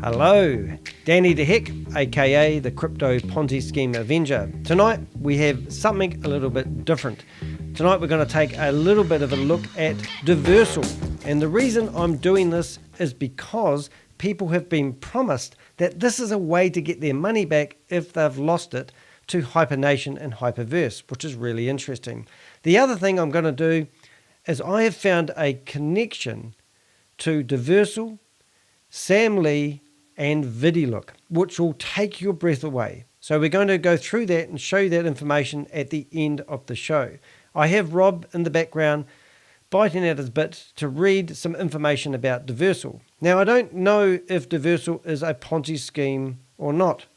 Hello, Danny de Hek, aka the Crypto Ponzi Scheme Avenger. Tonight we have something a little bit different. Tonight we're going to take a little bit of a look at DAOversal. And the reason I'm doing this is because people have been promised that this is a way to get their money back if they've lost it to HyperNation and HyperVersus, which is really interesting. The other thing I'm going to do is I have found a connection to DAOversal, Sam Lee, and VidiLook, which will take your breath away. So we're going to go through that and show you that information at the end of the show. I have Rob in the background biting at his bit to read some information about DAOversal. Now, I don't know if DAOversal is a Ponzi scheme or not.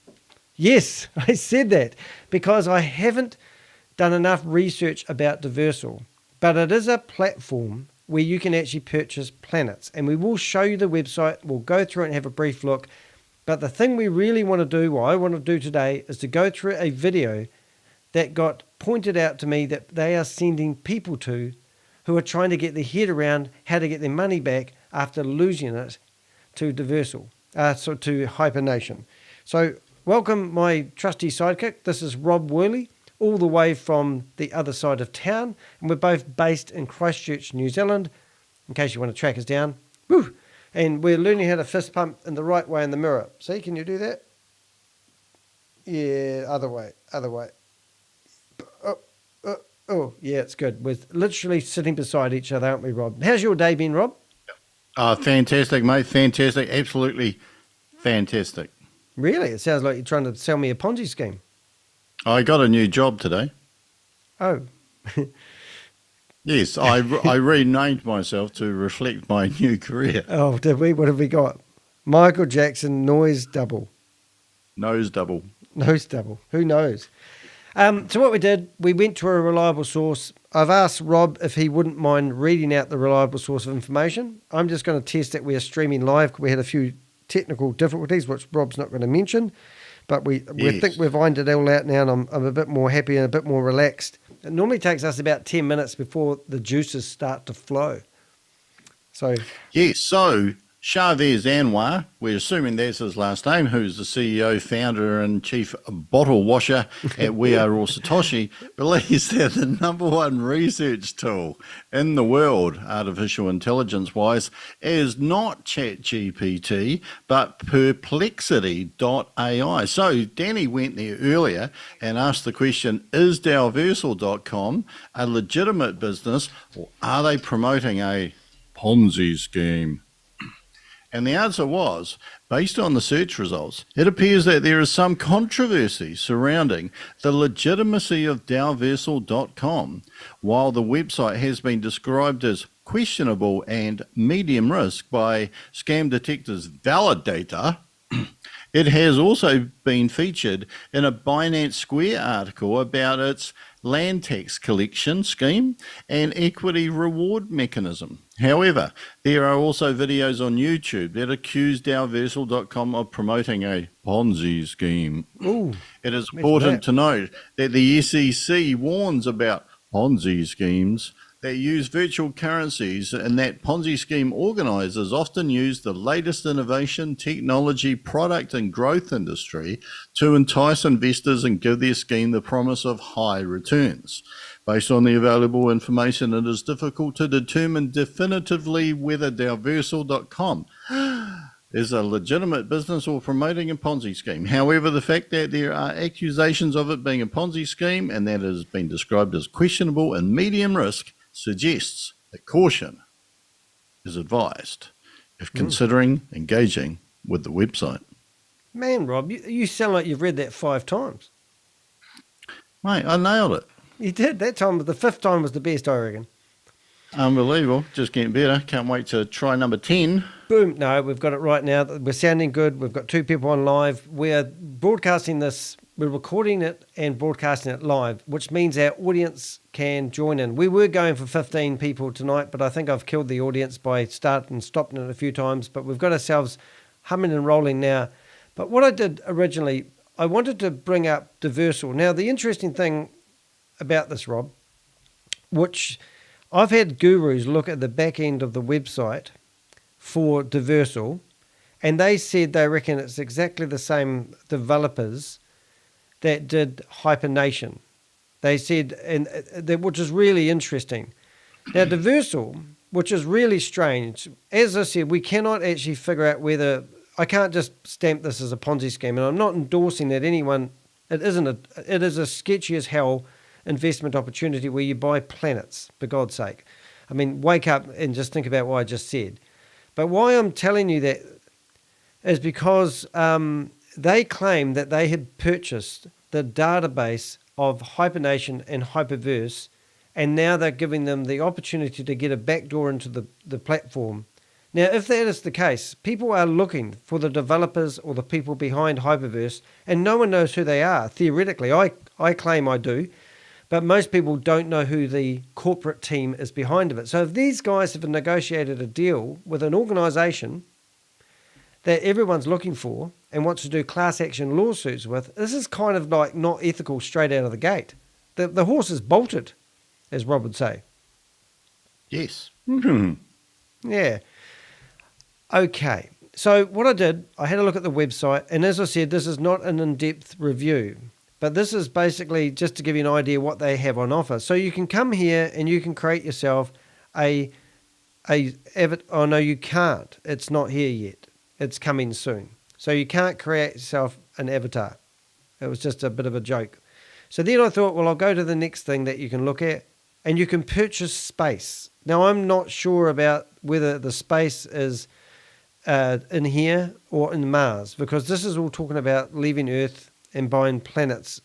Yes, I said that because I haven't done enough research about DAOversal, but it is a platform where you can actually purchase planets, and we will show you the website. We'll go through it and have a brief look. But the thing we really want to do, what I want to do today, is to go through a video that got pointed out to me that they are sending people to who are trying to get their head around how to get their money back after losing it to DAOversal, to HyperNation. So welcome my trusty sidekick. This is Rob Woolley, all the way from the other side of town, and we're both based in Christchurch, New Zealand, in case you want to track us down. Woo! And we're learning how to fist pump in the right way in the mirror. See, can you do that? Yeah, other way. Oh, yeah, it's good. We're literally sitting beside each other, aren't we, Rob? How's your day been, Rob? Fantastic, mate. Fantastic. Absolutely fantastic. Really? It sounds like you're trying to sell me a Ponzi scheme. I got a new job today. Oh. Yes, I renamed myself to reflect my new career. Oh, did we? What have we got? Michael Jackson noise double. Nose double. Nose double. Who knows? So what we did, we went to a reliable source. I've asked Rob if he wouldn't mind reading out the reliable source of information. I'm just going to test that we are streaming live. We had a few technical difficulties, which Rob's not going to mention. But we think we've ironed it all out now, and I'm a bit more happy and a bit more relaxed. It normally takes us about 10 minutes before the juices start to flow. So Yes, so Chavez Anwar, we're assuming that's his last name, who's the CEO, founder, and chief bottle washer at We Are All Satoshi, believes that the number one research tool in the world, artificial intelligence-wise, is not ChatGPT, but Perplexity.ai. So Danny went there earlier and asked the question, is DAOversal.com a legitimate business, or are they promoting a Ponzi scheme? And the answer was, based on the search results, it appears that there is some controversy surrounding the legitimacy of DAOversal.com. While the website has been described as questionable and medium risk by scam detectors Validator, it has also been featured in a Binance Square article about its land tax collection scheme and equity reward mechanism. However, there are also videos on YouTube that accuse DAOversal.com of promoting a Ponzi scheme. Ooh, it is important to note that the SEC warns about Ponzi schemes that use virtual currencies, and that Ponzi scheme organizers often use the latest innovation, technology, product and growth industry to entice investors and give their scheme the promise of high returns. Based on the available information, it is difficult to determine definitively whether DAOversal.com is a legitimate business or promoting a Ponzi scheme. However, the fact that there are accusations of it being a Ponzi scheme and that it has been described as questionable and medium risk suggests that caution is advised if considering engaging with the website. Man, Rob, you sound like you've read that 5 times. Mate, I nailed it. You did. That time, the 5th time was the best, I reckon. Unbelievable. Just getting better. Can't wait to try number 10. Boom. No, we've got it right now. We're sounding good. We've got 2 people on live. We're broadcasting this. We're recording it and broadcasting it live, which means our audience can join in. We were going for 15 people tonight, but I think I've killed the audience by starting and stopping it a few times. But we've got ourselves humming and rolling now. But what I did originally, I wanted to bring up DAOversal. Now, the interesting thing about this, Rob, which I've had gurus look at the back end of the website for DAOversal, And they said they reckon it's exactly the same developers that did HyperNation. They said, which is really interesting. Now, DAOversal, which is really strange, as I said, we cannot actually figure out whether, I can't just stamp this as a Ponzi scheme, and I'm not endorsing that anyone, it is a sketchy as hell investment opportunity where you buy planets, for God's sake. I mean, wake up and just think about what I just said. But why I'm telling you that is because they claim that they had purchased the database of HyperNation and HyperVersus, and now they're giving them the opportunity to get a backdoor into the platform. Now, if that is the case, people are looking for the developers or the people behind HyperVersus, and no one knows who they are, theoretically. I claim I do, but most people don't know who the corporate team is behind of it. So if these guys have negotiated a deal with an organisation that everyone's looking for and wants to do class action lawsuits with, this is kind of like not ethical straight out of the gate. The horse is bolted, as Rob would say. Yes. Yeah. Okay. So what I did, I had a look at the website, and as I said, this is not an in-depth review, but this is basically just to give you an idea what they have on offer. So you can come here and you can create yourself oh no, you can't. It's not here yet. It's coming soon. So you can't create yourself an avatar. It was just a bit of a joke. So then I thought, well, I'll go to the next thing that you can look at, and you can purchase space. Now, I'm not sure about whether the space is in here or in Mars, because this is all talking about leaving Earth and buying planets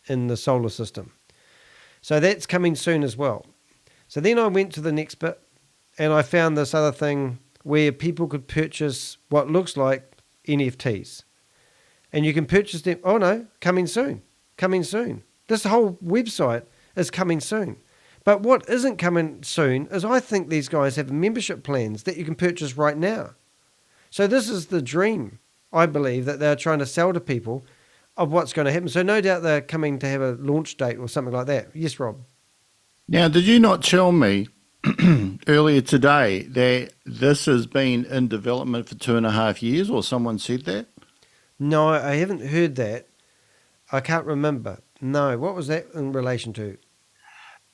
in the solar system. So that's coming soon as well. So then I went to the next bit, and I found this other thing where people could purchase what looks like NFTs. And you can purchase them. Oh no, coming soon. Coming soon. This whole website is coming soon. But what isn't coming soon is I think these guys have membership plans that you can purchase right now. So this is the dream, I believe, that they're trying to sell to people of what's going to happen. So no doubt they're coming to have a launch date or something like that. Yes, Rob? Now, did you not tell me earlier today that this has been in development for 2.5 years, or someone said that? No, I haven't heard that. I can't remember. No, what was that in relation to?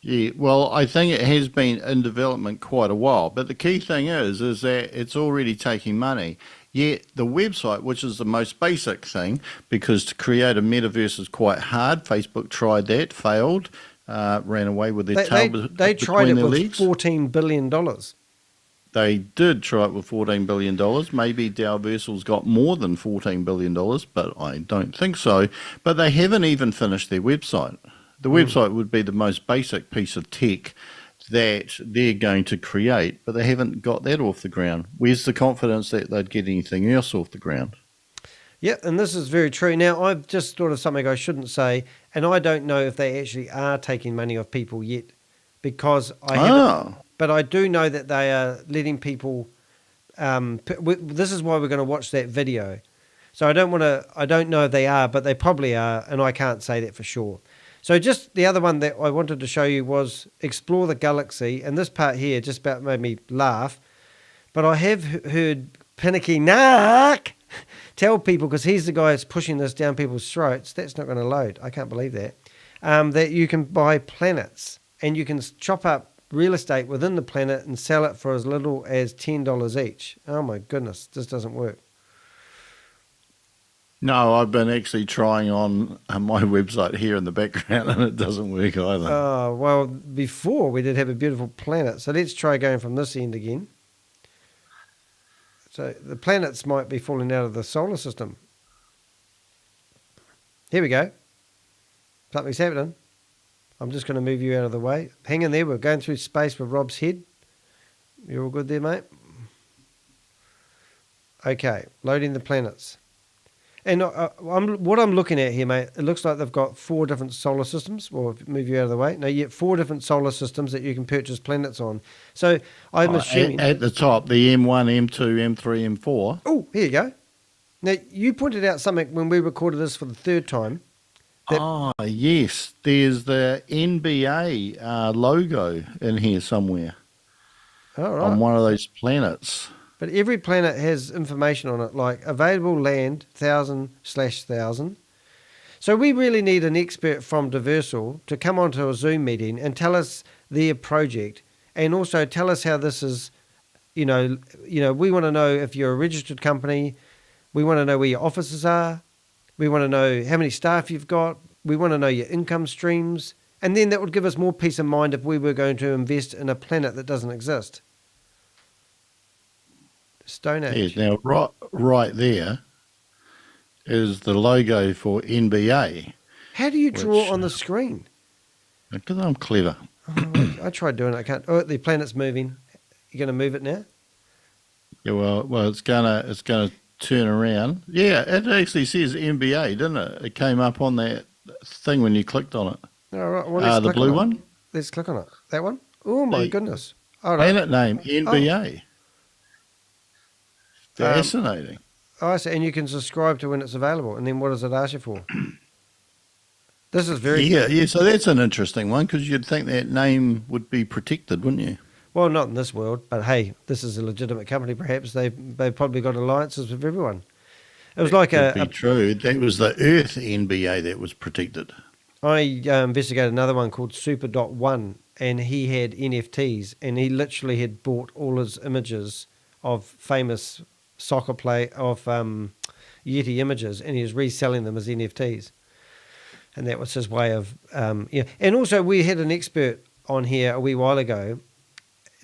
Yeah, well, I think it has been in development quite a while, but the key thing is that it's already taking money. Yet the website, which is the most basic thing, because to create a metaverse is quite hard. Facebook tried that, failed, ran away with their tail they tried it between their with legs. $14 billion. They did try it with $14 billion. Maybe DAOversal's got more than $14 billion, but I don't think so. But they haven't even finished their website. The website would be the most basic piece of tech that they're going to create, but they haven't got that off the ground. Where's the confidence that they'd get anything else off the ground? Yeah, and this is very true. Now, I've just thought of something I shouldn't say, and I don't know if they actually are taking money off people yet, because I haven't. But I do know that they are letting people. This is why we're going to watch that video. So I don't know if they are, but they probably are, and I can't say that for sure. So just the other one that I wanted to show you was Explore the Galaxy, and this part here just about made me laugh. But I have heard Pinakee Naik tell people, because he's the guy that's pushing this down people's throats. That's not going to load. I can't believe that. That you can buy planets, and you can chop up real estate within the planet and sell it for as little as $10 each. Oh my goodness, this doesn't work. No, I've been actually trying on my website here in the background, and it doesn't work either. Oh, well, before we did have a beautiful planet. So let's try going from this end again. So the planets might be falling out of the solar system. Here we go. Something's happening. I'm just going to move you out of the way. Hang in there. We're going through space with Rob's head. You're all good there, mate? Okay, loading the planets. And what I'm looking at here, mate, it looks like they've got 4 different solar systems. Well, move you out of the way. No, you have 4 different solar systems that you can purchase planets on. So I'm assuming... At the top, the M1, M2, M3, M4. Oh, here you go. Now, you pointed out something when we recorded this for the 3rd time. Yes. There's the NBA logo in here somewhere. All right. On one of those planets. But every planet has information on it, like available land, 1,000/1,000. So we really need an expert from DAOversal to come onto a Zoom meeting and tell us their project, and also tell us how this is, we want to know if you're a registered company. We want to know where your offices are. We want to know how many staff you've got. We want to know your income streams. And then that would give us more peace of mind if we were going to invest in a planet that doesn't exist. Stone Age. Yeah, now, right there is the logo for NBA. How do you draw on the screen? Because I'm clever. Oh, I tried doing it. I can't. Oh, the planet's moving. You're going to move it now? Yeah, well, it's gonna turn around. Yeah, it actually says NBA, didn't it? It came up on that thing when you clicked on it. All right. Well, The blue one? Let's click on it. That one? Oh, my goodness. All right. Planet name, NBA. Fascinating. I see. And you can subscribe to when it's available. And then what does it ask you for? This is very... Yeah, so that's an interesting one, because you'd think that name would be protected, wouldn't you? Well, not in this world, but hey, this is a legitimate company. Perhaps they've probably got alliances with everyone. It was like Could be true. That was the Earth NBA that was protected. I investigated another one called Super.1, and he had NFTs, and he literally had bought all his images of famous soccer play of Yeti images, and he was reselling them as NFTs. And that was his way of, And also we had an expert on here a wee while ago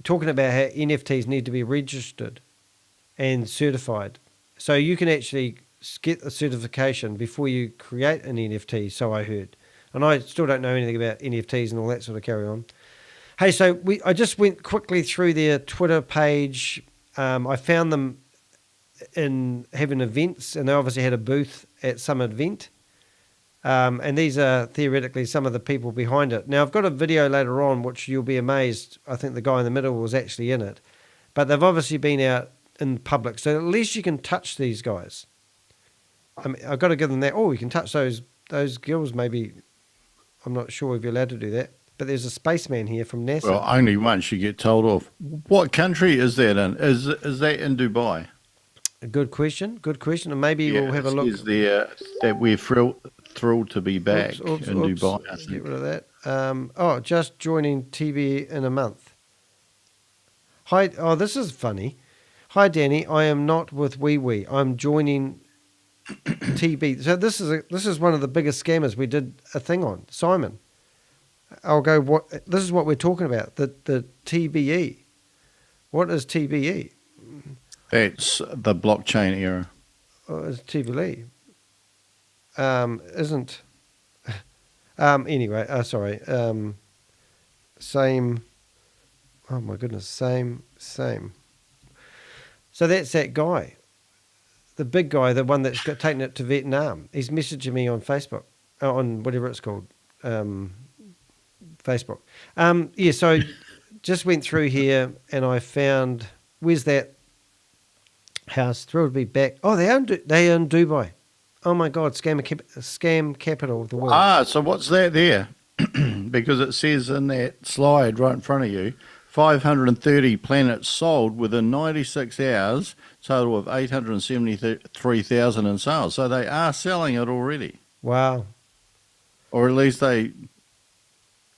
talking about how NFTs need to be registered and certified. So you can actually get the certification before you create an NFT, so I heard. And I still don't know anything about NFTs and all that sort of carry on. Hey, so I just went quickly through their Twitter page. I found them in having events, and they obviously had a booth at some event. And these are theoretically some of the people behind it. Now, I've got a video later on, which you'll be amazed. I think the guy in the middle was actually in it. But they've obviously been out in public. So at least you can touch these guys. I mean, I've got to give them that. Oh, you can touch those girls maybe. I'm not sure if you're allowed to do that. But there's a spaceman here from NASA. Well, only once you get told off. What country is that in? Is that in Dubai? Good question. And maybe we'll have a look. Is there that we're thrilled to be back in Dubai? I think. Get rid of that. Just joining TV in a month. Hi. Oh, this is funny. Hi, Danny. I am not with wewe. I'm joining TB. So this is one of the biggest scammers we did a thing on. Simon. I'll go. This is what we're talking about. The TBE. What is TBE? That's the blockchain era. Oh, it's TBE. Isn't. Anyway. Sorry. Same. Oh my goodness. Same. So that's that guy. The big guy, the one that's got taken it to Vietnam. He's messaging me on Facebook, on whatever it's called, Facebook. So just went through here and I found, where's that house? Thrilled to be back. Oh, they are in Dubai. Oh my God, scam capital of the world. So what's that there? Because it says in that slide right in front of you, 530 planets sold within 96 hours, total of 873,000 in sales. So they are selling it already. Wow. Or at least they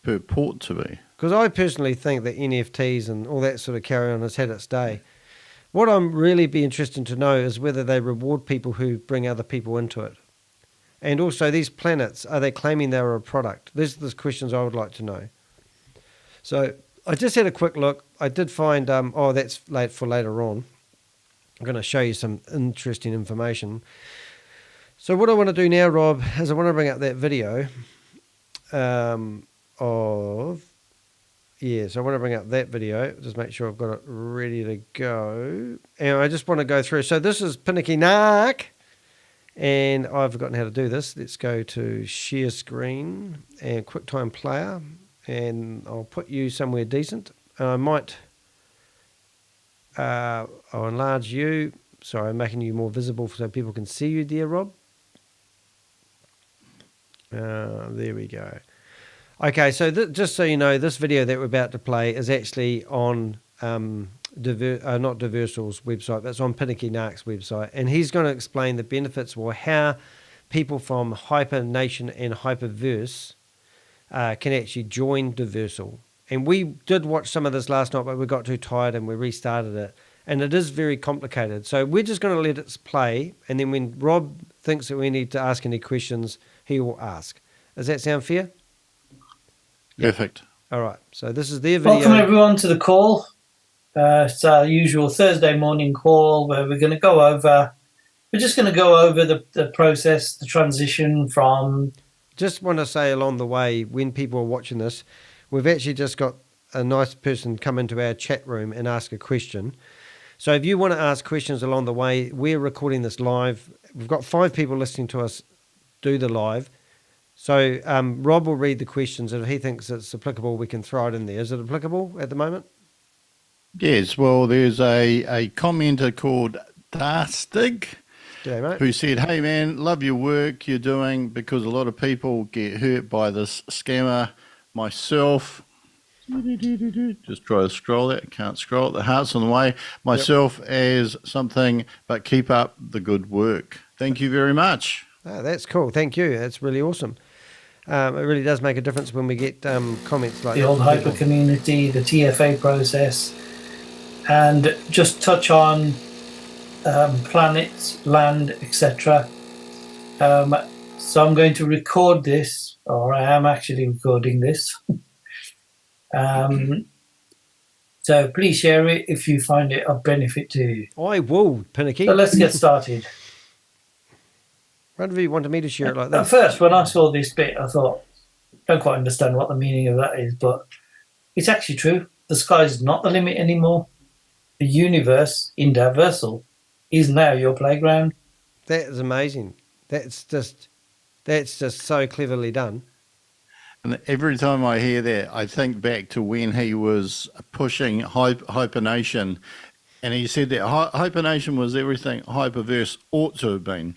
purport to be. Because I personally think that NFTs and all that sort of carry on has had its day. What I'm really be interested to know is whether they reward people who bring other people into it. And also these planets, are they claiming they're a product? These are the questions I would like to know. So I just had a quick look. I did find, that's late for later on. I'm going to show you some interesting information. So what I want to do now, Rob, is I want to bring up that video so I want to bring up that video, just make sure I've got it ready to go. And I just want to go through. So this is Pinakee Naik, and I've forgotten how to do this. Let's go to share screen and QuickTime Player, and I'll put you somewhere decent. And I might I'll enlarge you. Sorry, I'm making you more visible so people can see you, dear Rob. There we go. Okay, so just so you know, this video that we're about to play is actually on not DAOversal's website, but it's on Pinakee Naik's website. And he's going to explain the benefits or how people from HyperNation and HyperVersus can actually join DAOversal. And we did watch some of this last night, but we got too tired and we restarted it. And it is very complicated. So we're just going to let it play. And then when Rob thinks that we need to ask any questions, he will ask. Does that sound fair? Perfect. All right. So this is their video. Welcome everyone to the call. It's our usual Thursday morning call where we're just going to go over the process, the transition from... Just want to say along the way, when people are watching this, we've actually just got a nice person come into our chat room and ask a question. So if you want to ask questions along the way, we're recording this live. We've got 5 people listening to us do the live. So Rob will read the questions, and if he thinks it's applicable, we can throw it in there. Is it applicable at the moment? Yes, well, there's a commenter called Darstig G'day, mate. who said, hey, man, love your work you're doing because a lot of people get hurt by this scammer. Myself, just try to scroll that. Can't scroll it. The heart's on the way. Myself as something, but keep up the good work. Thank you very much. Oh, that's cool. Thank you. That's really awesome. It really does make a difference when we get comments like the that. old hyper community, the TFA process, and just touch on planets, land, etc. So I'm going to record this, or I am actually recording this. So please share it if you find it of benefit to you. I will, Pinakee. So let's get started. Why do you want me to share it like that? At first, when I saw this bit, I thought, don't quite understand what the meaning of that is, but it's actually true. The sky is not the limit anymore. The universe in DAOversal is now your playground. That is amazing. That's just so cleverly done. And every time I hear that, I think back to when he was pushing HyperNation, and he said that HyperNation was everything HyperVerse ought to have been.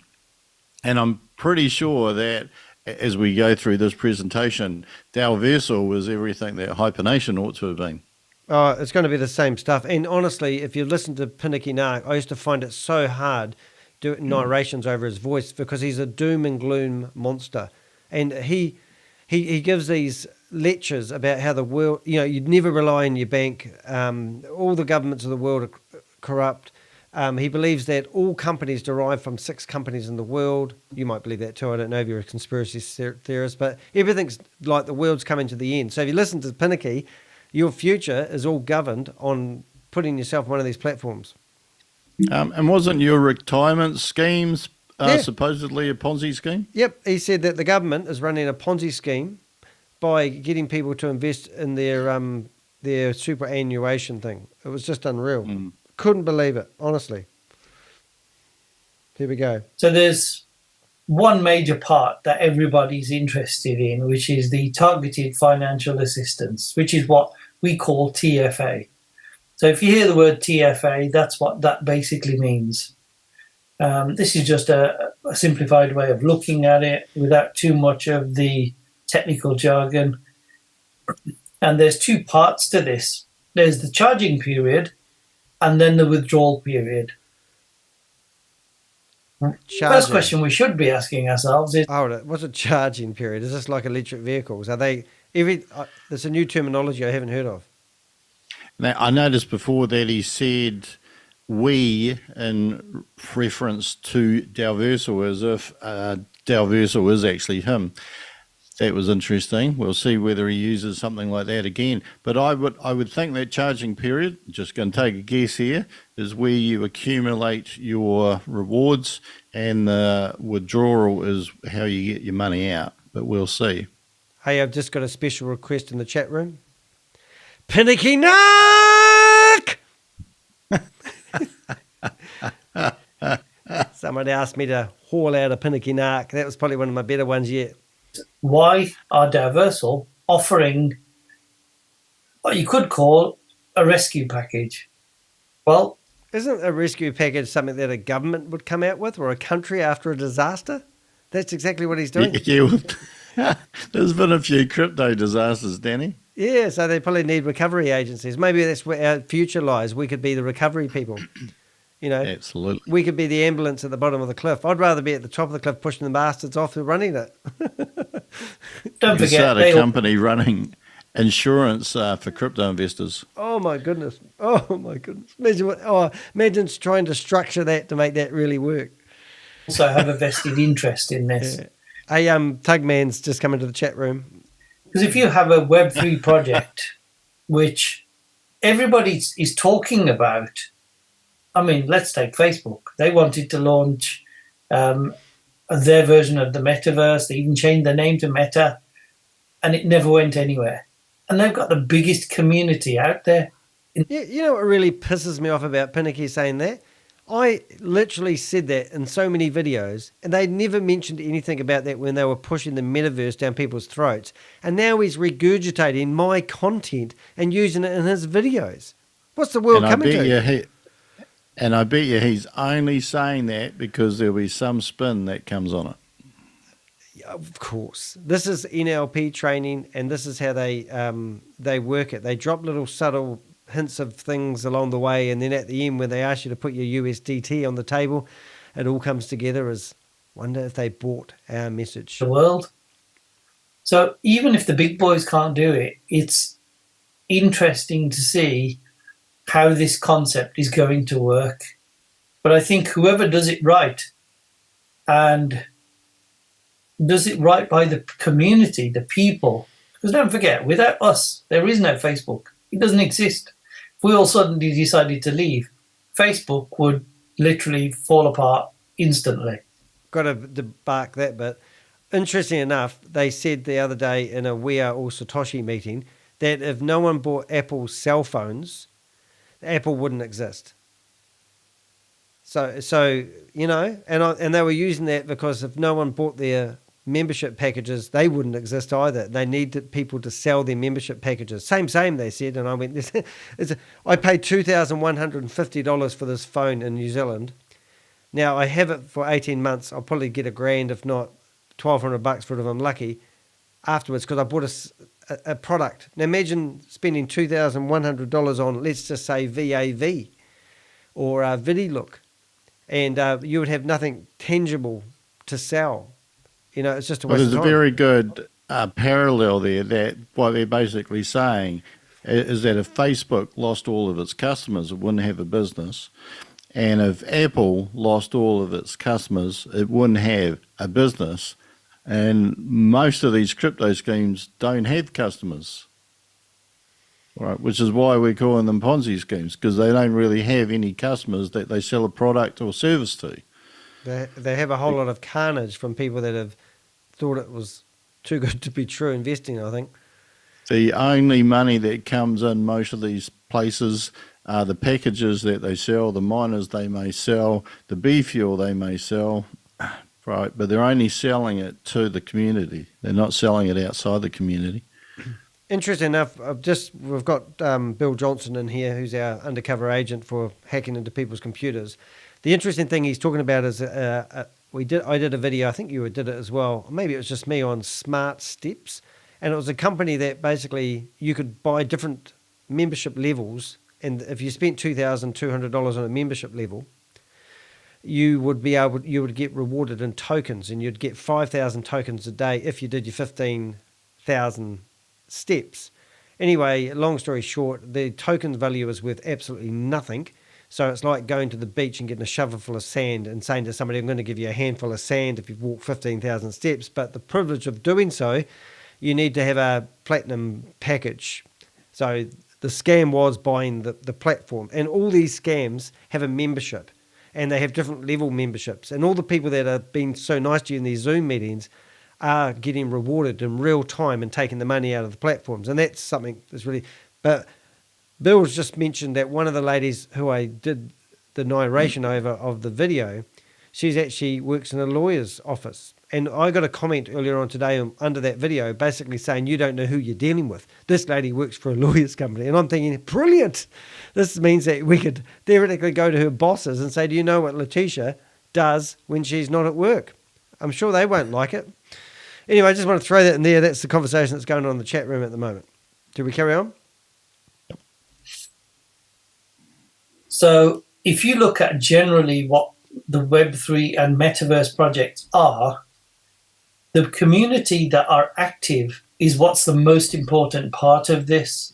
And I'm pretty sure that as we go through this presentation, DAOversal was everything that HyperNation ought to have been. Oh, it's going to be the same stuff. And honestly, if you listen to Pinakee Naik, I used to find it so hard doing narrations over his voice because he's a doom and gloom monster. And he gives these lectures about how the world, you'd never rely on your bank. All the governments of the world are corrupt. He believes that all companies derive from 6 companies in the world. You might believe that too. I don't know if you're a conspiracy theorist, but everything's like the world's coming to the end. So if you listen to Pinakee, your future is all governed on putting yourself on one of these platforms. And wasn't your retirement schemes supposedly a Ponzi scheme? Yep. He said that the government is running a Ponzi scheme by getting people to invest in their superannuation thing. It was just unreal. Couldn't believe it, honestly. Here we go. So there's one major part that everybody's interested in, which is the targeted financial assistance, which is what we call TFA. So if you hear the word TFA, that's what that basically means. This is just a simplified way of looking at it without too much of the technical jargon. And there's 2 parts to this. There's the charging period and then the withdrawal period. First question we should be asking ourselves is... what's a charging period? Is this like electric vehicles? Are they... There's a new terminology I haven't heard of. Now, I noticed before that he said we in reference to DAOversal as if DAOversal is actually him. That was interesting. We'll see whether he uses something like that again. But I would think that charging period, just going to take a guess here, is where you accumulate your rewards, and the withdrawal is how you get your money out. But we'll see. Hey, I've just got a special request in the chat room. Pinakee Naik! Somebody asked me to haul out a Pinakee Naik. That was probably one of my better ones yet. Why are DAOversal offering what you could call a rescue package? Well, isn't a rescue package something that a government would come out with, or a country after a disaster? That's exactly what he's doing. Yeah, there's been a few crypto disasters, Danny. Yeah, so they probably need recovery agencies. Maybe that's where our future lies. We could be the recovery people. Absolutely. We could be the ambulance at the bottom of the cliff. I'd rather be at the top of the cliff pushing the bastards off who are running it. Don't You forget, start a company running insurance for crypto investors. Oh my goodness. Imagine trying to structure that to make that really work. also have a vested interest in this. Yeah. Hey, Tugman's just come into the chat room. Because if you have a Web3 project, which everybody is talking about, I mean, let's take Facebook. They wanted to launch their version of the metaverse. They even changed their name to Meta, and it never went anywhere. And they've got the biggest community out there. You know what really pisses me off about Pinakee saying that? I literally said that in so many videos, and they never mentioned anything about that when they were pushing the metaverse down people's throats. And now he's regurgitating my content and using it in his videos. What's the world coming to? And I bet you he's only saying that because there'll be some spin that comes on it. Of course. This is NLP training, and this is how they work it. They drop little subtle hints of things along the way, and then at the end when they ask you to put your USDT on the table, it all comes together as wonder if they bought our message. The world. So even if the big boys can't do it, it's interesting to see how this concept is going to work. But I think whoever does it right and does it right by the community, the people, because don't forget, without us, there is no Facebook. It doesn't exist. If we all suddenly decided to leave, Facebook would literally fall apart instantly. Got to debark that bit. Interesting enough, they said the other day in a We Are All Satoshi meeting that if no one bought Apple's cell phones, Apple wouldn't exist. So you know, and they were using that because if no one bought their membership packages, they wouldn't exist either. They need people to sell their membership packages. Same, they said. And I went, I paid $2,150 for this phone in New Zealand. Now I have it for 18 months. I'll probably get $1,000, if not $1,200 for it if I'm lucky afterwards, because I bought a product. Now imagine spending $2,100 on, let's just say VAV or VidiLook, and you would have nothing tangible to sell. You know, it's just a waste of time. There's a very good parallel there that what they're basically saying is that if Facebook lost all of its customers, it wouldn't have a business. And if Apple lost all of its customers, it wouldn't have a business. And most of these crypto schemes don't have customers, right? Which is why we're calling them Ponzi schemes, because they don't really have any customers that they sell a product or service to. They have a whole lot of carnage from people that have thought it was too good to be true investing, I think. The only money that comes in most of these places are the packages that they sell, the miners they may sell, the bee fuel they may sell, right? But they're only selling it to the community. They're not selling it outside the community. Interesting enough, we've got Bill Johnson in here, who's our undercover agent for hacking into people's computers. The interesting thing he's talking about is I did a video, I think you did it as well, maybe it was just me, on Smart Steps, and it was a company that basically you could buy different membership levels, and if you spent $2,200 on a membership level, you would get rewarded in tokens, and you'd get 5,000 tokens a day if you did your 15,000 steps. Anyway, long story short, the token value is worth absolutely nothing. So it's like going to the beach and getting a shovel full of sand and saying to somebody, I'm going to give you a handful of sand if you've walked 15,000 steps. But the privilege of doing so, you need to have a platinum package. So the scam was buying the platform. And all these scams have a membership, and they have different level memberships. And all the people that are being so nice to you in these Zoom meetings are getting rewarded in real time and taking the money out of the platforms. And that's something that's really... But Bill's just mentioned that one of the ladies who I did the narration over of the video, she's actually works in a lawyer's office. And I got a comment earlier on today under that video basically saying, you don't know who you're dealing with. This lady works for a lawyer's company. And I'm thinking, brilliant. This means that we could theoretically go to her bosses and say, do you know what Letitia does when she's not at work? I'm sure they won't like it. Anyway, I just want to throw that in there. That's the conversation that's going on in the chat room at the moment. Do we carry on? So if you look at generally what the Web3 and Metaverse projects are, the community that are active is what's the most important part of this.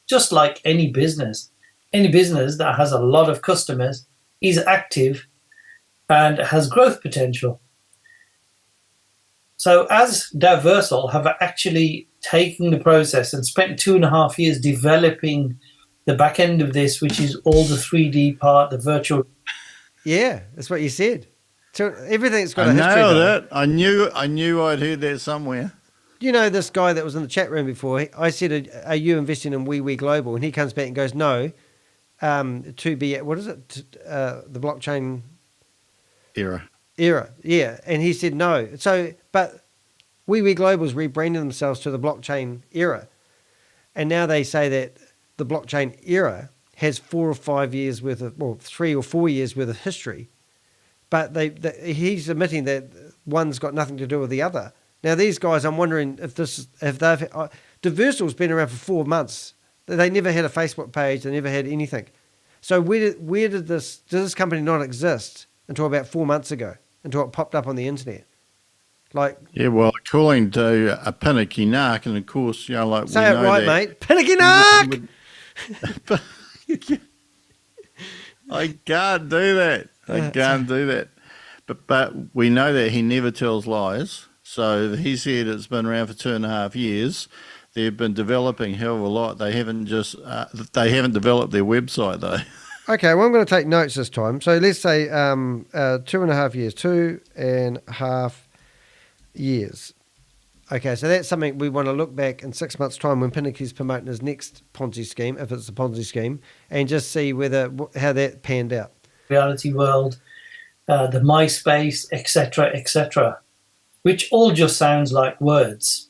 Just like any business that has a lot of customers is active and has growth potential. So as DAOversal have actually taken the process and spent 2.5 years developing the back end of this, which is all the 3D part, the virtual. Yeah, that's what you said. So everything's got I a history. nailed though. it. I knew I'd heard that somewhere. You know this guy that was in the chat room before? I said, are you investing in wewe.Global? And he comes back and goes, no, to be, what is it? The blockchain Era. Yeah. And he said, no. So, but wewe.Global's rebranding themselves to the blockchain era. And now they say that the blockchain era has 4 or 5 years worth of, well, 3 or 4 years worth of history. But he's admitting that one's got nothing to do with the other. Now, these guys, I'm wondering if DAOversal's been around for 4 months. They never had a Facebook page. They never had anything. So did this company not exist until about 4 months ago, until it popped up on the internet? Like, Yeah, well, according to a Pinakee Naik, and of course, like say we it know right, that, mate. Pinakee Naik! I can't do that. I can't do that. But we know that he never tells lies. So he said it's been around for 2.5 years. They've been developing hell of a lot. They haven't developed their website though. Okay, well, I'm going to take notes this time. So let's say 2.5 years. 2.5 years. Okay, so that's something we want to look back in 6 months' time when Pinakee's promoting his next Ponzi scheme, if it's a Ponzi scheme, and just see how that panned out. Reality world, the MySpace, etc., which all just sounds like words.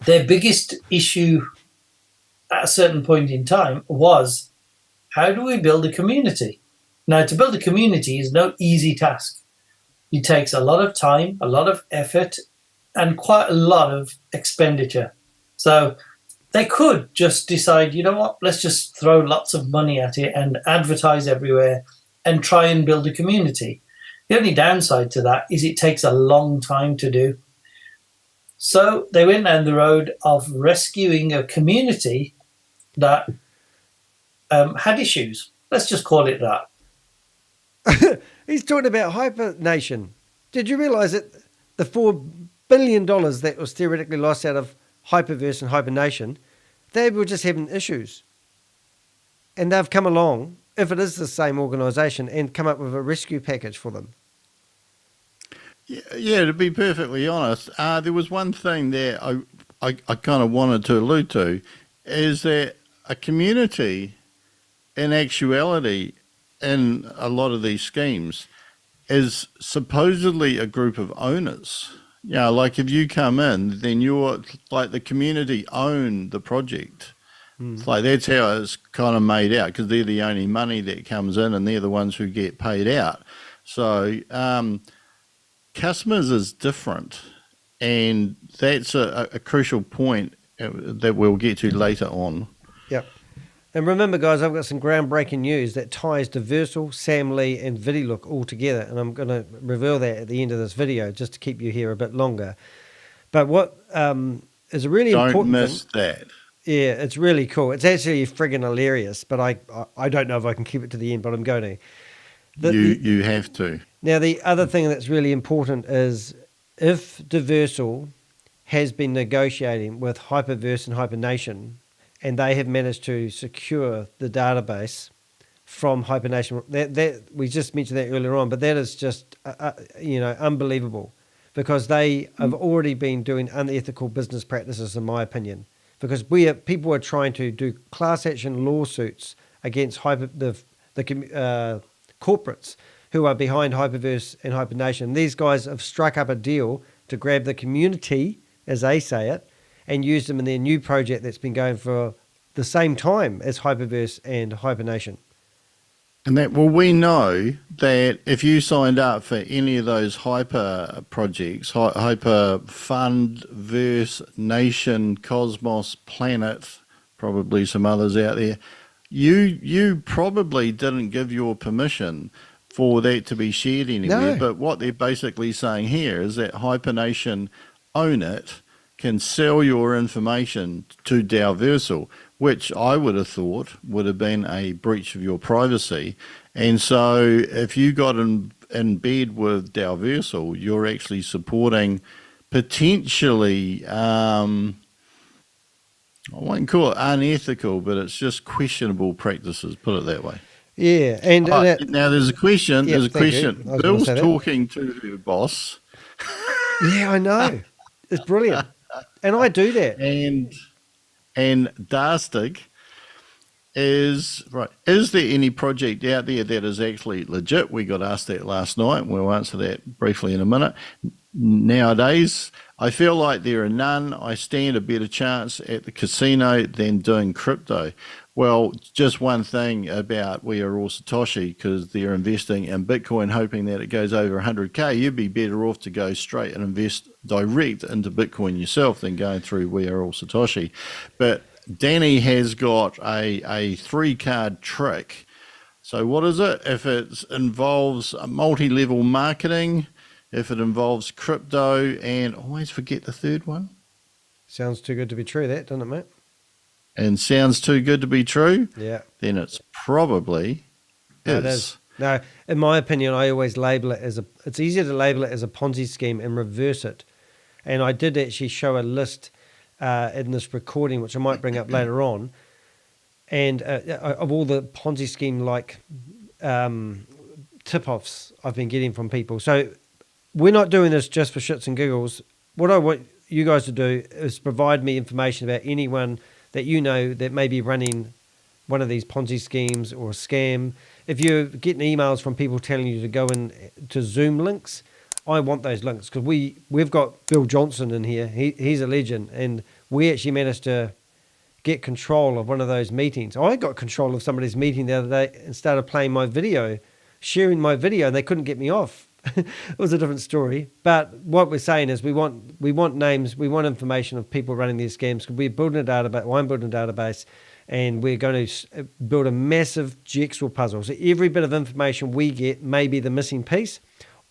Their biggest issue at a certain point in time was, how do we build a community? Now, to build a community is no easy task. It takes a lot of time, a lot of effort, and quite a lot of expenditure. So they could just decide, you know what, let's just throw lots of money at it and advertise everywhere and try and build a community. The only downside to that is it takes a long time to do. So they went down the road of rescuing a community that had issues. Let's just call it that. He's talking about HyperNation. Did you realize that the $4 billion that was theoretically lost out of HyperVersus and HyperNation, they were just having issues. And they've come along, if it is the same organisation, and come up with a rescue package for them. Yeah, to be perfectly honest, there was one thing there I kind of wanted to allude to, is that a community, in actuality, in a lot of these schemes, is supposedly a group of owners. Like if you come in, then you're like the community own the project. It's like that's how it's kind of made out, because they're the only money that comes in and they're the ones who get paid out. So customers is different, and that's a crucial point that we'll get to later on. Yep. And remember, guys, I've got some groundbreaking news that ties DAOversal, Sam Lee, and VidiLook all together, and I'm going to reveal that at the end of this video just to keep you here a bit longer. But what is a really important Don't miss that. Yeah, it's really cool. It's actually friggin' hilarious, but I don't know if I can keep it to the end, but I'm going to. You have to. Now, the other thing that's really important is if DAOversal has been negotiating with HyperVersus and HyperNation, and they have managed to secure the database from HyperNation, that we just mentioned that earlier on, but that is just unbelievable, because they have already been doing unethical business practices, in my opinion, because people are trying to do class action lawsuits against the corporates who are behind HyperVersus and HyperNation. These guys have struck up a deal to grab the community, as they say it, and use them in their new project that's been going for the same time as HyperVersus and HyperNation. And that, well, we know that if you signed up for any of those hyper projects, HyperFund, Verse, Nation, Cosmos, Planet, probably some others out there, you probably didn't give your permission for that to be shared anywhere. No. But what they're basically saying here is that HyperNation own it, can sell your information to DAOversal, which I would have thought would have been a breach of your privacy. And so if you got in bed with DAOversal, you're actually supporting potentially, I won't call it unethical, but it's just questionable practices, put it that way. Yeah, and now there's a question. Yeah, there's a question. I was gonna Bill's say that. talking to her boss, yeah, I know. It's brilliant. And I do that. and Darstig is right. Is there any project out there that is actually legit? We got asked that last night, and we'll answer that briefly in a minute. Nowadays, I feel like there are none. I stand a better chance at the casino than doing crypto. Well, just one thing about We Are All Satoshi, because they're investing in Bitcoin hoping that it goes over 100K. You'd be better off to go straight and invest direct into Bitcoin yourself than going through We Are All Satoshi. But Danny has got a 3-card trick. So what is it? If it involves a multi-level marketing, if it involves crypto, and always forget the third one. Sounds too good to be true, that, doesn't it, mate? And sounds too good to be true, Yeah. then it's probably It is. No, in my opinion, I always label it as it's easier to label it as a Ponzi scheme and reverse it. And I did actually show a list in this recording, which I might bring up later on, and of all the Ponzi scheme-like tip-offs I've been getting from people. So we're not doing this just for shits and giggles. What I want you guys to do is provide me information about anyone that you know that may be running one of these Ponzi schemes or a scam. If you're getting emails from people telling you to go in to Zoom links, I want those links, because we've got Bill Johnson in here. He's a legend, and we actually managed to get control of one of those meetings. I got control of somebody's meeting the other day and started playing my video, sharing my video, and they couldn't get me off. It was a different story. But what we're saying is we want names, we want information of people running these scams, because we're building a database, well, I'm building a database, and we're going to build a massive jigsaw puzzle. So every bit of information we get may be the missing piece,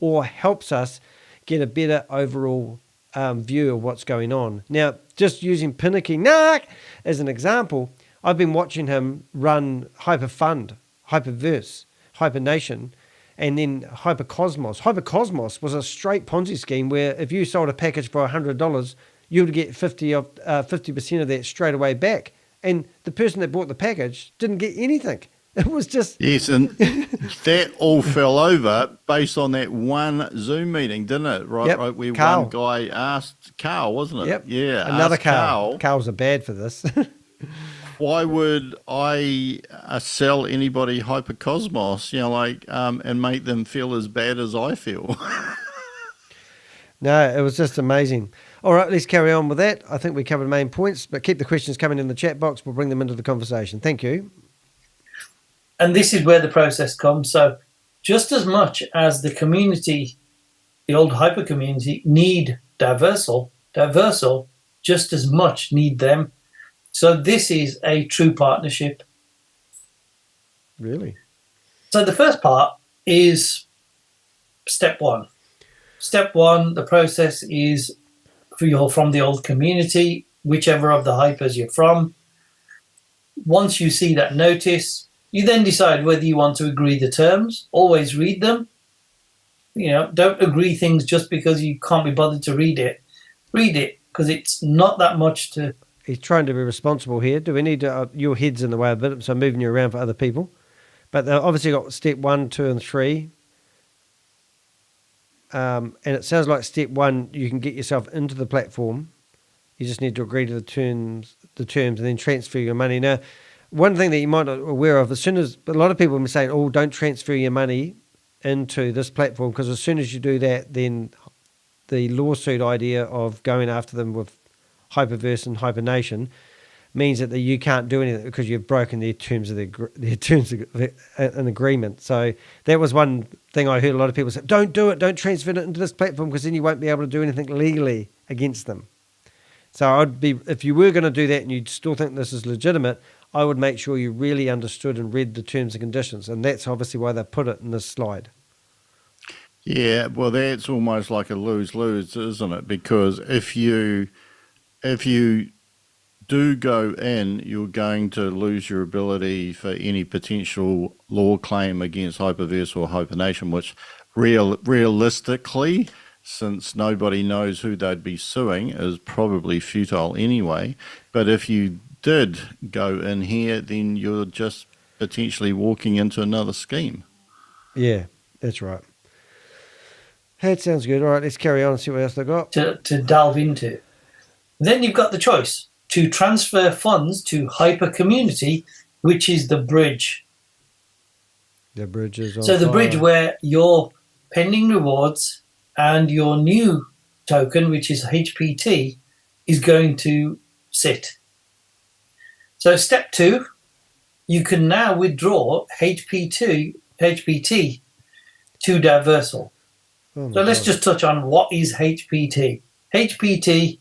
or helps us get a better overall view of what's going on. Now, just using Pinakee Naik as an example, I've been watching him run HyperFund, HyperVersus, HyperNation, and then HyperCosmos. HyperCosmos was a straight Ponzi scheme where if you sold a package for $100, you would get 50% of that straight away back. And the person that bought the package didn't get anything. It was just... Yes, and that all fell over based on that one Zoom meeting, didn't it? Right, Yep. right, where Carl. one guy asked Carl, wasn't it? Yep. Yeah. Another asked Carl. Carl's are bad for this. why would I sell anybody HyperCosmos, and make them feel as bad as I feel? No, it was just amazing. All right, let's carry on with that. I think we covered the main points, but keep the questions coming in the chat box. We'll bring them into the conversation. Thank you. And this is where the process comes. So just as much as the community, the old hyper community, need DAOversal just as much need them. So this is a true partnership. Really? So the first part is step one. Step one, the process is from the old community, whichever of the hypers you're from. Once you see that notice, you then decide whether you want to agree the terms. Always read them. Don't agree things just because you can't be bothered to read it. Read it, because it's not that much to... He's trying to be responsible here. Do we need to... your head's in the way a bit, so I'm moving you around for other people. But they've obviously got step 1, 2, and 3. And it sounds like step 1, you can get yourself into the platform. You just need to agree to the terms, and then transfer your money. Now, one thing that you might not be aware of, a lot of people have been saying, oh, don't transfer your money into this platform, because as soon as you do that, then the lawsuit idea of going after them with HyperVersus and HyperNation, means that you can't do anything because you've broken their terms of their terms of an agreement. So that was one thing I heard a lot of people say: don't do it, don't transfer it into this platform, because then you won't be able to do anything legally against them. So if you were going to do that and you still think this is legitimate, I would make sure you really understood and read the terms and conditions, and that's obviously why they put it in this slide. Yeah, well, that's almost like a lose-lose, isn't it? Because if you do go in, you're going to lose your ability for any potential law claim against HyperVersus or HyperNation, which realistically, since nobody knows who they'd be suing, is probably futile anyway. But if you did go in here, then you're just potentially walking into another scheme. Yeah, that's right. That sounds good. All right, let's carry on and see what else they got. To delve into. Then you've got the choice to transfer funds to Hyper Community, which is the bridge. The bridge is on So the fire. bridge where your pending rewards and your new token, which is HPT, is going to sit. So step 2, you can now withdraw HPT to DAOversal. Oh my So let's God. just touch on what is HPT. HPT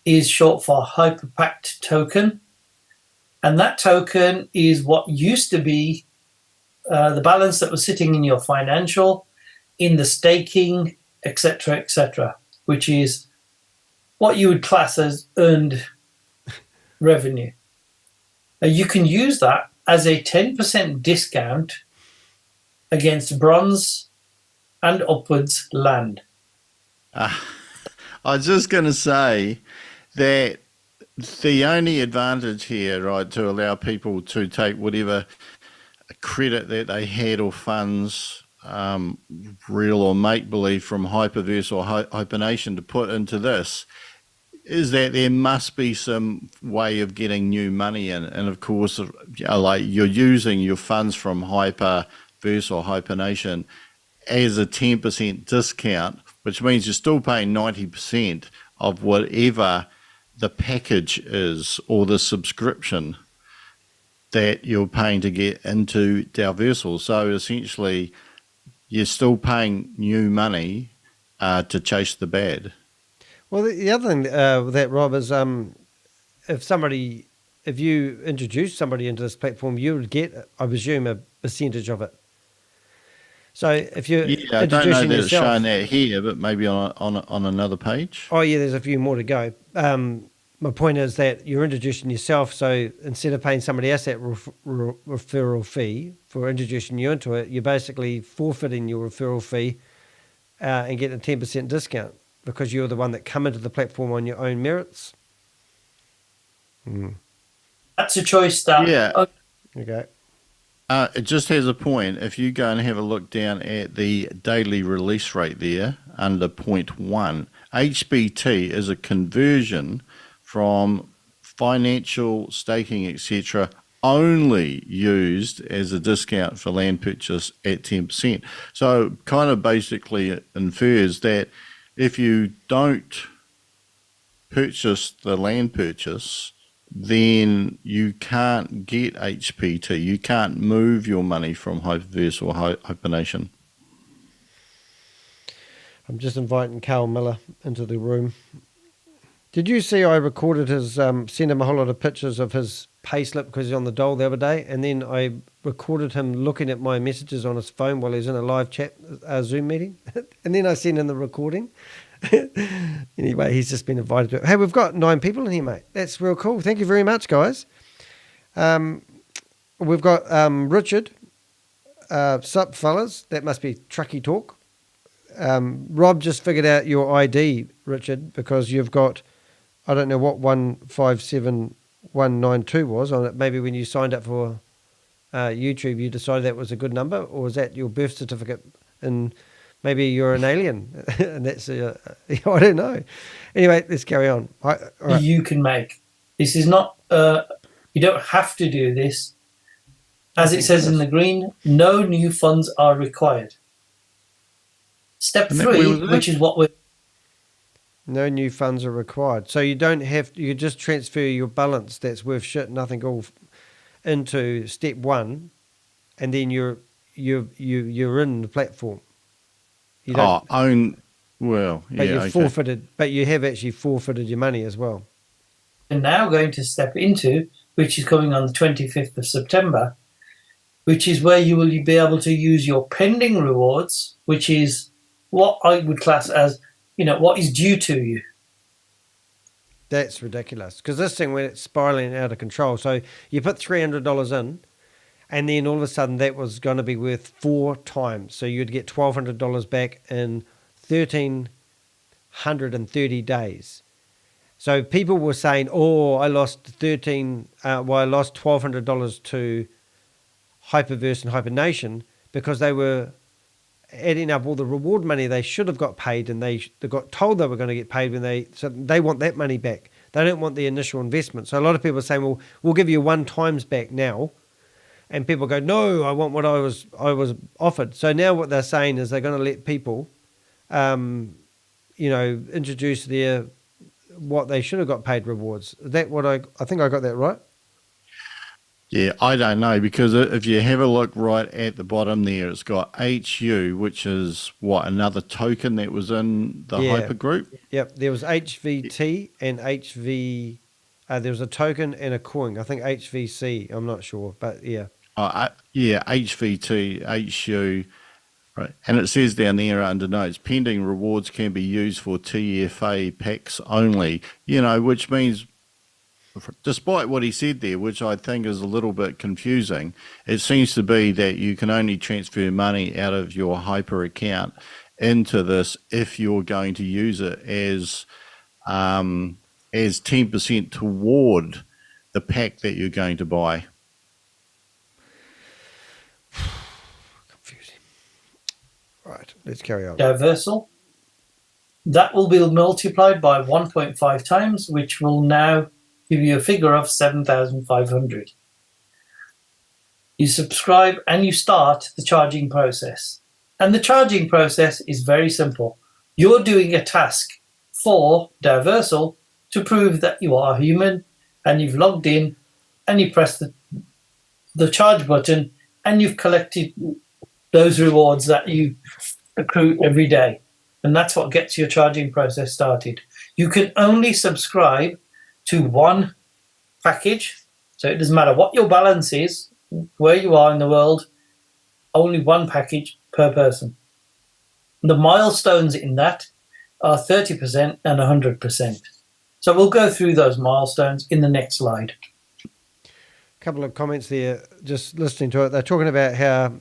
is short for Hyperpact Token, and that token is what used to be the balance that was sitting in your financial, in the staking, etc., which is what you would class as earned revenue. You can use that as a 10% discount against bronze and upwards land. I was just going to say that the only advantage here, right, to allow people to take whatever credit that they had or funds, real or make-believe, from HyperVersus or HyperNation to put into this, is that there must be some way of getting new money in. And of course, like you're using your funds from HyperVersus or HyperNation as a 10% discount, which means you're still paying 90% of whatever the package is or the subscription that you're paying to get into DAOversal. So essentially, you're still paying new money to chase the bad. Well, the other thing with that, Rob, is if you introduce somebody into this platform, you would get, I presume, a percentage of it. So if you're I don't know introducing that it's yourself, showing that here, but maybe on another page. oh yeah, there's a few more to go. My point is that you're introducing yourself, so instead of paying somebody else that referral fee for introducing you into it, you're basically forfeiting your referral fee and getting a 10% discount because you're the one that come into the platform on your own merits. That's a choice that... Yeah. Okay. It just has a point. If you go and have a look down at the daily release rate there under 0.1, HBT is a conversion from financial staking, etc., only used as a discount for land purchase at 10%. So kind of basically infers that if you don't purchase the land purchase, then you can't get HPT. You can't move your money from HyperVersus or HyperNation. I'm just inviting Carl Miller into the room. Did you see I recorded his, sent him a whole lot of pictures of his payslip because he's on the dole the other day, and then I recorded him looking at my messages on his phone while he's in a live chat, Zoom meeting, and then I sent him the recording. Anyway, he's just been invited to it. Hey, we've got 9 people in here, mate. That's real cool. Thank you very much, guys. We've got Richard. Sup, fellas? That must be Truckee Talk. Rob just figured out your ID, Richard, because you've got, I don't know what 157192 was on it. Maybe when you signed up for YouTube, you decided that was a good number, or was that your birth certificate? And maybe you're an alien, and that's I don't know. Anyway, let's carry on. All right. You can make. This is not, you don't have to do this. As it says in the green, no new funds are required. Step 3, which is what we're... No new funds are required. So you don't have, you just transfer your balance that's worth shit, nothing all into step one, and then you're in the platform. You don't, well, but yeah, you've okay. forfeited, but you have actually forfeited your money as well. And now going to step into, which is coming on the 25th of September, which is where you will be able to use your pending rewards, which is what I would class as, what is due to you. That's ridiculous, because this thing went spiraling out of control. So you put $300 in, and then all of a sudden that was going to be worth 4 times. So you'd get $1,200 back in 1,330 days. So people were saying, "Oh, I lost $1,200 to HyperVersus and HyperNation because they were adding up all the reward money they should have got paid, and they got told they were going to get paid so they want that money back. They don't want the initial investment." So a lot of people are saying, "Well, we'll give you 1 times back now," and people go, "No, I want what I was offered." So now what they're saying is they're going to let people, introduce their what they should have got paid rewards. Is that what I think I got that right? Yeah, I don't know, because if you have a look right at the bottom there, it's got HU, which is another token that was in the Hyper group. Yep, there was HVT and HV. There was a token and a coin. I think HVC. I'm not sure, but yeah. HVT, HU. Right. And it says down there under notes, pending rewards can be used for TFA packs only, which means, despite what he said there, which I think is a little bit confusing, it seems to be that you can only transfer money out of your Hyper account into this if you're going to use it as 10% toward the pack that you're going to buy. Confusing. Right, let's carry on. DAOversal. That will be multiplied by 1.5 times, which will now give you a figure of 7,500. You subscribe and you start the charging process. And the charging process is very simple. You're doing a task for DAOversal to prove that you are human, and you've logged in and you press the charge button, and you've collected those rewards that you accrue every day. And that's what gets your charging process started. You can only subscribe to one package, so it doesn't matter what your balance is, where you are in the world, only one package per person. The milestones in that are 30% and 100%. So we'll go through those milestones in the next slide. A couple of comments there, just listening to it. They're talking about how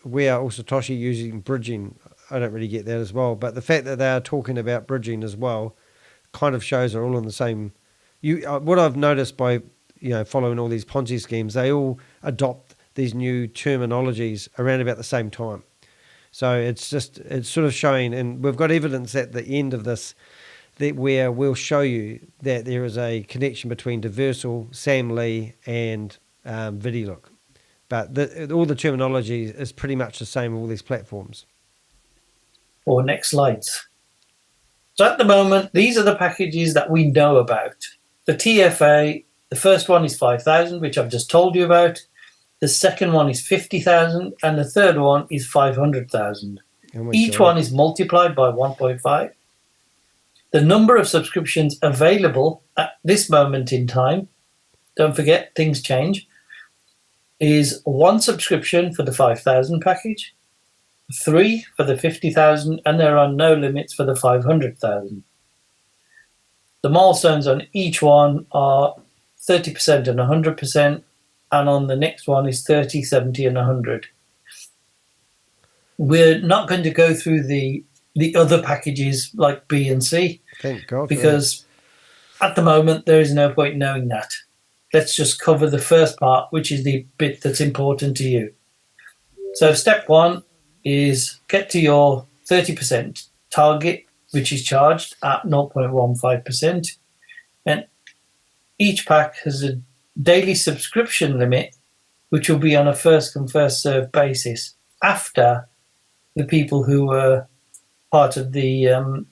we are also Satoshi using bridging. I don't really get that as well, but the fact that they are talking about bridging as well kind of shows they're all in the same. What I've noticed by following all these Ponzi schemes, they all adopt these new terminologies around about the same time. So it's sort of showing, and we've got evidence at the end of this where we'll show you that there is a connection between DAOversal, Sam Lee, and VidiLook. But all the terminology is pretty much the same with all these platforms. Or next slides. So at the moment, these are the packages that we know about. The TFA, the first one is 5,000, which I've just told you about. The second one is 50,000, and the third one is 500,000. Each one is multiplied by 1.5. The number of subscriptions available at this moment in time, don't forget things change, is 1 subscription for the 5,000 package, 3 for the 50,000, and there are no limits for the 500,000. The milestones on each one are 30% and 100%, and on the next one is 30, 70, and 100. We're not going to go through the other packages like B and C. Thank God. Because at the moment there is no point knowing that. Let's just cover the first part, which is the bit that's important to you. So step 1 is get to your 30% target, which is charged at 0.15%. And each pack has a daily subscription limit, which will be on a first come first served basis after the people who were part of the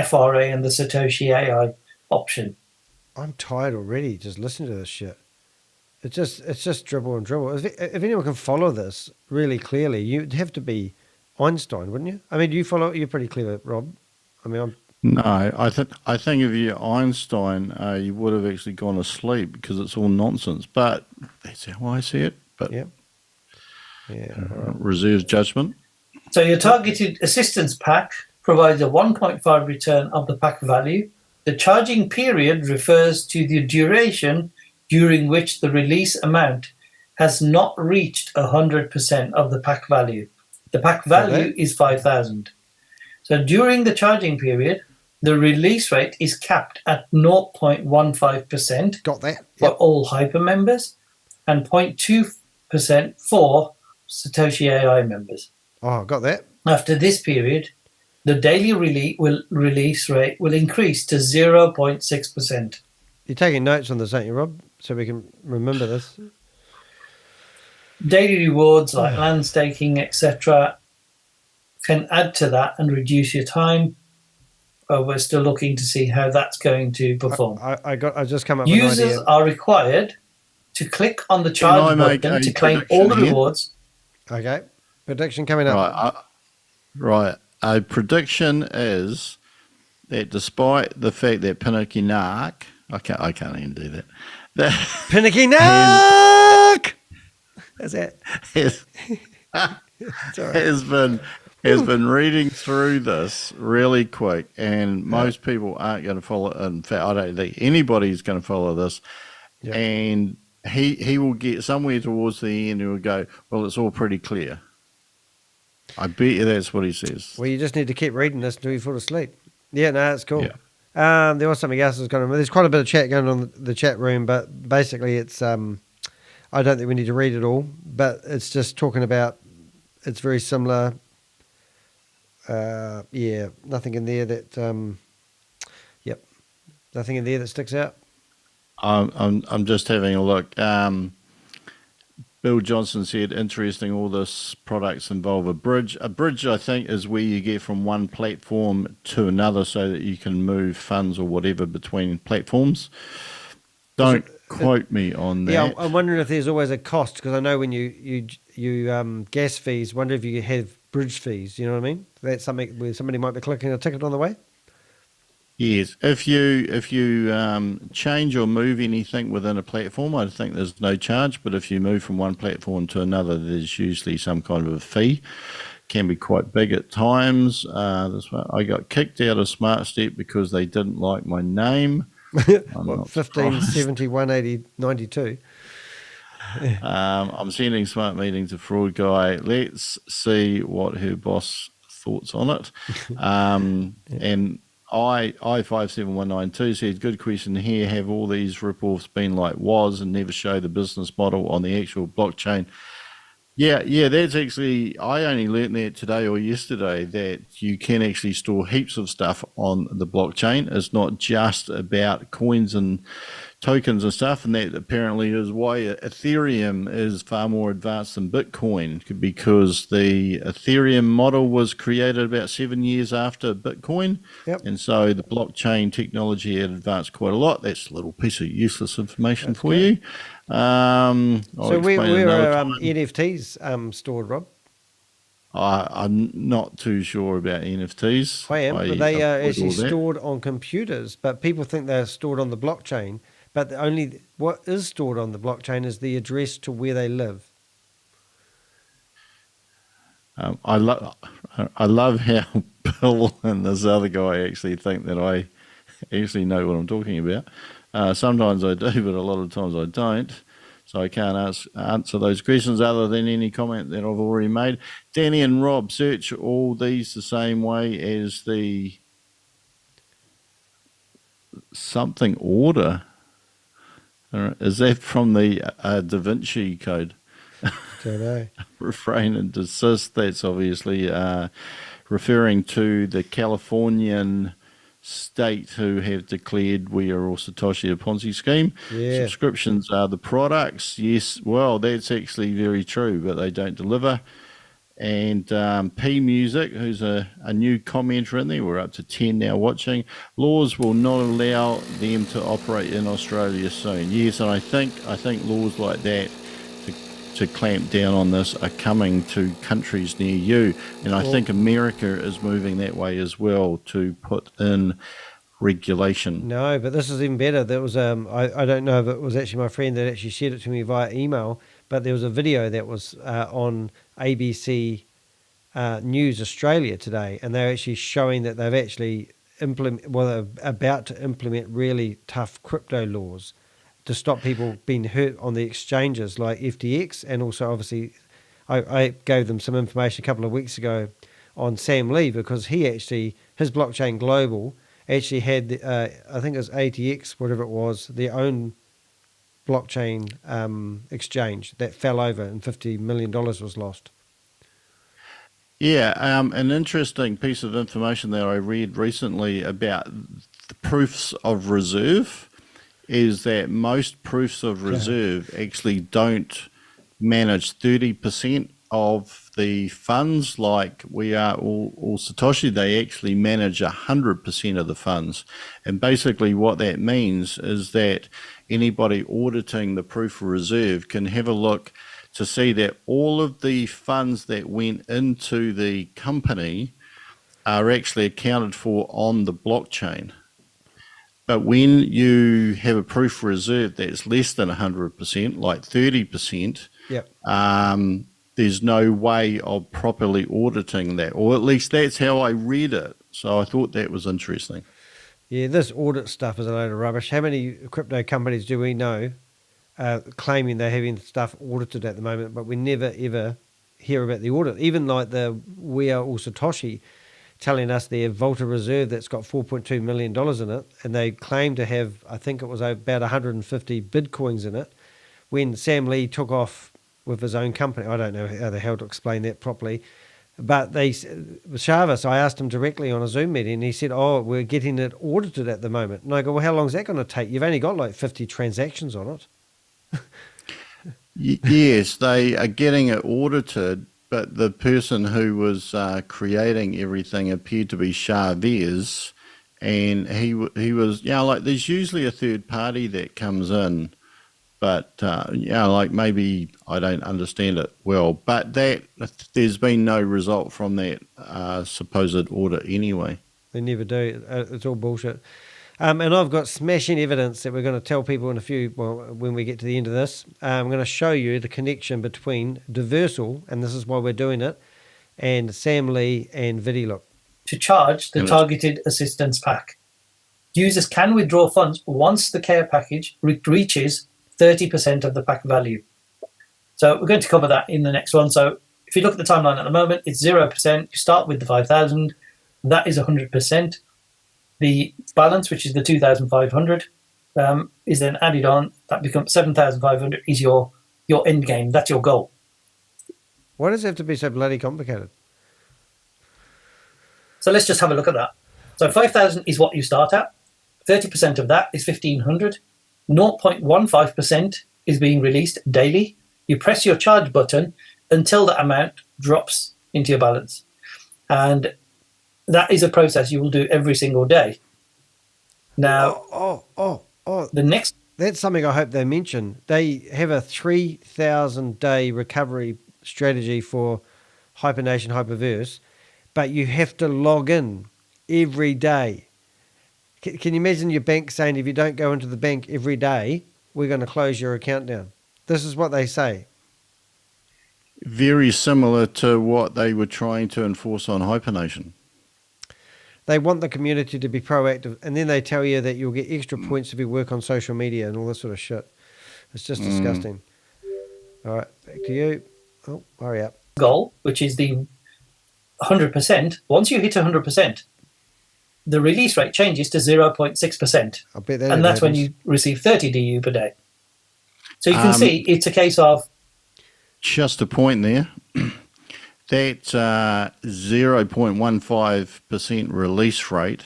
FRA and the Satoshi AI option. I'm tired already just listening to this shit. It's just dribble and dribble. If anyone can follow this really clearly, you'd have to be Einstein, wouldn't you? I mean, do you follow? You're pretty clever, Rob. I mean, No, I think if you're Einstein, you would have actually gone to sleep because it's all nonsense. But that's how I see it. But yeah. reserves judgment. So your targeted assistance pack provides a 1.5 return of the pack value. The charging period refers to the duration during which the release amount has not reached 100% of the pack value. The pack value is 5,000. So during the charging period, the release rate is capped at 0.15%. Got that? For all Hyper members and 0.2% for Satoshi AI members. Oh, got that. After this period, the daily release rate will increase to 0.6%. You're taking notes on this, aren't you, Rob? So we can remember this. Daily rewards like land staking, etc., can add to that and reduce your time. We're still looking to see how that's going to perform. I just come up with an idea. Users are required to click on the charge button to claim all the rewards. Okay. Prediction coming up. Right. A prediction is that despite the fact that Pinakee Naik, I can't even do that. Pinakee Naik! That's it. Has been reading through this really quick, and most people aren't going to follow. In fact, I don't think anybody's going to follow this. Yep. And he will get somewhere towards the end and will go, well, it's all pretty clear. I bet you that's what he says. Well, you just need to keep reading this until you fall asleep. Yeah, no, that's cool. Yeah. There was something else that's going on. There's quite a bit of chat going on in the chat room, but basically it's, I don't think we need to read it all, but it's just talking about, it's very similar. Nothing in there that, nothing in there that sticks out. I'm just having a look. Bill Johnson said, interesting, all this products involve a bridge. A bridge, I think, is where you get from one platform to another so that you can move funds or whatever between platforms. Don't quote me on that. Yeah, I'm wondering if there's always a cost, because I know when you gas fees, wonder if you have bridge fees, you know what I mean? That's something where somebody might be clicking a ticket on the way. Yes, if you change or move anything within a platform, I think there's no charge. But if you move from one platform to another, there's usually some kind of a fee. Can be quite big at times. This one, I got kicked out of SmartStep because they didn't like my name. 15718092. I'm sending Smart Meeting to Fraud Guy. Let's see what her boss thoughts on it. And I57192 said, good question here. Have all these rip-offs been like WOS and never show the business model on the actual blockchain? Yeah, that's actually, I only learned that today or yesterday, that you can actually store heaps of stuff on the blockchain. It's not just about coins and tokens and stuff, and that apparently is why Ethereum is far more advanced than Bitcoin, because the Ethereum model was created about 7 years after Bitcoin. Yep. And so the blockchain technology had advanced quite a lot. That's a little piece of useless information for good. you. So where are NFTs stored, Rob? I'm not too sure about NFTs. I am, but they are actually stored on computers, but people think they're stored on the blockchain. But only what is stored on the blockchain is the address to where they live. I love how Bill and this other guy actually think that I actually know what I'm talking about. Sometimes I do, but a lot of times I don't. So I can't answer those questions other than any comment that I've already made. Danny and Rob, search all these the same way as the something order. Is that from the Da Vinci Code? Don't know. Refrain and desist. That's obviously referring to the Californian state who have declared we are all Satoshi a Ponzi scheme. Yeah. Subscriptions are the products. Yes, well, that's actually very true, but they don't deliver. And P Music, who's a new commenter in there, we're up to 10 now watching. Laws will not allow them to operate in Australia soon. Yes, and I think laws like that to clamp down on this are coming to countries near you. And I think America is moving that way as well to put in regulation. No, but this is even better. There was I don't know if it was actually my friend that actually shared it to me via email, but there was a video that was on ABC News Australia today, and they're actually showing that they've actually they're about to implement really tough crypto laws to stop people being hurt on the exchanges like FTX, and also obviously I gave them some information a couple of weeks ago on Sam Lee, because his blockchain Global actually had, I think it was ATX, whatever it was, their own blockchain exchange that fell over and $50 million was lost. Yeah, an interesting piece of information that I read recently about the proofs of reserve is that most proofs of reserve actually don't manage 30% of the funds like we are all Satoshi. They actually manage 100% of the funds. And basically what that means is that anybody auditing the proof of reserve can have a look to see that all of the funds that went into the company are actually accounted for on the blockchain. But when you have a proof of reserve that's less than 100%, like 30%, Yep. There's no way of properly auditing that, or at least that's how I read it. So I thought that was interesting. Yeah, this audit stuff is a load of rubbish. How many crypto companies do we know claiming they're having stuff audited at the moment, but we never ever hear about the audit? Even like the wewe.Satoshi telling us their Volta reserve that's got $4.2 million in it, and they claim to have, I think it was about 150 Bitcoins in it, when Sam Lee took off with his own company. I don't know how the hell to explain that properly. But Shavis, I asked him directly on a Zoom meeting, and he said, oh, we're getting it audited at the moment. And I go, well, how long is that going to take? You've only got like 50 transactions on it. Yes, they are getting it audited, but the person who was creating everything appeared to be Chavez, and he was, like there's usually a third party that comes in, but like maybe I don't understand it well, but that there's been no result from that supposed audit anyway. They never do. It's all bullshit. And I've got smashing evidence that we're going to tell people when we get to the end of this. I'm going to show you the connection between DAOversal, and this is why we're doing it, and Sam Lee and VidiLook. To charge the targeted assistance pack, users can withdraw funds once the care package reaches 30% of the pack value. So we're going to cover that in the next one. So if you look at the timeline at the moment, it's 0%. You start with the 5,000. That is 100%. The balance, which is the 2,500, is then added on. That becomes 7,500 is your end game. That's your goal. Why does it have to be so bloody complicated? So let's just have a look at that. So 5,000 is what you start at. 30% of that is 1,500. 0.15% is being released daily. You press your charge button until that amount drops into your balance. And that is a process you will do every single day. Now, the next... That's something I hope they mention. They have a 3,000-day recovery strategy for HyperNation, HyperVersus, but you have to log in every day. Can you imagine your bank saying, if you don't go into the bank every day, we're going to close your account down? This is what they say. Very similar to what they were trying to enforce on HyperNation. They want the community to be proactive, and then they tell you that you'll get extra points if you work on social media and all this sort of shit. It's just disgusting. All right, back to you. Oh, hurry up. Goal, which is the 100%. Once you hit 100%, the release rate changes to 0.6%. I bet that and that's when you receive 30 DU per day. So you can see it's a case of... Just a point there. That 0.15% release rate,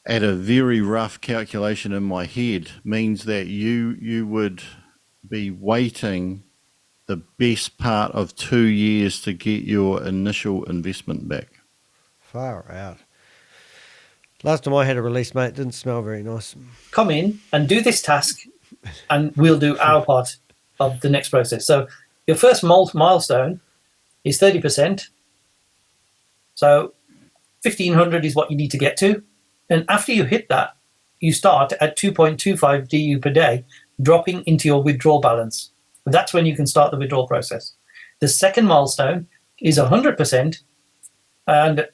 at a very rough calculation in my head, means that you would be waiting the best part of 2 years to get your initial investment back. Far out. Last time I had a release, mate, it didn't smell very nice. Come in and do this task, and we'll do our part of the next process. So your first milestone is 30%. So 1,500 is what you need to get to. And after you hit that, you start at 2.25 DU per day, dropping into your withdrawal balance. That's when you can start the withdrawal process. The second milestone is 100%, and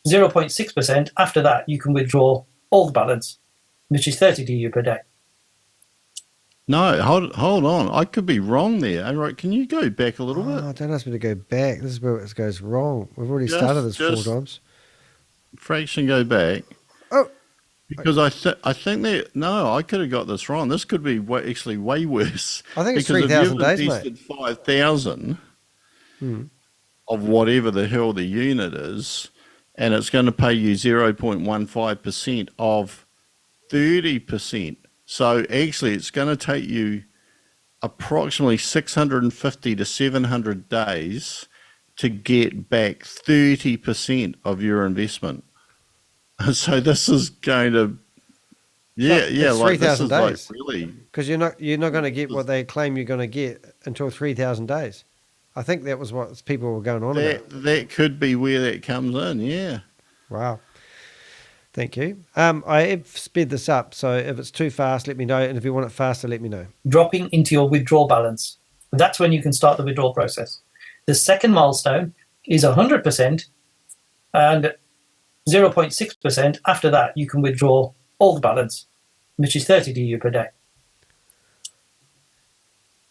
0.6% after that, you can withdraw all the balance, which is 30 DU per day. No, hold on. I could be wrong there. All right, can you go back a little bit? Don't ask me to go back. This is where it goes wrong. We've already started this 4 times. Fraction go back. Oh. Because I think that, no, I could have got this wrong. This could be actually way worse. I think it's because 3,000 days, if you've invested 5,000 Hmm. of whatever the hell the unit is, and it's going to pay you 0.15% of 30%. So actually it's going to take you approximately 650 to 700 days to get back 30% of your investment. So this is going to, it's like this 3,000 is like days. really, Because you're not going to get what they claim you're going to get until 3,000 days. I think that was what people were going on about. that could be where that comes in, yeah. Wow. Thank you. I have sped this up, so if it's too fast, let me know. And if you want it faster, let me know. Dropping into your withdrawal balance. That's when you can start the withdrawal process. The second milestone is 100%, and 0.6% after that, you can withdraw all the balance, which is 30 DU per day.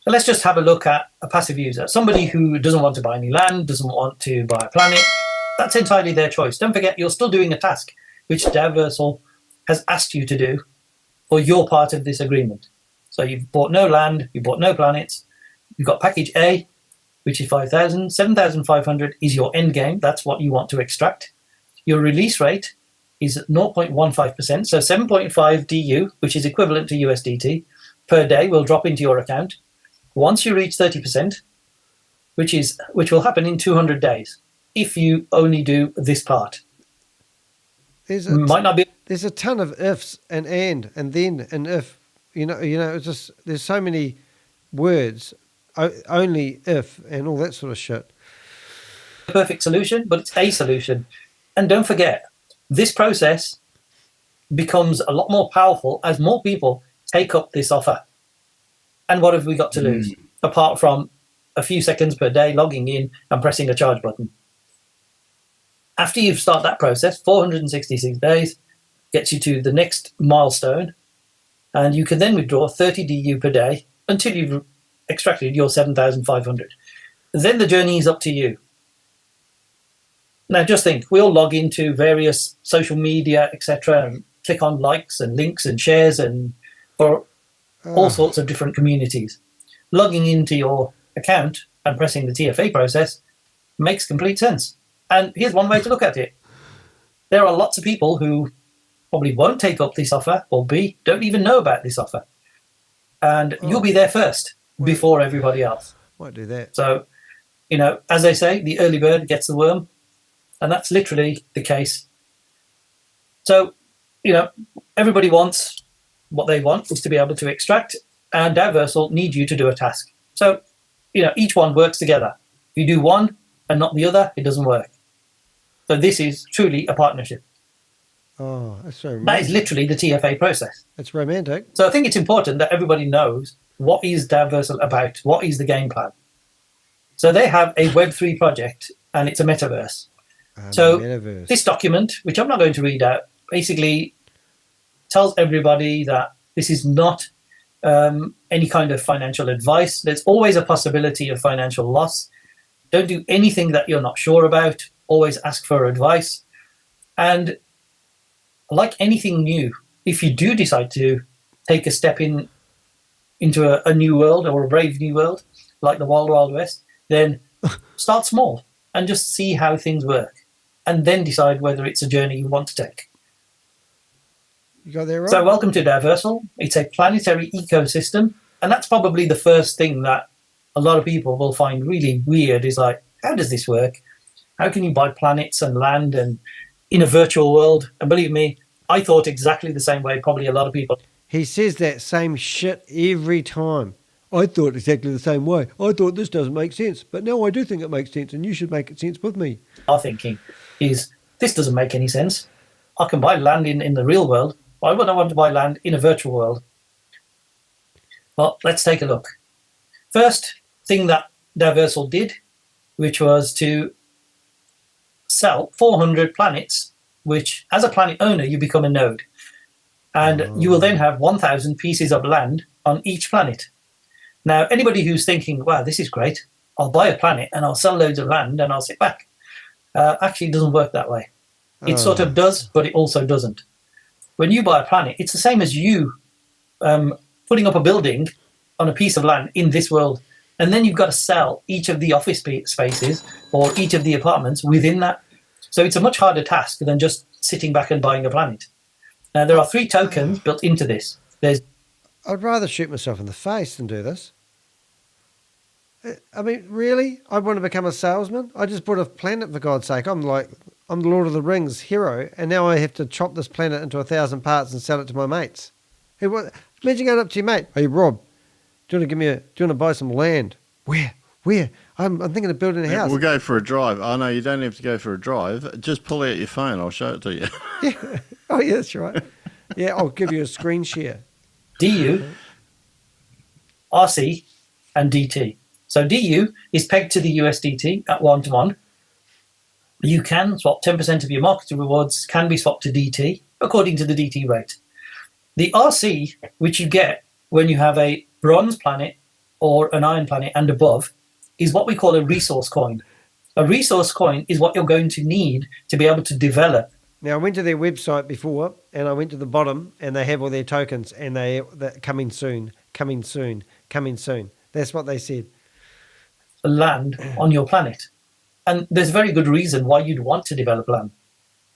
So let's just have a look at a passive user, somebody who doesn't want to buy any land, doesn't want to buy a planet. That's entirely their choice. Don't forget, you're still doing a task which DAOversal has asked you to do for your part of this agreement. So you've bought no land, you bought no planets, you've got package A, which is 5,000, 7,500 is your end game. That's what you want to extract. Your release rate is 0.15%, so 7.5 DU, which is equivalent to USDT, per day will drop into your account. Once you reach 30%, which will happen in 200 days, if you only do this part. Might not be. There's a ton of ifs and then and if. It's just there's so many words, only if and all that sort of shit. Perfect solution, but it's a solution. And don't forget, this process becomes a lot more powerful as more people take up this offer. And what have we got to lose? Apart from a few seconds per day logging in and pressing a charge button. After you've started that process, 466 days gets you to the next milestone, and you can then withdraw 30 DU per day until you've extracted your 7,500. Then the journey is up to you. Now just think, we all log into various social media, etc., and click on likes and links and shares and for all sorts of different communities. Logging into your account and pressing the TFA process makes complete sense. And here's one way to look at it. There are lots of people who probably won't take up this offer, or B, don't even know about this offer. And you'll be there first before everybody else. Might do that. So, as they say, the early bird gets the worm. And that's literally the case. So, everybody wants what they want is to be able to extract, and DAOversal need you to do a task. So, each one works together. If you do one and not the other, it doesn't work. So this is truly a partnership. Oh, that's so romantic. That is literally the TFA process. It's romantic. So I think it's important that everybody knows what is DAOversal about, what is the game plan. So they have a Web3 project, and it's a metaverse. Metaverse. This document, which I'm not going to read out, basically tells everybody that this is not any kind of financial advice. There's always a possibility of financial loss. Don't do anything that you're not sure about. Always ask for advice. And like anything new, if you do decide to take a step into a new world or a brave new world, like the Wild Wild West, then start small and just see how things work, and then decide whether it's a journey you want to take. You got there right. So welcome to DAOversal. It's a planetary ecosystem, and that's probably the first thing that a lot of people will find really weird is like, how does this work? How can you buy planets and land and in a virtual world? And believe me, I thought exactly the same way, probably a lot of people. He says that same shit every time. I thought exactly the same way. I thought this doesn't make sense, but now I do think it makes sense, and you should make it sense with me. Our thinking is, this doesn't make any sense. I can buy land in the real world. Why would I want to buy land in a virtual world? Well, let's take a look. First thing that DAOversal did, which was to sell 400 planets, which as a planet owner, you become a node. And you will then have 1,000 pieces of land on each planet. Now, anybody who's thinking, wow, this is great, I'll buy a planet and I'll sell loads of land and I'll sit back. Actually, it doesn't work that way. It sort of does, but it also doesn't. When you buy a planet, it's the same as you putting up a building on a piece of land in this world. And then you've got to sell each of the office spaces or each of the apartments within that. So it's a much harder task than just sitting back and buying a planet. Now, there are 3 tokens built into this. I'd rather shoot myself in the face than do this. I mean, really? I want to become a salesman? I just bought a planet, for God's sake. I'm the Lord of the Rings hero, and now I have to chop this planet into 1,000 parts and sell it to my mates. Hey, imagine going up to your mate. Hey, Rob, do you want to buy some land? Where? I'm thinking of building a house. We'll go for a drive. Oh, no, you don't have to go for a drive. Just pull out your phone. I'll show it to you. Yeah. Oh, yeah, that's right. Yeah, I'll give you a screen share. DU, RC, and DT. So DU is pegged to the USDT at 1-to-1. You can swap 10% of your market rewards can be swapped to DT according to the DT rate. The RC, which you get when you have a bronze planet or an iron planet and above, is what we call a resource coin. A resource coin is what you're going to need to be able to develop. Now, I went to their website before, and I went to the bottom, and they have all their tokens, and they're coming soon. That's what they said. Land on your planet. And there's a very good reason why you'd want to develop land.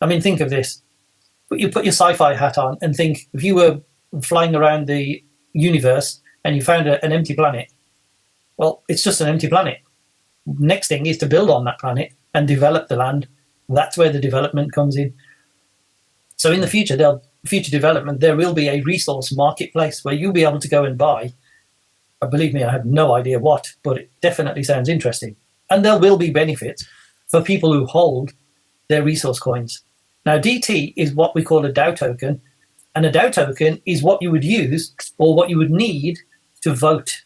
I mean, think of this. You put your sci-fi hat on and think, if you were flying around the universe and you found an empty planet, well, it's just an empty planet. Next thing is to build on that planet and develop the land. That's where the development comes in. So in the future development, there will be a resource marketplace where you'll be able to go and buy. Believe me, I have no idea what, but it definitely sounds interesting. And there will be benefits for people who hold their resource coins. Now, DT is what we call a DAO token, and a DAO token is what you would use or what you would need to vote.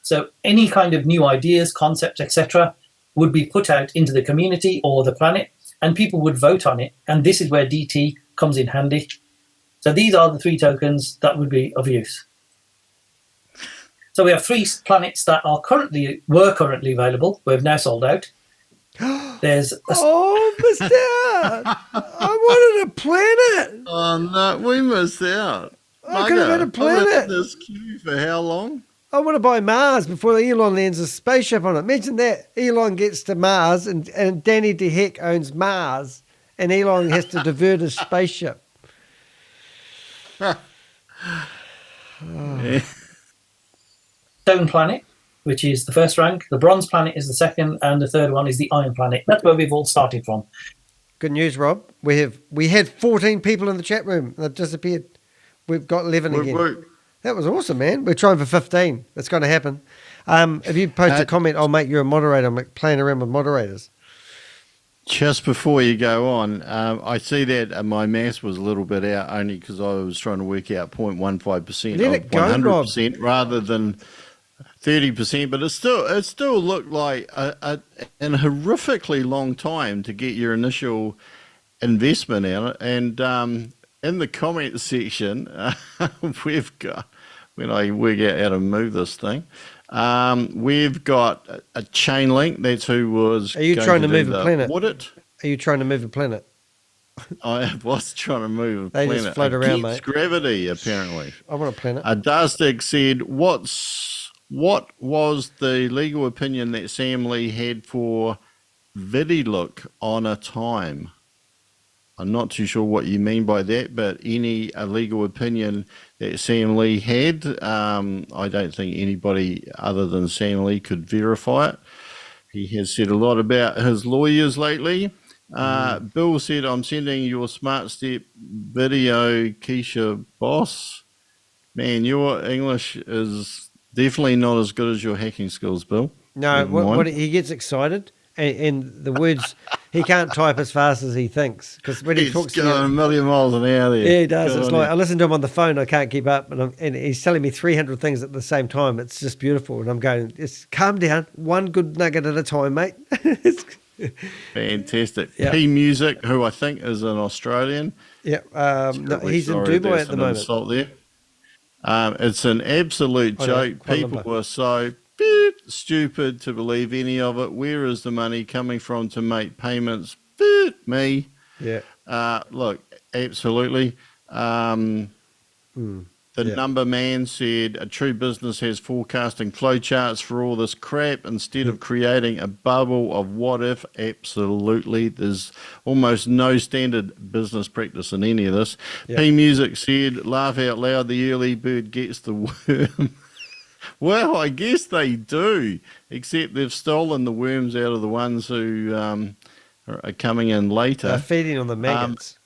So any kind of new ideas, concepts, etc., would be put out into the community or the planet, and people would vote on it. And this is where DT comes in handy. So these are the 3 tokens that would be of use. So we have 3 planets that were currently available. We've now sold out. There's missed out. I wanted a planet. Oh, no, we missed out. I could have had a planet. I've been in this queue for how long? I want to buy Mars before Elon lands a spaceship on it. Imagine that. Elon gets to Mars and Danny de Hek owns Mars and Elon has to divert his spaceship. Stone planet, which is the first rank. The bronze planet is the second, and the third one is the iron planet. That's where we've all started from. Good news, Rob. We had 14 people in the chat room. They've disappeared. We've got 11 again. That was awesome, man. We're trying for 15. That's going to happen. If you post a comment, I'll make you a moderator. I'm playing around with moderators. Just before you go on, I see that my maths was a little bit out only because I was trying to work out 0.15% Let of it go, 100% Rob. rather than 30%, but it still looked like a horrifically long time to get your initial investment out. And in the comment section, we've got, when I work out how to move this thing, we've got a chain link. That's who was. Are you trying to move a planet? Audit. Are you trying to move a planet? I was trying to move a They planet. just float around, Against mate. gravity, apparently. I want a planet. Dastic said, what was the legal opinion that Sam Lee had for VidiLook on a time? I'm not too sure what you mean by that, but any legal opinion that Sam Lee had, I don't think anybody other than Sam Lee could verify it. He has said a lot about his lawyers lately. Bill said, I'm sending your Smart Step video, Keisha Boss. Man, your English is definitely not as good as your hacking skills, Bill. No, what he gets excited, and the words, he can't type as fast as he thinks, because when he talks going a million miles an hour there. Yeah, he does. Good It's on like you. I listen to him on the phone, I can't keep up, and he's telling me 300 things at the same time. It's just beautiful, and I'm going, just calm down, one good nugget at a time, mate. Fantastic. Yeah. P Music, who I think is an Australian. Yeah, no, Terribly he's in sorry, Dubai that's at the an moment. insult there. It's an absolute I know, joke. Kuala People Lumpur. are so stupid to believe any of it. Where is the money coming from to make payments? Me. Yeah, Look, absolutely. The Yeah. number man said a true business has forecasting flowcharts for all this crap instead of creating a bubble of what if. Absolutely. There's almost no standard business practice in any of this. Yeah. P Music said, laugh out loud, the early bird gets the worm. Well, I guess they do, except they've stolen the worms out of the ones who are coming in later. they're feeding on the maggots.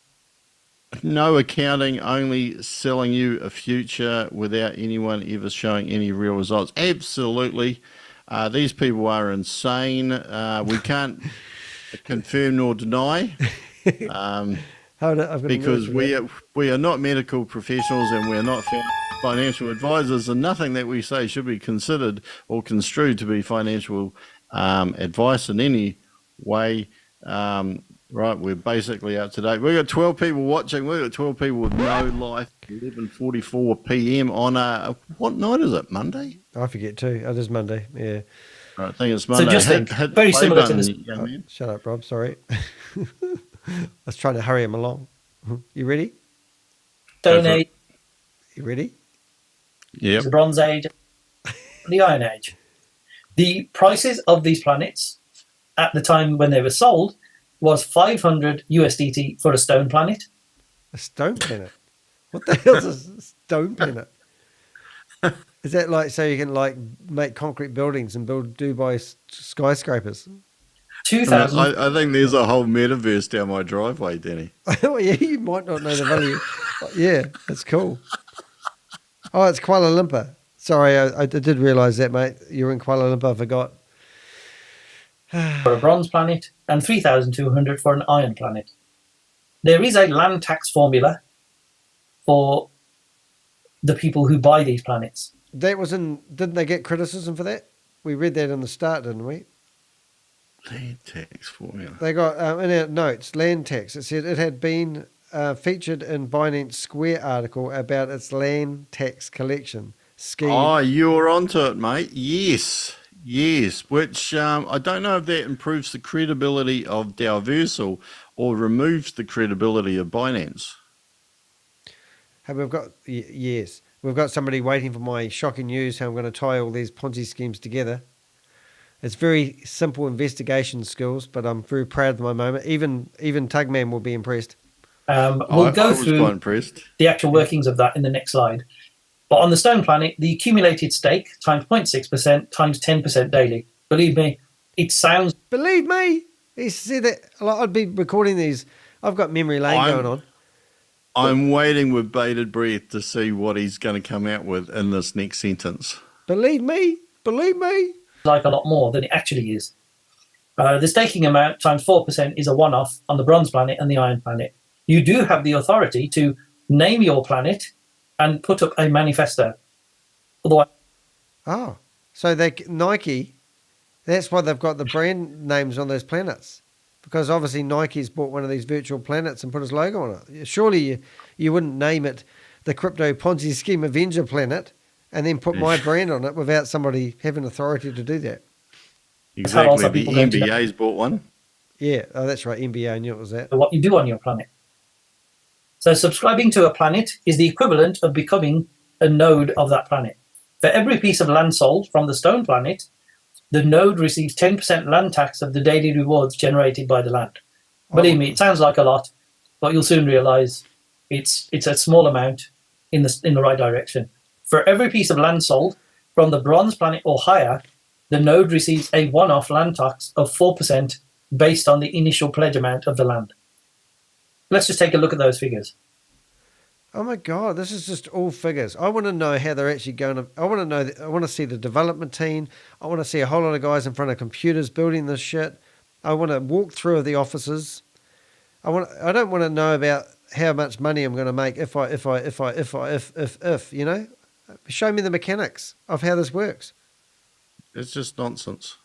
No accounting, only selling you a future without anyone ever showing any real results. Absolutely. These people are insane. We can't confirm nor deny Hold it, I've got because a word we are not medical professionals and we are not financial advisors, and nothing that we say should be considered or construed to be financial advice in any way. Right, we're basically up to date. We've got 12 people watching. We've got 12 people with no life. 11:44 p.m. on what night is it? Monday? I forget too. It is Monday. Yeah. Right, I think it's Monday. just hit very the play similar to button, this- young man. Shut up, Rob. Sorry. I was trying to hurry him along. You ready? Stone Go for it. Age, You ready? Yep. the Bronze Age, the Iron Age. The prices of these planets at the time when they were sold was 500 USDT for a stone planet. A stone planet? What the hell is a stone planet? Is that like so you can like make concrete buildings and build Dubai skyscrapers? 2,000. I think there's a whole metaverse down my driveway, Danny. Oh, yeah, you might not know the value. Yeah, that's cool. Oh, it's Kuala Lumpur. Sorry, I did realise that, mate. You're in Kuala Lumpur, I forgot. For a bronze planet and 3,200 for an iron planet. There is a land tax formula for the people who buy these planets. That was in, didn't they get criticism for that? We read that in the start, didn't we? Land tax formula. They got, in our notes, land tax. It said it had been featured in Binance Square article about its land tax collection scheme. Oh, you're onto it, mate. Yes. Yes, which I don't know if that improves the credibility of DAOversal or removes the credibility of Binance. Hey, we've got, yes, we've got somebody waiting for my shocking news how I'm going to tie all these Ponzi schemes together. It's very simple investigation skills, but I'm very proud of my moment. Even Tugman will be impressed. We'll I go was through quite impressed. the actual workings of that in the next slide. But on the stone planet, the accumulated stake times 0.6% times 10% daily. Believe me, it sounds Believe me, he said that. Like, I'd be recording these. I've got memory lane going on. I'm waiting with bated breath to see what he's going to come out with in this next sentence. Believe me. like a lot more than it actually is. The staking amount times 4% is a one-off on the bronze planet and the iron planet. You do have the authority to name your planet and put up a manifesto. Otherwise, Oh, so Nike, that's why they've got the brand names on those planets. Because obviously Nike's bought one of these virtual planets and put his logo on it. Surely you wouldn't name it the Crypto Ponzi Scheme Avenger planet and then put my brand on it without somebody having authority to do that. how else Exactly. are The people going to know? NBA's bought one. Yeah, oh, that's right. NBA, I knew it was that. what you do on your planet. So subscribing to a planet is the equivalent of becoming a node of that planet. For every piece of land sold from the stone planet, the node receives 10% land tax of the daily rewards generated by the land. Believe me, it sounds like a lot, but you'll soon realize it's a small amount in the right direction. For every piece of land sold from the bronze planet or higher, the node receives a one-off land tax of 4% based on the initial pledge amount of the land. Let's just take a look at those figures. Oh my God, this is just all figures. I want to know how they're actually going to, I want to see the development team. I want to see a whole lot of guys in front of computers building this shit. I want to walk through the offices. I don't want to know about how much money I'm going to make if, you know, show me the mechanics of how this works. It's just nonsense.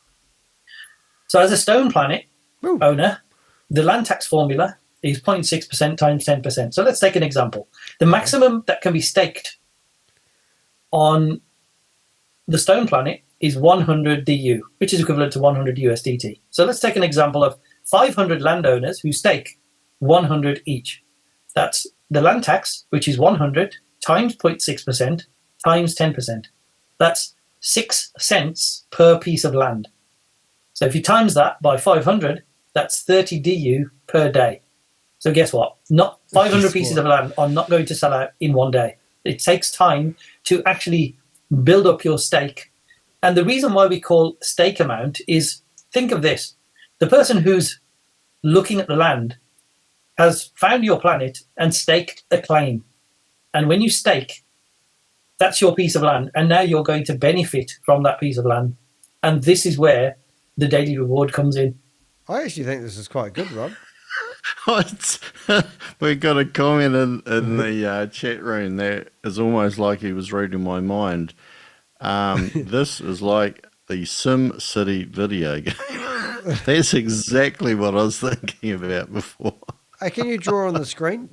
So as a stone planet owner, the land tax formula is 0.6% times 10%. So let's take an example. The maximum that can be staked on the stone planet is 100 DU, which is equivalent to 100 USDT. So let's take an example of 500 landowners who stake 100 each. That's the land tax, which is 100 times 0.6% times 10%. That's 6 cents per piece of land. So if you times that by 500, that's 30 DU per day. So guess what? Not 500 pieces of land are not going to sell out in one day. It takes time to actually build up your stake. And the reason why we call stake amount is, think of this. The person who's looking at the land has found your planet and staked a claim. And when you stake, that's your piece of land. And now you're going to benefit from that piece of land. And this is where the daily reward comes in. I actually think this is quite good, Rob. We got a comment in the chat room that is almost like he was reading my mind. This is like the Sim City video game. That's exactly what I was thinking about before. Hey, can you draw on the screen?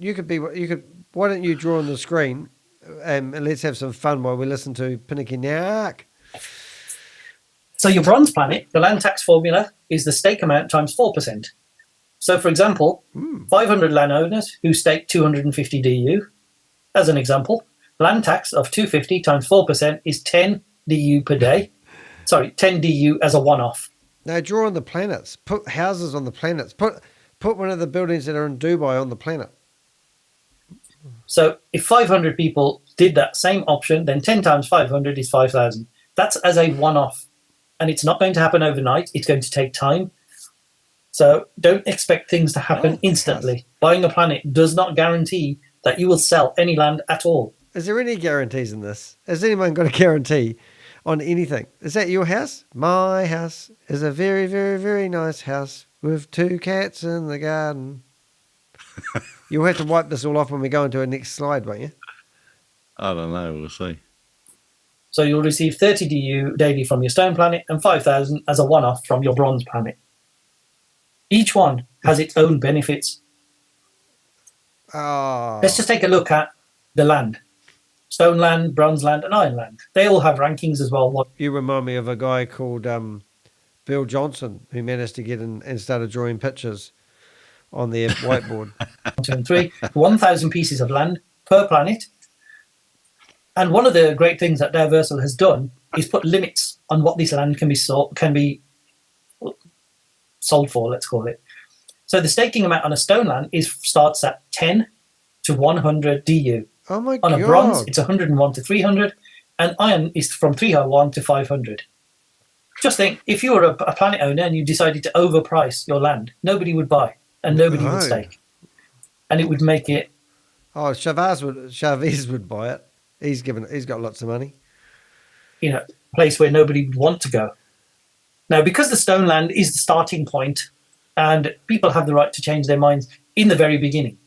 Why don't you draw on the screen and let's have some fun while we listen to Pinakee Naik. So your bronze planet, the land tax formula is the stake amount times 4%. So for example, 500 landowners who stake 250 DU, as an example, land tax of 250 times 4% is 10 DU per day. Sorry, 10 DU as a one-off. Now draw on the planets. Put houses on the planets. Put one of the buildings that are in Dubai on the planet. So if 500 people did that same option, then 10 times 500 is 5,000. That's as a one-off. And it's not going to happen overnight. It's going to take time. So don't expect things to happen instantly. Yes. Buying a planet does not guarantee that you will sell any land at all. Is there any guarantees in this? Has anyone got a guarantee on anything? Is that your house? My house is a very, very, very nice house with 2 cats in the garden. You'll have to wipe this all off when we go into our next slide, won't you? I don't know. We'll see. So you'll receive 30 DU daily from your stone planet and 5,000 as a one-off from your bronze planet. Each one has its own benefits. Oh. Let's just take a look at the land. Stone land, bronze land, and iron land. They all have rankings as well. You remind me of a guy called Bill Johnson who managed to get in and started drawing pictures on their whiteboard. 2 and 3, 1,000 pieces of land per planet. And one of the great things that DAOversal has done is put limits on what this land can be sold for, let's call it. So the staking amount on a stone land starts at 10 to 100 DU. Oh my God. On a bronze, it's 101 to 300, and iron is from 301 to 500. Just think, if you were a planet owner and you decided to overprice your land, nobody would buy and nobody would stake. And it would make it... Oh, Chavez would buy it. He's got lots of money. You know, a place where nobody would want to go. Now, because the stone land is the starting point and people have the right to change their minds in the very beginning,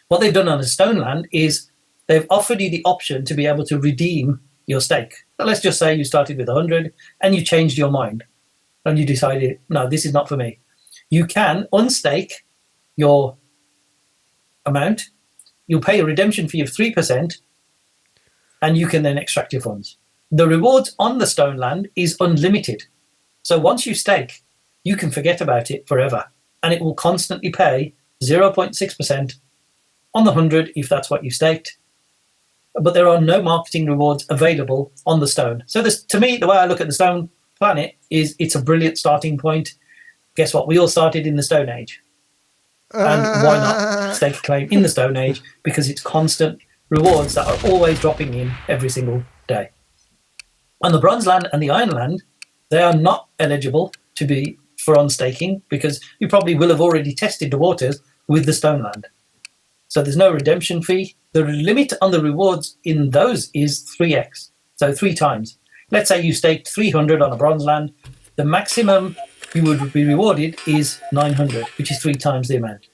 what they've done on the stone land is they've offered you the option to be able to redeem your stake. So let's just say you started with 100 and you changed your mind and you decided, no, this is not for me. You can unstake your amount. You'll pay a redemption fee of 3% and you can then extract your funds. The rewards on the stone land is unlimited. So once you stake, you can forget about it forever and it will constantly pay 0.6% on the 100 if that's what you staked. But there are no marketing rewards available on the stone. So this, to me, the way I look at the stone planet is it's a brilliant starting point. Guess what? We all started in the Stone Age. And why not stake a claim in the Stone Age? Because it's constant rewards that are always dropping in every single day. On the Bronze Land and the Iron Land, they are not eligible to be for on-staking because you probably will have already tested the waters with the Stone Land. So there's no redemption fee. The limit on the rewards in those is 3x, so 3 times. Let's say you staked 300 on a Bronze Land. The maximum you would be rewarded is 900, which is 3 times the amount.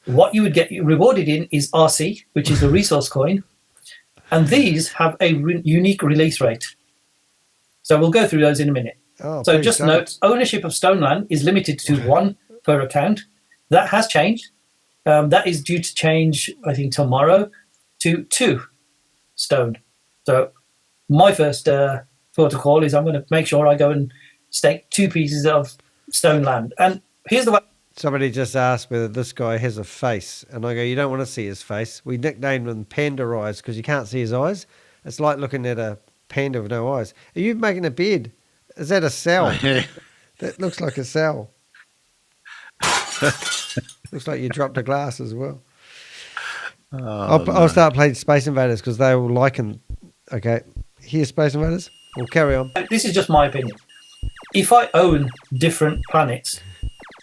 What you would get rewarded in is RC, which is the resource coin, and these have a unique release rate. So we'll go through those in a minute. So just note, ownership of Stoneland is limited to 1 per account. That has changed. That is due to change, I think, tomorrow to 2 stone. So my first protocol is I'm going to make sure I go and stake 2 pieces of Stoneland. And here's the way. Somebody just asked whether this guy has a face, and I go, you don't want to see his face. We nicknamed him Panda Eyes because you can't see his eyes. It's like looking at a panda with no eyes. Are you making a bed? Is that a cell? That looks like a cell. Looks like you dropped a glass as well. I'll start playing Space Invaders because they will like him. Okay, here's Space Invaders. We'll carry on. This is just my opinion. If I own different planets,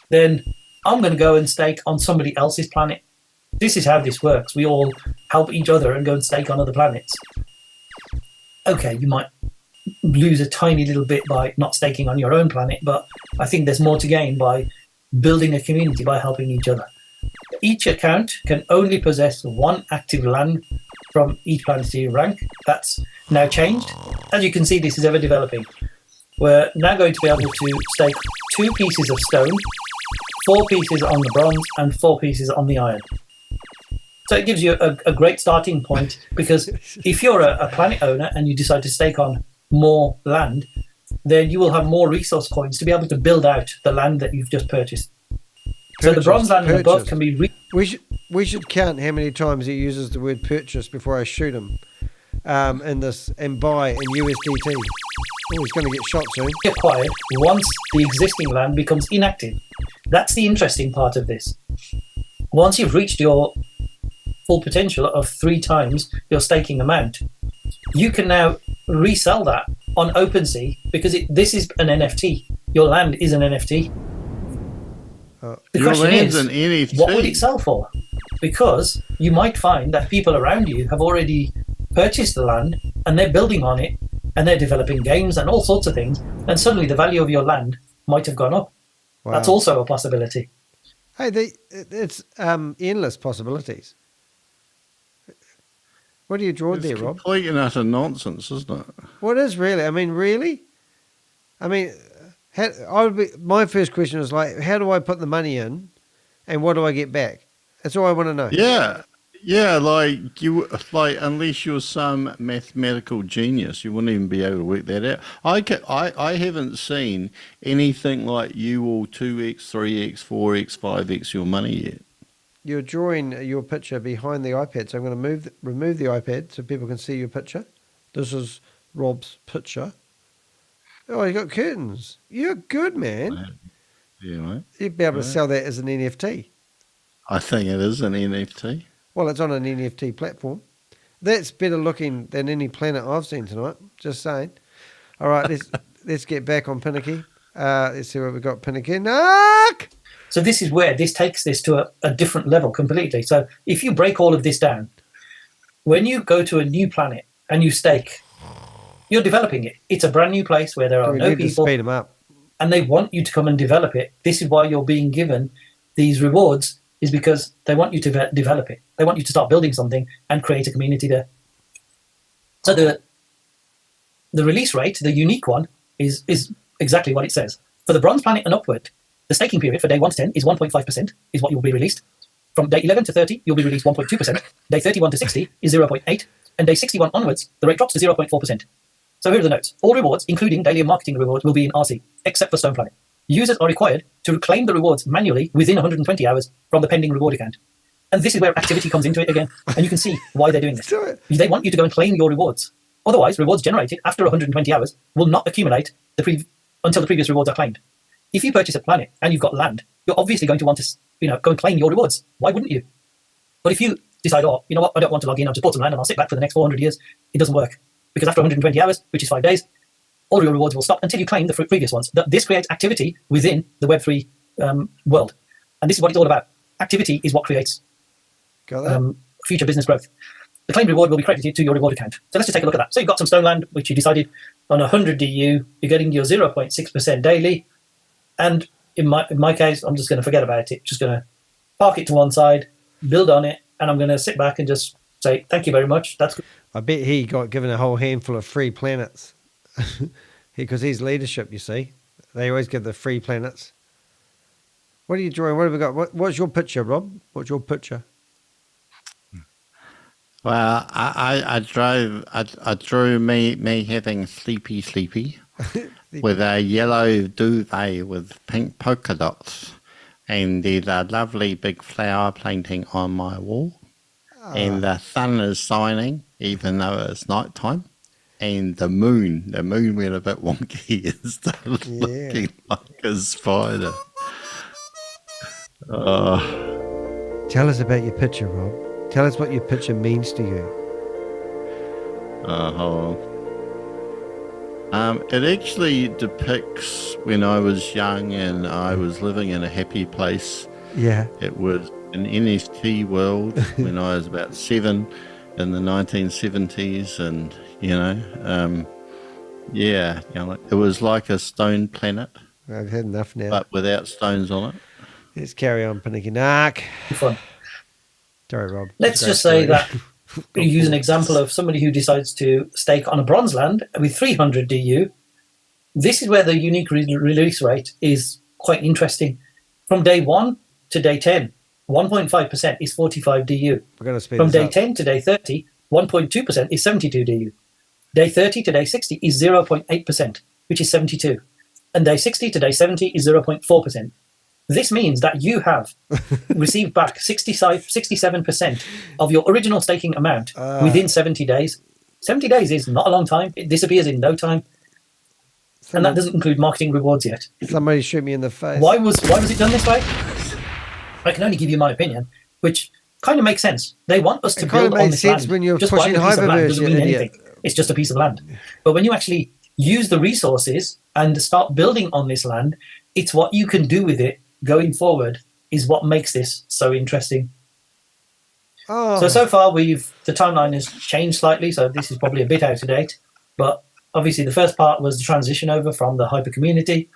then I'm going to go and stake on somebody else's planet. This is how this works. We all help each other and go and stake on other planets. Okay, you might lose a tiny little bit by not staking on your own planet, but I think there's more to gain by building a community by helping each other. Each account can only possess 1 active land from each planetary rank. That's now changed. As you can see, this is ever developing. We're now going to be able to stake 2 pieces of stone, 4 pieces on the bronze, and 4 pieces on the iron. So it gives you a great starting point, because if you're a planet owner and you decide to stake on more land, then you will have more resource coins to be able to build out the land that you've just purchased. So the bronze land and above can be... We should count how many times he uses the word purchase before I shoot him in this, and buy in USDT. Oh, he's going to get shot soon. Acquired once the existing land becomes inactive. That's the interesting part of this. Once you've reached your full potential of 3 times your staking amount, you can now resell that on OpenSea because this is an NFT. Your land is an NFT. The question is, an NFT. What would it sell for? Because you might find that people around you have already purchased the land and they're building on it and they're developing games and all sorts of things, and suddenly the value of your land might have gone up. Wow. That's also a possibility. Hey, it's endless possibilities. What do you draw there, Rob? Complete and utter nonsense, isn't it? What is really? I mean, really? I mean, my first question was like, how do I put the money in, and what do I get back? That's all I want to know. Yeah, like unless you're some mathematical genius, you wouldn't even be able to work that out. I haven't seen anything like you all 2x, 3x, 4x, 5x your money yet. You're drawing your picture behind the iPad, so I'm going to remove the iPad so people can see your picture. This is Rob's picture. Oh, you got curtains. You're good, man. Yeah, mate. You'd be able to sell that as an NFT. I think it is an NFT. Well, it's on an NFT platform. That's better looking than any planet I've seen tonight. Just saying. All right, let's get back on Pinakee. Let's see what we've got. Pinakee Naik! So this is where this takes this to a different level completely. So if you break all of this down, when you go to a new planet and you stake, you're developing it. It's a brand new place where there are no people. To speed them up. And they want you to come and develop it. This is why you're being given these rewards, is because they want you to develop it. They want you to start building something and create a community there. So the release rate, the unique one, is exactly what it says. For the bronze planet and upward, the staking period for day 1 to 10 is 1.5%, is what you'll be released. From day 11 to 30, you'll be released 1.2%. Day 31 to 60 is 0.8%. And day 61 onwards, the rate drops to 0.4%. So here are the notes. All rewards, including daily and marketing rewards, will be in RC, except for Stone Planet. Users are required to claim the rewards manually within 120 hours from the pending reward account. And this is where activity comes into it again. And you can see why they're doing this. They want you to go and claim your rewards. Otherwise, rewards generated after 120 hours will not accumulate until the previous rewards are claimed. If you purchase a planet and you've got land, you're obviously going to want to go and claim your rewards. Why wouldn't you? But if you decide, oh, you know what, I don't want to log in, I'll just bought some land and I'll sit back for the next 400 years, it doesn't work. Because after 120 hours, which is 5 days, all your rewards will stop until you claim the previous ones. This creates activity within the Web3 world. And this is what it's all about. Activity is what creates future business growth. The claimed reward will be credited to your reward account. So let's just take a look at that. So you've got some stone land, which you decided on 100 DU, you're getting your 0.6% daily. And in my case, I'm just going to forget about it. Just going to park it to one side, build on it, and I'm going to sit back and just say, thank you very much. That's good. I bet he got given a whole handful of free planets because he's leadership, you see. They always give the free planets. What are you drawing? What have we got? What's your picture, Rob? What's your picture? Well, I drew me having sleepy with a yellow duvet with pink polka dots, and there's a lovely big flower painting on my wall, and the sun is shining even though it's night time, and the moon went a bit wonky and started looking like a spider. Tell us about your picture, Rob. Tell us what your picture means to you. Hold on. It actually depicts when I was young and I was living in a happy place. Yeah. It was an NFT world when I was about 7 in the 1970s, and it was like a stone planet. I've had enough now. But without stones on it. Let's carry on, Pinakee Naik. Fun. Sorry, Rob. Let's just say that you use an example of somebody who decides to stake on a bronze land with 300 DU. This is where the unique release rate is quite interesting. From day 1 to day 10, 1.5% is 45 DU. We're going to speed From this day up. 10 to day 30, 1.2% is 72 DU. Day 30 to day 60 is 0.8%, which is 72. And day 60 to day 70 is 0.4%. This means that you have received back 67% of your original staking amount within 70 days. 70 days is not a long time. It disappears in no time. And that doesn't include marketing rewards yet. Somebody shoot me in the face. Why was it done this way? I can only give you my opinion, which kind of makes sense. They want us to build on this land. When you're just pushing buying a piece of land doesn't HyperVersus, mean you idiot. anything. It's just a piece of land. But when you actually use the resources and start building on this land, it's what you can do with it going forward is what makes this so interesting. So far the timeline has changed slightly, so this is probably a bit out of date, but obviously the first part was the transition over from the hyper community,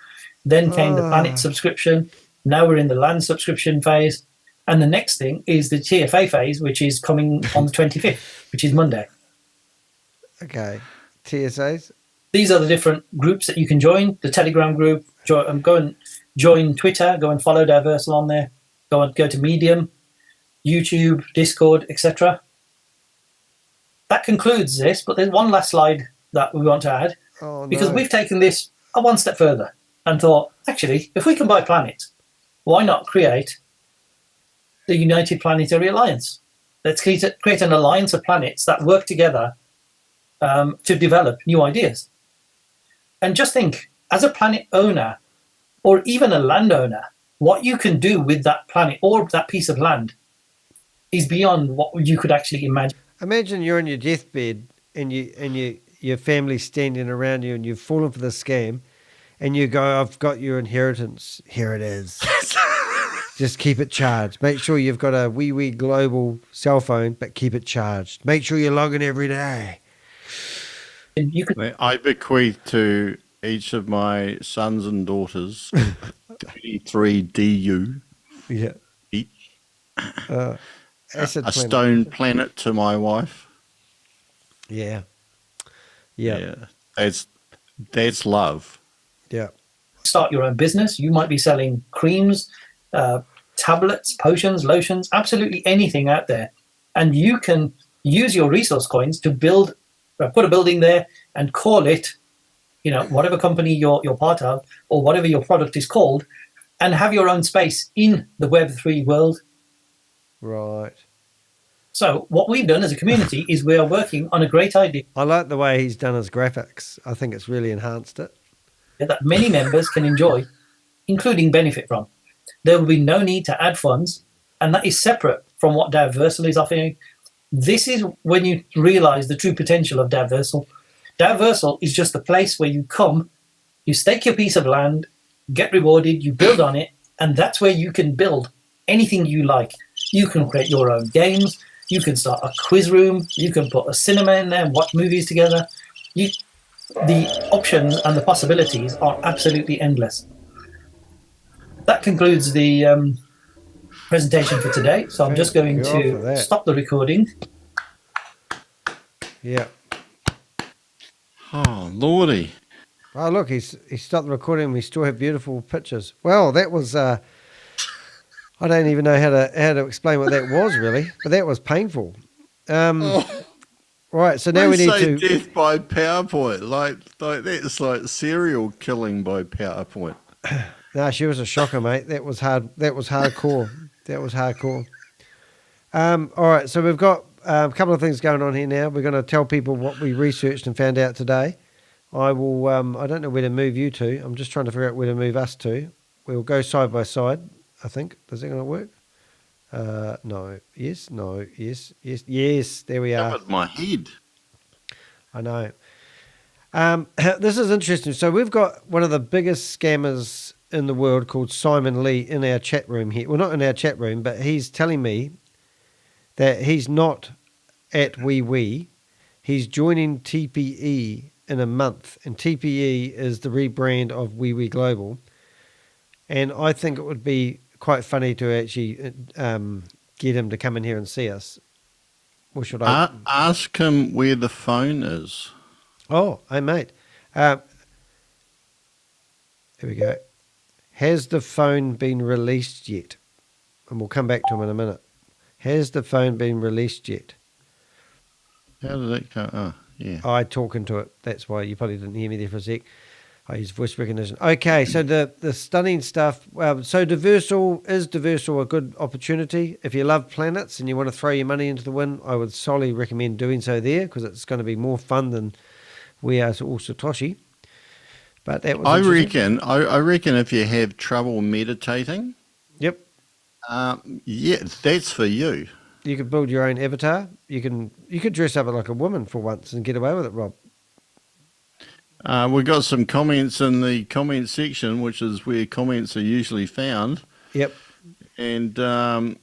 then came the planet subscription, now we're in the land subscription phase, and the next thing is the TFA phase, which is coming on the 25th, which is Monday. Okay. TSAs? These are the different groups that you can join. The Telegram group, go and join Twitter, go and follow DAOversal on there, go to Medium, YouTube, Discord, etc. That concludes this, but there's one last slide that we want to add, because we've taken this one step further and thought, actually, if we can buy planets, why not create the United Planetary Alliance? Let's create an alliance of planets that work together to develop new ideas. And just think, as a planet owner, or even a landowner, what you can do with that planet or that piece of land is beyond what you could actually imagine. Imagine you're on your deathbed and your family's standing around you and you've fallen for the scam, and you go, I've got your inheritance. Here it is. Just keep it charged. Make sure you've got a wewe.Global cell phone, but keep it charged. Make sure you log in every day. And you could, I bequeath to each of my sons and daughters 33 DU each. A stone planet to my wife. Yeah. That's love. Yeah. start your own business. You might be selling creams, tablets, potions, lotions, absolutely anything out there. And you can use your resource coins to build, put a building there and call it, whatever company you're part of or whatever your product is called, and have your own space in the Web3 world. Right. So what we've done as a community is we are working on a great idea. I like the way he's done his graphics. I think it's really enhanced it. That many members can enjoy, including benefit from. there will be no need to add funds, and that is separate from what DAOversal is offering. This is when you realize the true potential of DAOversal. DAOversal is just a place where you come, you stake your piece of land, get rewarded, you build on it, and that's where you can build anything you like. You can create your own games, you can start a quiz room, you can put a cinema in there and watch movies together. The options and the possibilities are absolutely endless. That concludes the presentation for today. So I'm just going to stop the recording. Yeah. Oh, Lordy. Oh, look, he stopped the recording and we still have beautiful pictures. Well, that was, I don't even know how to explain what that was really, but that was painful. Right, so now we need to... death by PowerPoint, like that's like serial killing by PowerPoint. No, she was a shocker, mate. That was hard. That was hardcore. That was hardcore. All right, so we've got a couple of things going on here now. We're going to tell people what we researched and found out today. I will. I don't know where to move you to. I'm just trying to figure out where to move us to. We'll go side by side, I think. Is that going to work? No. Yes. No. Yes. Yes. Yes. There we are. Covered my head. I know. This is interesting. So we've got one of the biggest scammers in the world called Simon Lee in our chat room here. Well, not in our chat room, but he's telling me that he's not at wewe. He's joining TPE in a month, and TPE is the rebrand of wewe.Global. And I think it would be quite funny to actually get him to come in here and see us. Or should I ask him where the phone is? Oh, hey mate. Here we go. Has the phone been released yet? And we'll come back to him in a minute. Has the phone been released yet? How did that go? Oh, yeah. I talk into it. That's why you probably didn't hear me there for a sec. I use voice recognition. Okay, so the stunning stuff. So DAOversal a good opportunity? If you love planets and you want to throw your money into the wind, I would solely recommend doing so there because it's going to be more fun than we are all Satoshi. But that was I reckon if you have trouble meditating, yep. Yeah, that's for you. You could build your own avatar. You could dress up like a woman for once and get away with it, Rob. We've got some comments in the comment section, which is where comments are usually found. Yep. And now,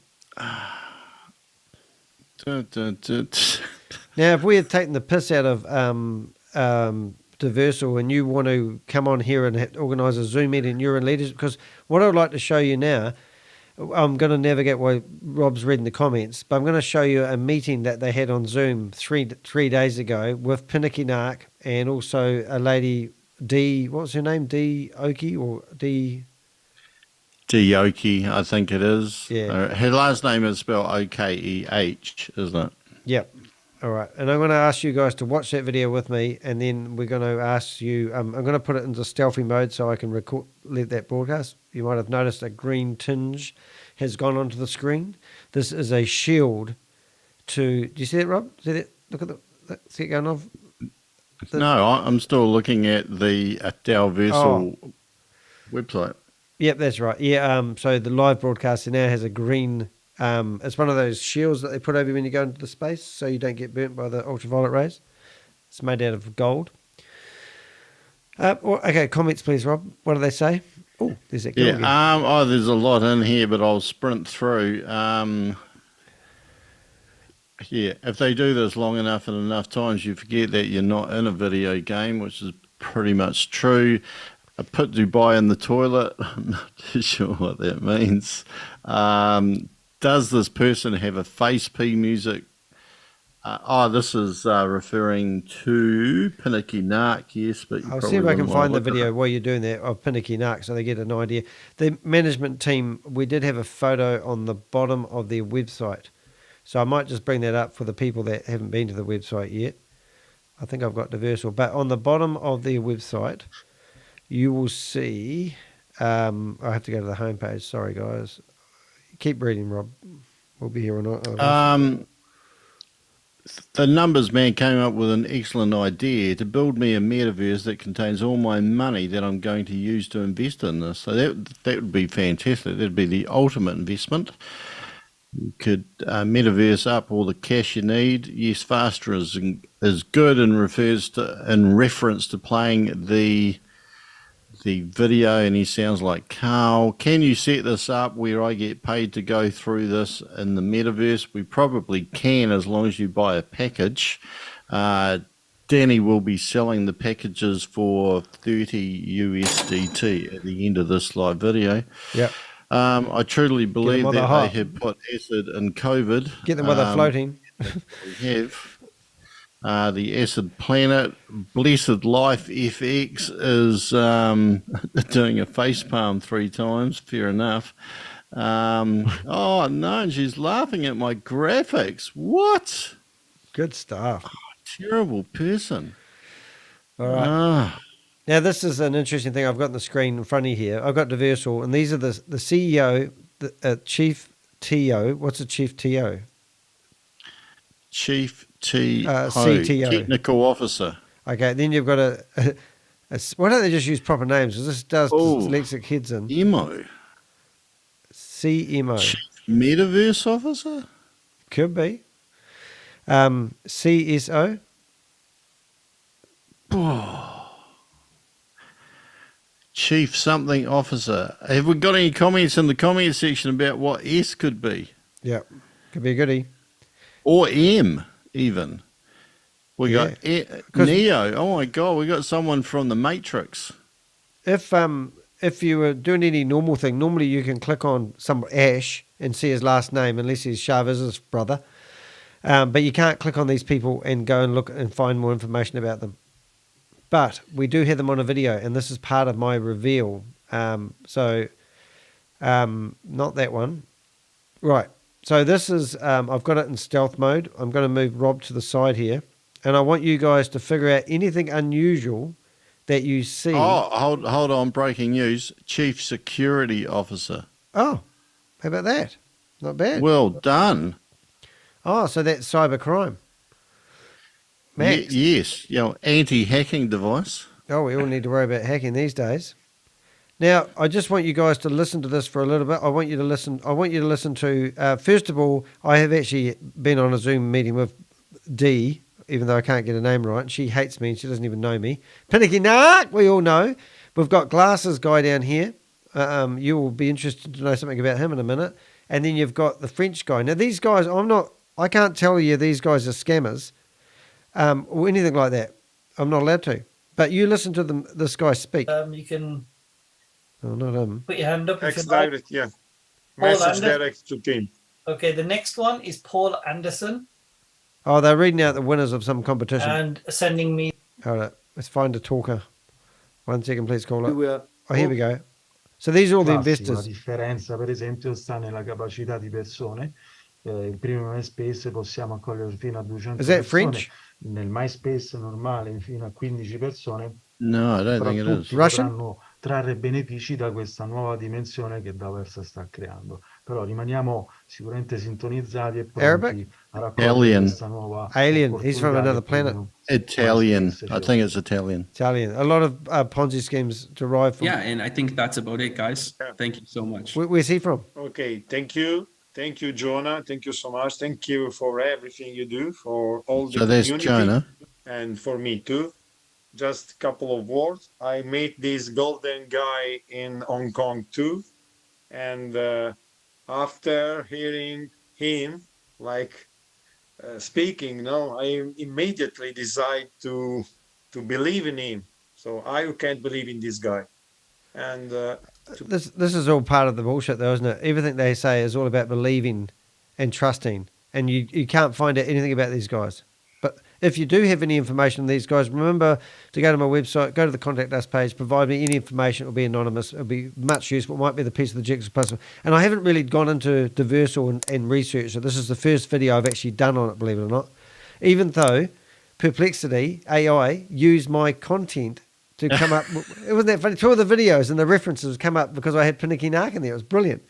if we had taken the piss out of DAOversal and you want to come on here and organise a Zoom meeting, you're in leadership, because what I'd like to show you now, I'm going to navigate while Rob's reading the comments, but I'm going to show you a meeting that they had on Zoom three days ago with Pinakee Naik and also a lady, what was her name? De Oki or De... De Oki, I think it is. Yeah. Her last name is spelled Okeh, isn't it? Yep. All right. And I'm going to ask you guys to watch that video with me, and then we're going to ask you, I'm going to put it into stealthy mode so I can let that broadcast. You might have noticed a green tinge has gone onto the screen. This is a shield to, do you see that, Rob? See that? Look at see it going off? No, I'm still looking at the DAOversal website. Yep, that's right. Yeah, so the live broadcaster now has a green, it's one of those shields that they put over when you go into the space so you don't get burnt by the ultraviolet rays. It's made out of gold. Okay, comments please, Rob. What do they say? Oh, there's that girl again. There's a lot in here, but I'll sprint through. If they do this long enough and enough times, you forget that you're not in a video game, which is pretty much true. I put Dubai in the toilet. I'm not too sure what that means. Does this person have a face P music? This is referring to Pinakee Naik, yes. But I'll see if I can find the video while you're doing that of Pinakee Naik so they get an idea. The management team, we did have a photo on the bottom of their website. So I might just bring that up for the people that haven't been to the website yet. I think I've got DAOversal. But on the bottom of their website, you will see, I have to go to the homepage. Sorry, guys. Keep reading, Rob. We'll be here all night. The numbers man came up with an excellent idea to build me a metaverse that contains all my money that I'm going to use to invest in this. So that would be fantastic. That'd be the ultimate investment. You could metaverse up all the cash you need. Yes, faster is good and refers to in reference to playing the video, and he sounds like Carl. Can you set this up where I get paid to go through this in the metaverse? We probably can, as long as you buy a package. Danny will be selling the packages for 30 USDT at the end of this live video. Yeah. I truly believe that hot. they have put acid in COVID. Get them while they're floating. We have. The Acid Planet, Blessed Life FX is doing a facepalm 3 times. Fair enough. Oh, no, she's laughing at my graphics. What? Good stuff. Terrible person. All right. Now, this is an interesting thing I've got on the screen in front of you here. I've got DAOversal, and these are the CEO, the Chief TO. What's a Chief TO? Chief CTO. Technical Officer. Okay, then you've got why don't they just use proper names? Because this does dyslexic heads in. Emo. CMO. Chief Metaverse Officer? Could be. CSO. Chief something officer. Have we got any comments in the comment section about what S could be? Yeah, could be a goodie. Or M, even. We got Neo. Oh my God, we got someone from the Matrix. If you were doing any normal thing, normally you can click on some Ash and see his last name, unless he's Chavez's brother. But you can't click on these people and go and look and find more information about them. But we do have them on a video, and this is part of my reveal. Not that one. Right. So this is, I've got it in stealth mode. I'm going to move Rob to the side here. And I want you guys to figure out anything unusual that you see. Oh, hold on. Breaking news. Chief Security Officer. Oh, how about that? Not bad. Well done. Oh, so that's cybercrime. Max. Yes. Anti-hacking device. Oh, we all need to worry about hacking these days. Now, I just want you guys to listen to this for a little bit. I want you to listen to, first of all, I have actually been on a Zoom meeting with Dee, even though I can't get her name right. She hates me and she doesn't even know me. Pinakee Naik, we all know. We've got Glasses guy down here. You will be interested to know something about him in a minute. And then you've got the French guy. Now, these guys, I can't tell you these guys are scammers or anything like that. I'm not allowed to. But you listen to this guy speak. You can... Oh, not him. Put your hand up. Text direct, yeah. Message direct to team. Okay, the next one is Paul Anderson. Oh, they're reading out the winners of some competition. And sending me... Hold it. Let's find a talker. 1 second, please call it. Oh, here we go. So these are all the investors. La differenza, per esempio, sta nella capacità di persone. Il primo MySpace possiamo accogliere fino a 200 Is that persone. French? Nel MySpace normale fino a 15 persone. No, I don't think it is. Russian? Potranno trarre benefici da questa nuova dimensione che DAOversal sta creando. Però rimaniamo sicuramente sintonizzati e pronti a raccogliere questa nuova Alien. He's from another planet. Italian. I think it's Italian. Italian. A lot of Ponzi schemes derive from... Yeah, and I think that's about it, guys. Thank you so much. Where's he from? Okay, thank you. Thank you, Jonah. Thank you so much. Thank you for everything you do, for all the So that's community, Jonah. and for me too. Just a couple of words. I met this golden guy in Hong Kong too. And after hearing him speaking, I immediately decide to believe in him. So I can't believe in this guy. And This is all part of the bullshit though, isn't it? Everything they say is all about believing and trusting. And you can't find out anything about these guys. But if you do have any information on these guys, remember to go to my website, go to the Contact Us page, provide me any information. It will be anonymous. It will be much useful. It might be the piece of the jigsaw puzzle. And I haven't really gone into DAOversal and research. So this is the first video I've actually done on it, believe it or not. Even though Perplexity AI used my content to come up. It wasn't that funny. 2 of the videos and the references come up because I had Pinakee Naik in there. It was brilliant.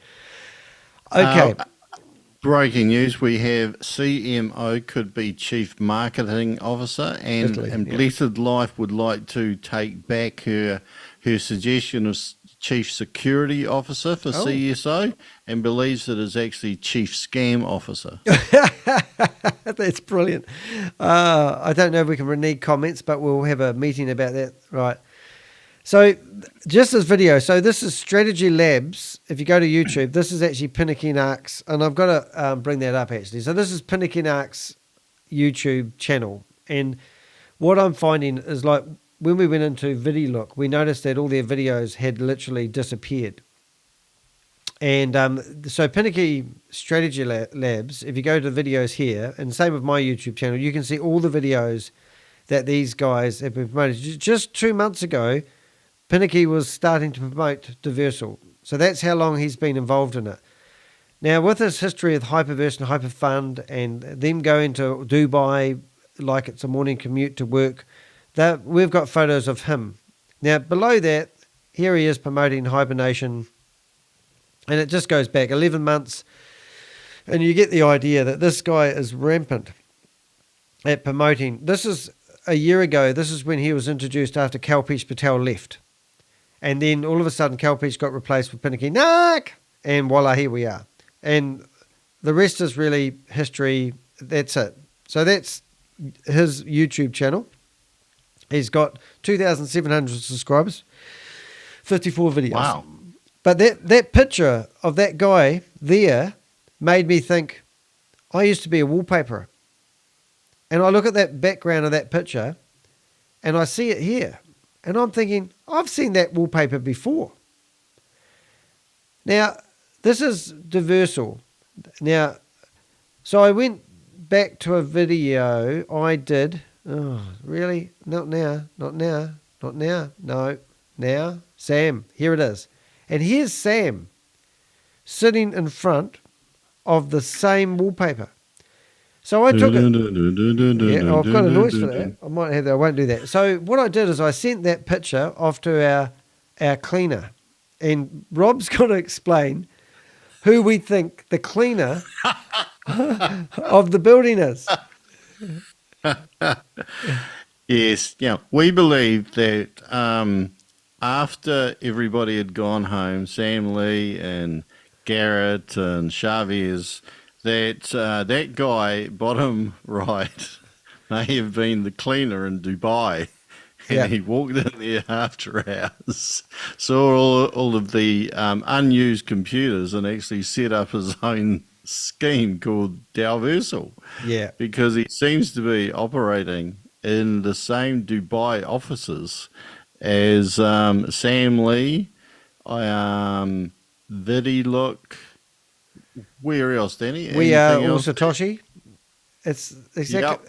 Okay. Breaking news, we have CMO could be Chief Marketing Officer, and Blessed Life would like to take back her suggestion of Chief Security Officer for CSO and believes it is actually Chief Scam Officer. That's brilliant. I don't know if we can renege comments, but we'll have a meeting about that. Right. So just this video. So this is Strategy Labs. If you go to YouTube, this is actually Pinakee Naik's, and I've got to bring that up actually. So this is Pinakee Naik's YouTube channel. And what I'm finding is, like, when we went into VideoLook, we noticed that all their videos had literally disappeared. And so Pinakee Strategy Labs, if you go to the videos here, and same with my YouTube channel, you can see all the videos that these guys have been promoted. Just 2 months ago, Pinakee was starting to promote DAOversal. So that's how long he's been involved in it. Now, with his history with HyperVersus and HyperFund and them going to Dubai like it's a morning commute to work, we've got photos of him. Now, below that, here he is promoting HyperNation, and it just goes back 11 months, and you get the idea that this guy is rampant at promoting. This is a year ago. This is when he was introduced after Kalpesh Patel left. And then all of a sudden, Kalpesh got replaced with Pinakee Naik, and voila, here we are. And the rest is really history. That's it. So that's his YouTube channel. He's got 2,700 subscribers, 54 videos. Wow. But that picture of that guy there made me think, I used to be a wallpaperer. And I look at that background of that picture, and I see it here. And I'm thinking, I've seen that wallpaper before. Now, this is DAOversal. Now, so I went back to a video I did. Oh, really? Not now, not now, not now. No, now. Sam, here it is. And here's Sam sitting in front of the same wallpaper. So I took it. Yeah, I've got a noise for that. I might have that. I won't do that. So what I did is I sent that picture off to our cleaner. And Rob's going to explain who we think the cleaner of the building is. Yes. Yeah. We believe that after everybody had gone home, Sam Lee and Garrett and Chavez, that guy, bottom right, may have been the cleaner in Dubai. And he walked in there after hours, saw all of the unused computers, and actually set up his own scheme called DAOversal. Yeah. Because he seems to be operating in the same Dubai offices as Sam Lee, VideoLook. Where else, Danny? We are all Satoshi. It's exactly.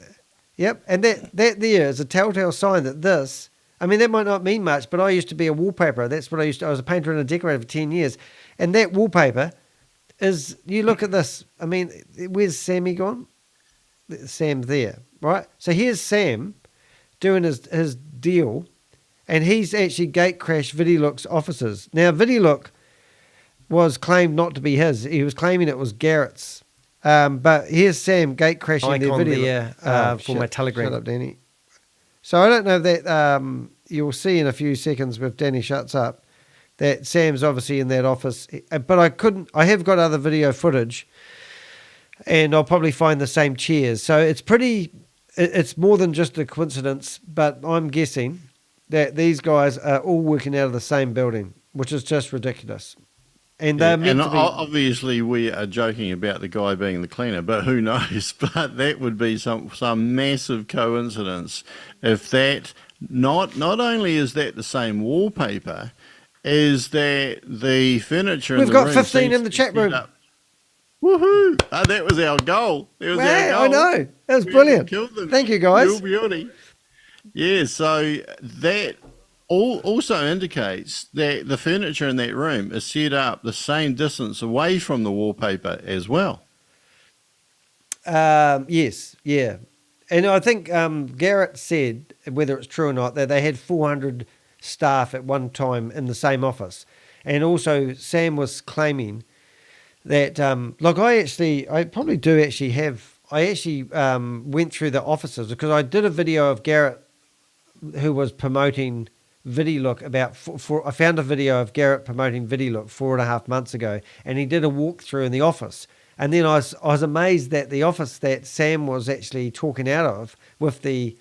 Yep. And that there is a telltale sign that this, I mean, that might not mean much, but I used to be a wallpaperer. That's what I was a painter and a decorator for 10 years. And that wallpaper is, you look at this, I mean, where's Sammy gone? Sam's there, right? So here's Sam doing his deal, and he's actually gate crashed VideoLook's offices. Now, VideoLook was claimed not to be his. He was claiming it was Garrett's. But here's Sam gate crashing their video for my Telegram. Shut up, Danny. So I don't know if that you'll see in a few seconds if Danny shuts up that Sam's obviously in that office. But I have got other video footage, and I'll probably find the same chairs. So it's more than just a coincidence, but I'm guessing that these guys are all working out of the same building, which is just ridiculous. And obviously we are joking about the guy being the cleaner, but who knows? But that would be some massive coincidence if that not only is that the same wallpaper, is that the furniture. We've got 15 in the chat room. Woohoo! That was our goal. Our goal. I know. That was brilliant. Thank you, guys. Beauty. Yeah. So that also indicates that the furniture in that room is set up the same distance away from the wallpaper as well. Yes, yeah. And I think Garrett said, whether it's true or not, that they had 400 staff at one time in the same office. And also Sam was claiming that, like I probably do actually have, I actually went through the offices because I did a video of Garrett who was promoting VidiLook about, I found a video of Garrett promoting VidiLook 4.5 months ago, and he did a walkthrough in the office. And then I was amazed that the office that Sam was actually talking out of with the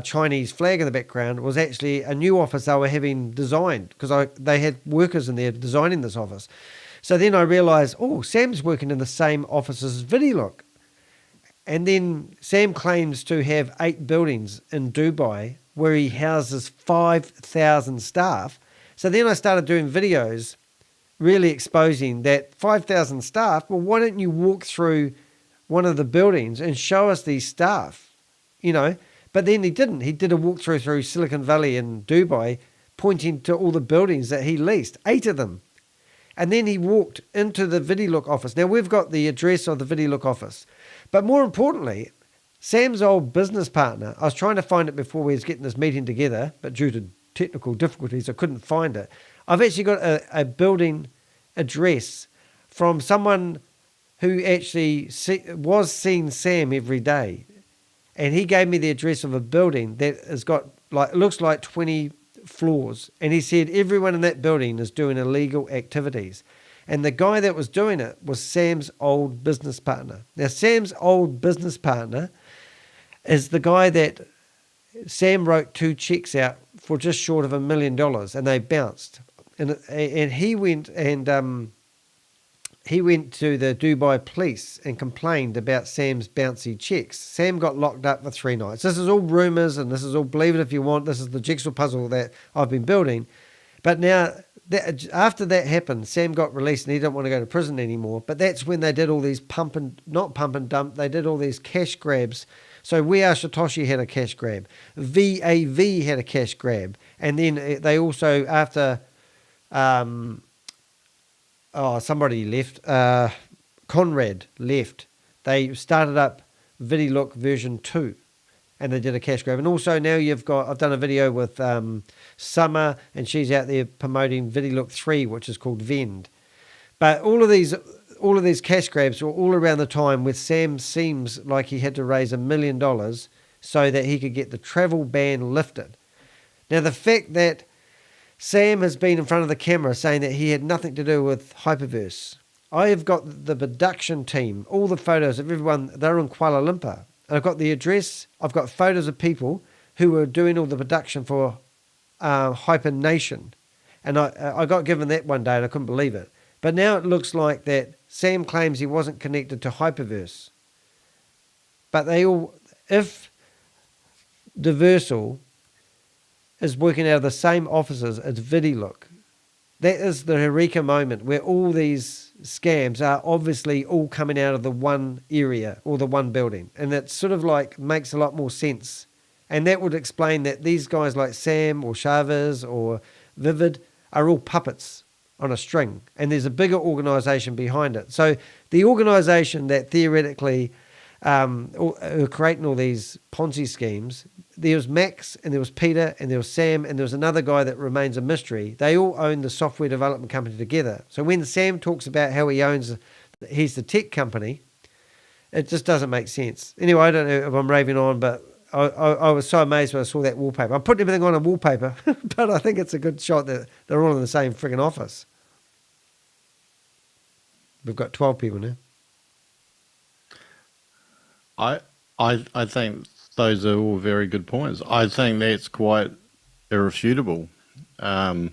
Chinese flag in the background was actually a new office they were having designed because they had workers in there designing this office. So then I realized, oh, Sam's working in the same office as VidiLook. And then Sam claims to have 8 buildings in Dubai where he houses 5,000 staff. So then I started doing videos really exposing that 5,000 staff. Well, why don't you walk through one of the buildings and show us these staff, you know? But then he didn't. He did a walkthrough through Silicon Valley in Dubai, pointing to all the buildings that he leased, 8 of them. And then he walked into the VidiLook office. Now, we've got the address of the VidiLook office. But more importantly, Sam's old business partner, I was trying to find it before we was getting this meeting together, but due to technical difficulties, I couldn't find it. I've actually got a building address from someone who actually was seeing Sam every day. And he gave me the address of a building that has got, like, it looks like 20 floors. And he said everyone in that building is doing illegal activities. And the guy that was doing it was Sam's old business partner. Now, Sam's old business partner is the guy that Sam wrote 2 checks out for just short of $1 million, and they bounced. And he went and he went to the Dubai police and complained about Sam's bouncy checks. Sam got locked up for 3 nights. This is all rumors, and this is all, believe it if you want, this is the jigsaw puzzle that I've been building. But now, after that happened, Sam got released and he didn't want to go to prison anymore. But that's when they did all these not pump and dump, they did all these cash grabs. So wewe.Satoshi had a cash grab. VAV had a cash grab. And then they also, after somebody left, Conrad left, they started up VidiLook version 2. And they did a cash grab. And also now I've done a video with Summer, and she's out there promoting VidiLook 3, which is called Vend. But all of these cash grabs were all around the time where Sam seems like he had to raise $1 million so that he could get the travel ban lifted. Now, the fact that Sam has been in front of the camera saying that he had nothing to do with HyperVersus. I have got the production team, all the photos of everyone, they're in Kuala Lumpur. I've got the address. I've got photos of people who were doing all the production for HyperNation. And I got given that one day and I couldn't believe it. But now it looks like that Sam claims he wasn't connected to HyperVersus. But if DAOversal is working out of the same offices as VidiLook, that is the Eureka moment where all these scams are obviously all coming out of the one area or the one building. And that sort of like makes a lot more sense. And that would explain that these guys like Sam or Chavez or Vivid are all puppets on a string. And there's a bigger organization behind it. So the organization that theoretically are creating all these Ponzi schemes, there was Max and there was Peter and there was Sam and there was another guy that remains a mystery. They all own the software development company together. So when Sam talks about how he's the tech company, it just doesn't make sense. Anyway, I don't know if I'm raving on, but I was so amazed when I saw that wallpaper. I'm putting everything on a wallpaper, but I think it's a good shot that they're all in the same friggin' office. We've got 12 people now. I think those are all very good points. I think that's quite irrefutable to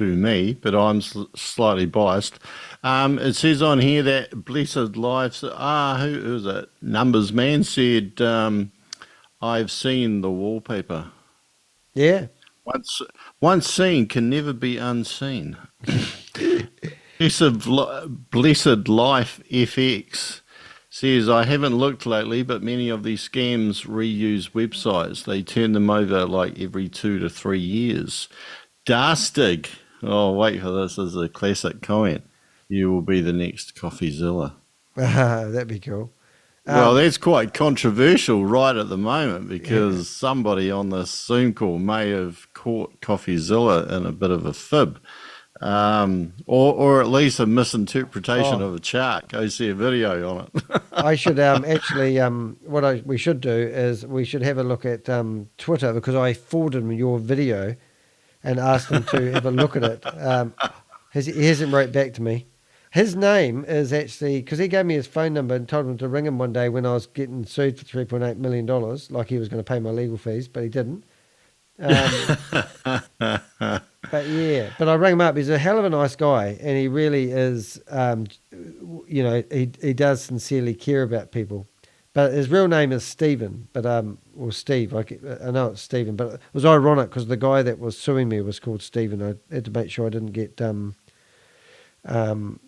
me, but I'm slightly biased. It says on here that Blessed Life, who is it? Numbers Man said, I've seen the wallpaper. Yeah. Once seen can never be unseen. Blessed Life FX says, I haven't looked lately, but many of these scams reuse websites. They turn them over like every 2 to 3 years. Dastig. Oh, wait for this. This is a classic comment. You will be the next CoffeeZilla. That'd be cool. Well, that's quite controversial right at the moment because somebody on this Zoom call may have caught CoffeeZilla in a bit of a fib. or at least a misinterpretation of a chart. Go see a video on it. I should actually we should do is we should have a look at Twitter, because I forwarded him your video and asked him to have a look at it. He hasn't wrote back to me. His name is actually, because he gave me his phone number and told him to ring him one day when I was getting sued for $3.8 million, like he was going to pay my legal fees, but he didn't. But I rang him up. He's a hell of a nice guy, and he really is. He does sincerely care about people. But his real name is Stephen, or Steve. I know it's Stephen, but it was ironic because the guy that was suing me was called Stephen. I had to make sure I didn't get wouldn't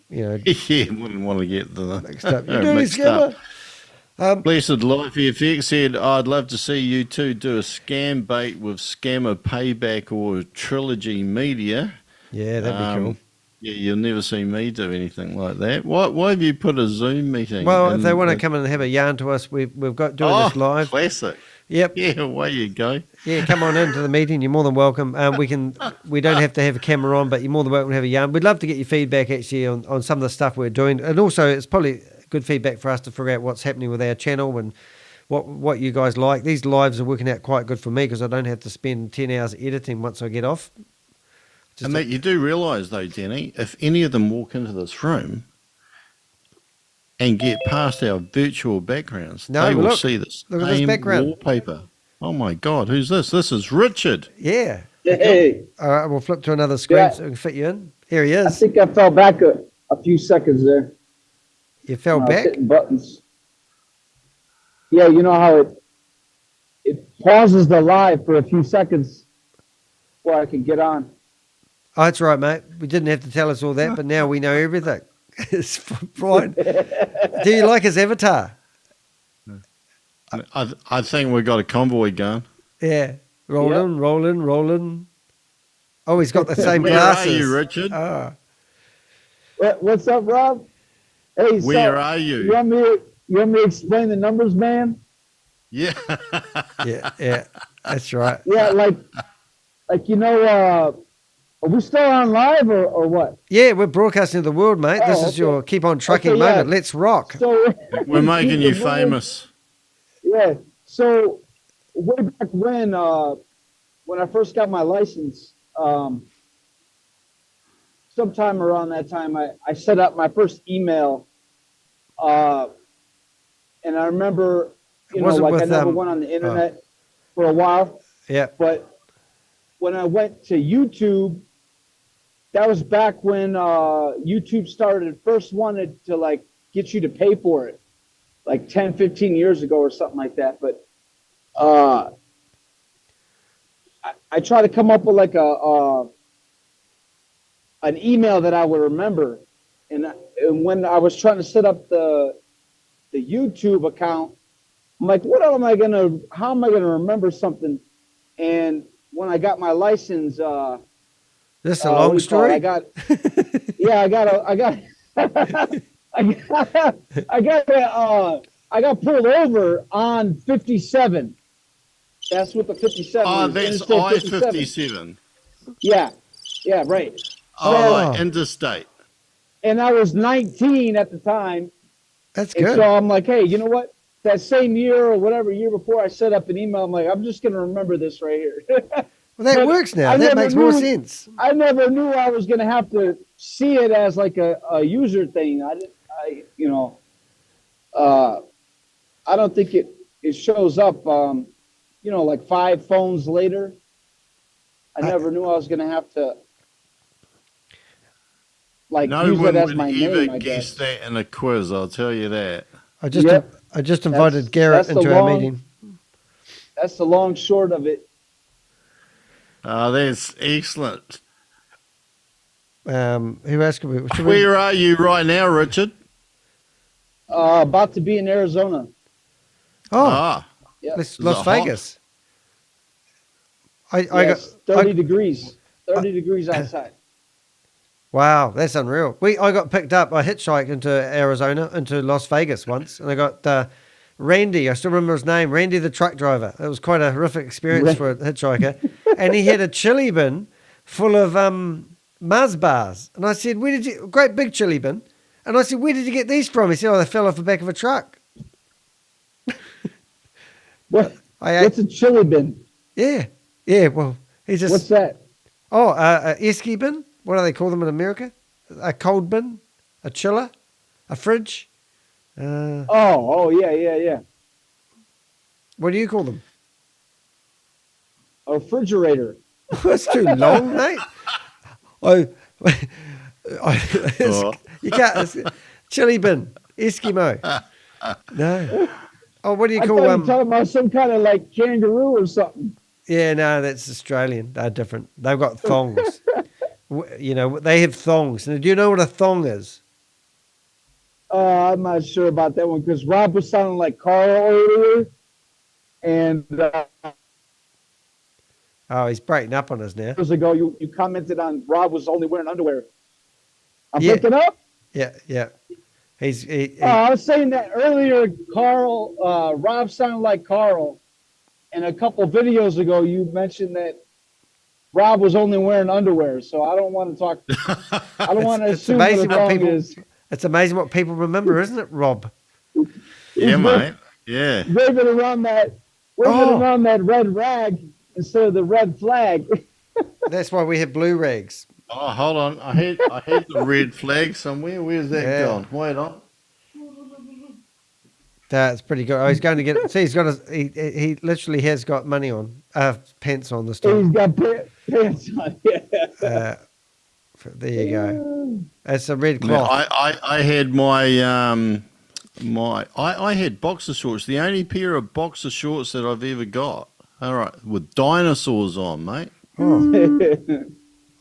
want to get the mixed up. Mixed up. Blessed Life FX said, I'd love to see you two do a scam bait with Scammer Payback or Trilogy Media. Yeah, that'd be cool. Yeah, you'll never see me do anything like that. Why have you put a Zoom meeting? Well, if they want to come in and have a yarn to us, we've got doing this live. Classic. Yep. Yeah, away you go. Yeah, come on into the meeting. You're more than welcome. We don't have to have a camera on, but you're more than welcome to have a yarn. We'd love to get your feedback actually on some of the stuff we're doing, and also it's probably good feedback for us to figure out what's happening with our channel and what you guys like. These lives are working out quite good for me because I don't have to spend 10 hours editing once I get off. And mate, you do realise though, Danny, if any of them walk into this room and get past our virtual backgrounds, they will see this same wallpaper. Oh my God, who's this? This is Richard. Yeah. Hey. All right, we'll flip to another screen so we can fit you in. Here he is. I think I fell back a few seconds there. You fell back? Hitting buttons. Yeah, you know how it pauses the live for a few seconds before I can get on. Oh, that's right, mate. We didn't have to tell us all that, but now we know everything. It's fine. Do you like his avatar? I think we've got a convoy going. Yeah. Rolling. Oh, he's got the same glasses. Where are you, Richard? Oh. What's up, Rob? Hey, where are you? You want me to explain the numbers, man? Yeah. yeah, that's right. Yeah, like are we still on live or what? Yeah, we're broadcasting to the world, mate. This is your keep on trucking moment. Let's rock. So, we're making you famous. Yeah. So way back when I first got my license, sometime around that time, I set up my first email, and I remember, I never went on the internet for a while. Yeah. But when I went to YouTube, that was back when YouTube started. First wanted to get you to pay for it, like 10, 15 years ago or something like that. But I try to come up with an email that I would remember. And when I was trying to set up the YouTube account, I'm like, how am I gonna remember something? And when I got my license, this is a long story. I got pulled over on 57. That's what the 57 is. That's I-57. Yeah, right. Interstate. And I was 19 at the time. That's good. So I'm like, hey, you know what? That same year or whatever year before, I set up an email. I'm like, I'm just going to remember this right here. Well, that works now. That makes more sense. I never knew I was going to have to see it as like a user thing. I don't think it shows up, like 5 phones later. I never knew I was going to have to use it as my name. No one would ever guess that in a quiz, I'll tell you that. I just invited Garrett into our meeting. That's the long short of it. That's excellent. Who else could we? Where are you right now, Richard? About to be in Arizona. Oh, yeah. Las Vegas. I got 30 degrees. 30 degrees outside. Wow, that's unreal. I got picked up. I hitchhiked into Arizona, into Las Vegas once, and I got Randy. I still remember his name, Randy the truck driver. It was quite a horrific experience for a hitchhiker. And he had a chili bin full of Mars bars. And I said, great big chili bin. And I said, where did you get these from? He said, oh, they fell off the back of a truck. What's a chili bin? Yeah. Well, he's just. What's that? Oh, a esky bin. What do they call them in America? A cold bin, a chiller, a fridge. Yeah. What do you call them? A refrigerator. That's too long, mate. You can't. Chili bin, Eskimo. No. Oh, what do you call them? I'm talking about some kind of like kangaroo or something. Yeah, no, that's Australian. They're different. They've got thongs. They have thongs. Now, do you know what a thong is? I'm not sure about that one because Rob was sounding like Carl earlier, and he's breaking up on us now. Years ago, you commented on Rob was only wearing underwear. I'm breaking up. Yeah. I was saying that earlier. Rob sounded like Carl, and a couple videos ago, you mentioned that Rob was only wearing underwear. So I don't want to talk. I don't want to assume what a thong is. It's amazing what people remember, isn't it, Rob? Yeah, mate. Yeah. Waving around that red rag instead of the red flag. That's why we have blue rags. Oh, hold on. I had the red flag somewhere. Where's that gone? Wait on. That's pretty good. Oh, he's going to get it. See, he literally has got money on, pants on this time. He's got pants on, yeah. There you go. That's a red cloth. I had I had boxer shorts. The only pair of boxer shorts that I've ever got. All right, with dinosaurs on, mate. Oh.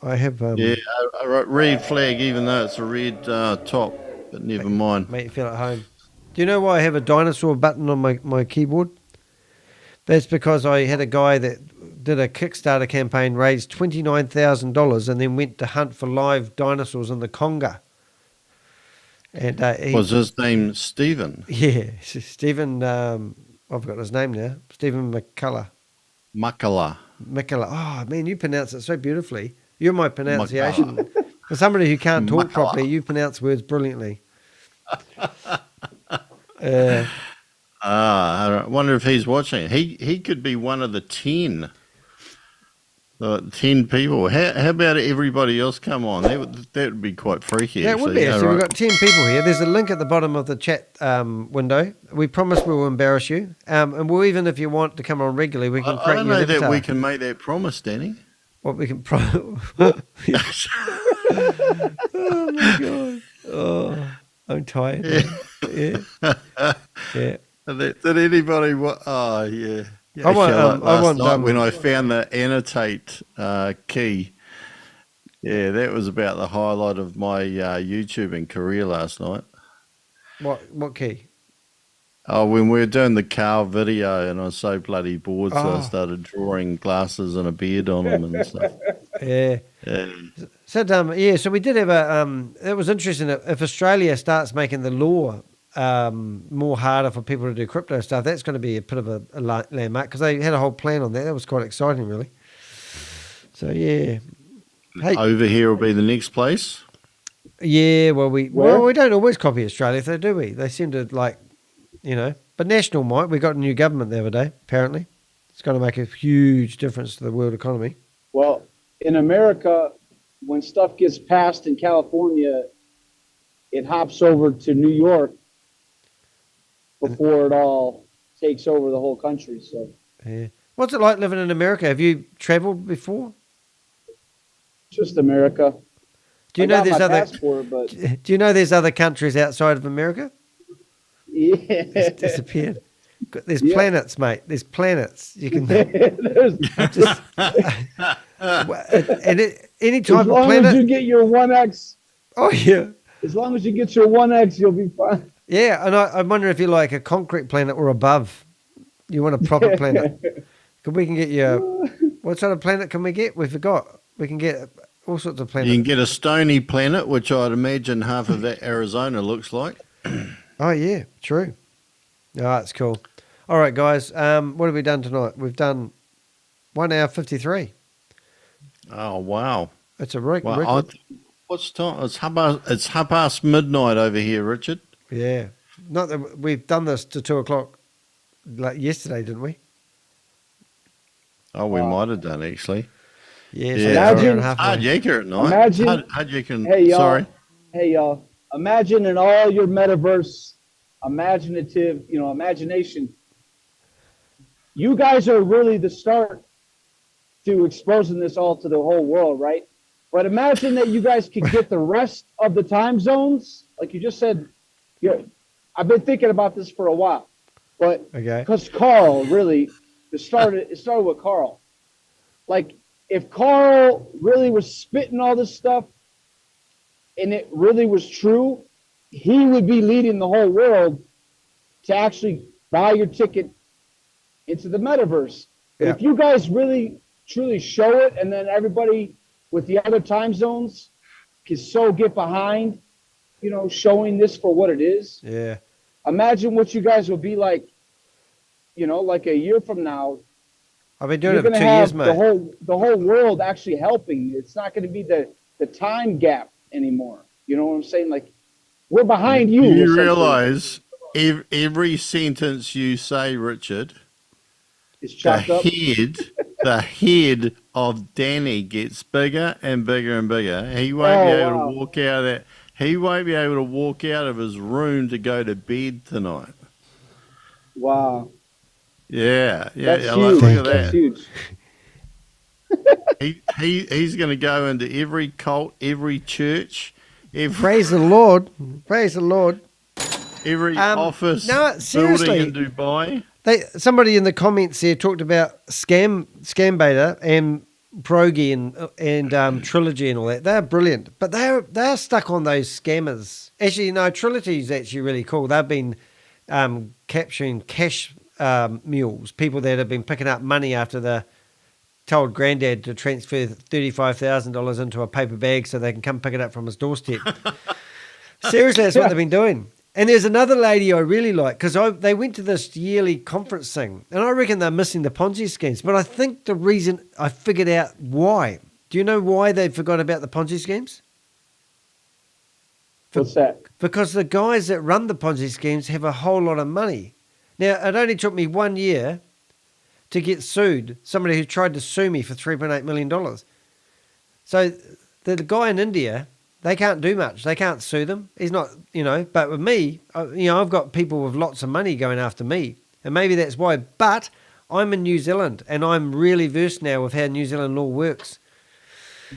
I have. Red flag, even though it's a red top, but never mind. Make you feel at home. Do you know why I have a dinosaur button on my keyboard? That's because I had a guy that did a Kickstarter campaign, raised $29,000, and then went to hunt for live dinosaurs in the Congo. And was his name Stephen? Yeah, Stephen. I've got his name now. Stephen McCullough. Makala. Oh man, you pronounce it so beautifully. You're my pronunciation. For somebody who can't talk properly, you pronounce words brilliantly. I wonder if he's watching. He could be one of the 10 people. How about everybody else come on? That would be quite freaky. That would be. So we've got 10 people here. There's a link at the bottom of the chat window. We promise we will embarrass you. And we'll, even if you want to come on regularly, we can create you an avatar. I don't know that we can make that promise, Danny. What we can oh my God. Oh, I'm tired. Yeah. Did anybody? Oh, yeah. I want when I found the annotate key. Yeah, that was about the highlight of my YouTubing career last night. What key? Oh, when we were doing the cow video, and I was so bloody bored, so I started drawing glasses and a beard on them and stuff. Yeah. So we did have it was interesting. If Australia starts making the law more harder for people to do crypto stuff, that's going to be a bit of a landmark, because they had a whole plan on that. That was quite exciting, really. So, yeah. Hey, over here will be the next place. Yeah, well, we don't always copy Australia, do we? They seem to but national might. We got a new government the other day, apparently. It's going to make a huge difference to the world economy. Well, in America, when stuff gets passed in California, it hops over to New York before it all takes over the whole country. So, yeah. What's it like living in America? Have you traveled before? Just America. Do you know there's other countries outside of America? Yeah. It's disappeared. There's planets, mate. There's planets. You can any type of planet. As long as you get your 1X. Oh yeah. As long as you get your 1X, you'll be fine. Yeah, and I wonder if you like a concrete planet or above. You want a proper planet? We can get you. What sort of planet can we get? We forgot. We can get all sorts of planets. You can get a stony planet, which I'd imagine half of that Arizona looks like. Oh, yeah, true. Oh, that's cool. All right, guys, what have we done tonight? We've done 1 hour 53. Oh, wow. It's a record. What's time? It's half past midnight over here, Richard. Yeah. Not that we've done this to 2:00 like yesterday, didn't we? Oh, we might have done actually. Yeah. Imagine, hard yakker at night. Imagine, hard yakking. hey y'all, Sorry. hey y'all. Imagine in all your metaverse, imagination. You guys are really the start to exposing this all to the whole world, right? But imagine that you guys could get the rest of the time zones, like you just said. I've been thinking about this for a while, but because Carl really, it started with Carl. Like if Carl really was spitting all this stuff, and it really was true, he would be leading the whole world to actually buy your ticket into the metaverse. But if you guys really truly show it, and then everybody with the other time zones can so get behind, showing this for what it is. Yeah. Imagine what you guys will be like, like a year from now. I've been doing it for 2 years, mate. The whole world actually helping. It's not going to be the time gap anymore. You know what I'm saying? Like, we're behind you. You realize every sentence you say, Richard, is chopped up. The head of Danny gets bigger and bigger and bigger. He won't be able to walk out of that. He won't be able to walk out of his room to go to bed tonight. Wow. Yeah. That's huge. Look at that. That's huge. He's going to go into every cult, every church, Praise the Lord. Praise the Lord. Every office seriously, building in Dubai. Somebody in the comments there talked about scam beta and Progi and Trilogy and all that. They're brilliant, but they're stuck on those scammers. Actually, no, Trilogy's actually really cool. They've been capturing cash mules, people that have been picking up money after they told granddad to transfer $35,000 into a paper bag so they can come pick it up from his doorstep. Seriously, that's what they've been doing. And there's another lady I really like, because they went to this yearly conference thing, and I reckon they're missing the Ponzi schemes. But I think the reason, I figured out why. Do you know why they forgot about the Ponzi schemes? What's that? Because the guys that run the Ponzi schemes have a whole lot of money. Now, it only took me 1 year to get sued, somebody who tried to sue me for $3.8 million. So the guy in India, they can't do much. They can't sue them. He's not, but with me, I've got people with lots of money going after me. And maybe that's why. But I'm in New Zealand, and I'm really versed now with how New Zealand law works.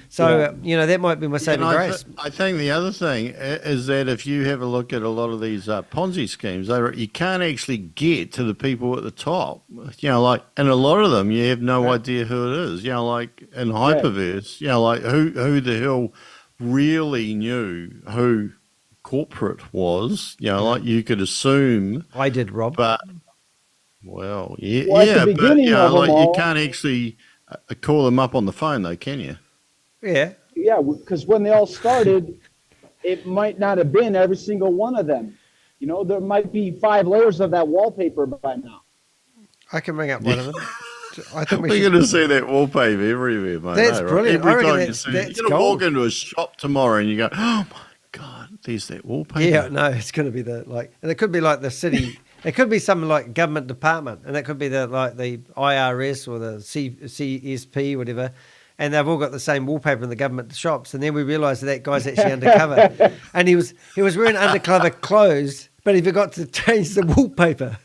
So, that might be my saving grace. I think the other thing is that if you have a look at a lot of these Ponzi schemes, you can't actually get to the people at the top. And a lot of them, you have no idea who it is. Like in HyperVersus, like who the hell really knew who corporate was, like you could assume. I did, Rob. But, Well, but you can't actually call them up on the phone though, can you? Yeah. Yeah, because when they all started, it might not have been every single one of them. There might be 5 layers of that wallpaper by now. I can bring up one of them. I think we're going to see that wallpaper everywhere, mate. That's brilliant. Every time that's you're going to walk into a shop tomorrow and you go, oh my God, there's that wallpaper. Yeah, no, it's going to be and it could be like the city. It could be something like government department, and it could be the IRS or the CSP, whatever. And they've all got the same wallpaper in the government shops. And then we realised that guy's actually undercover. And he was wearing undercover clothes, but he forgot to change the wallpaper.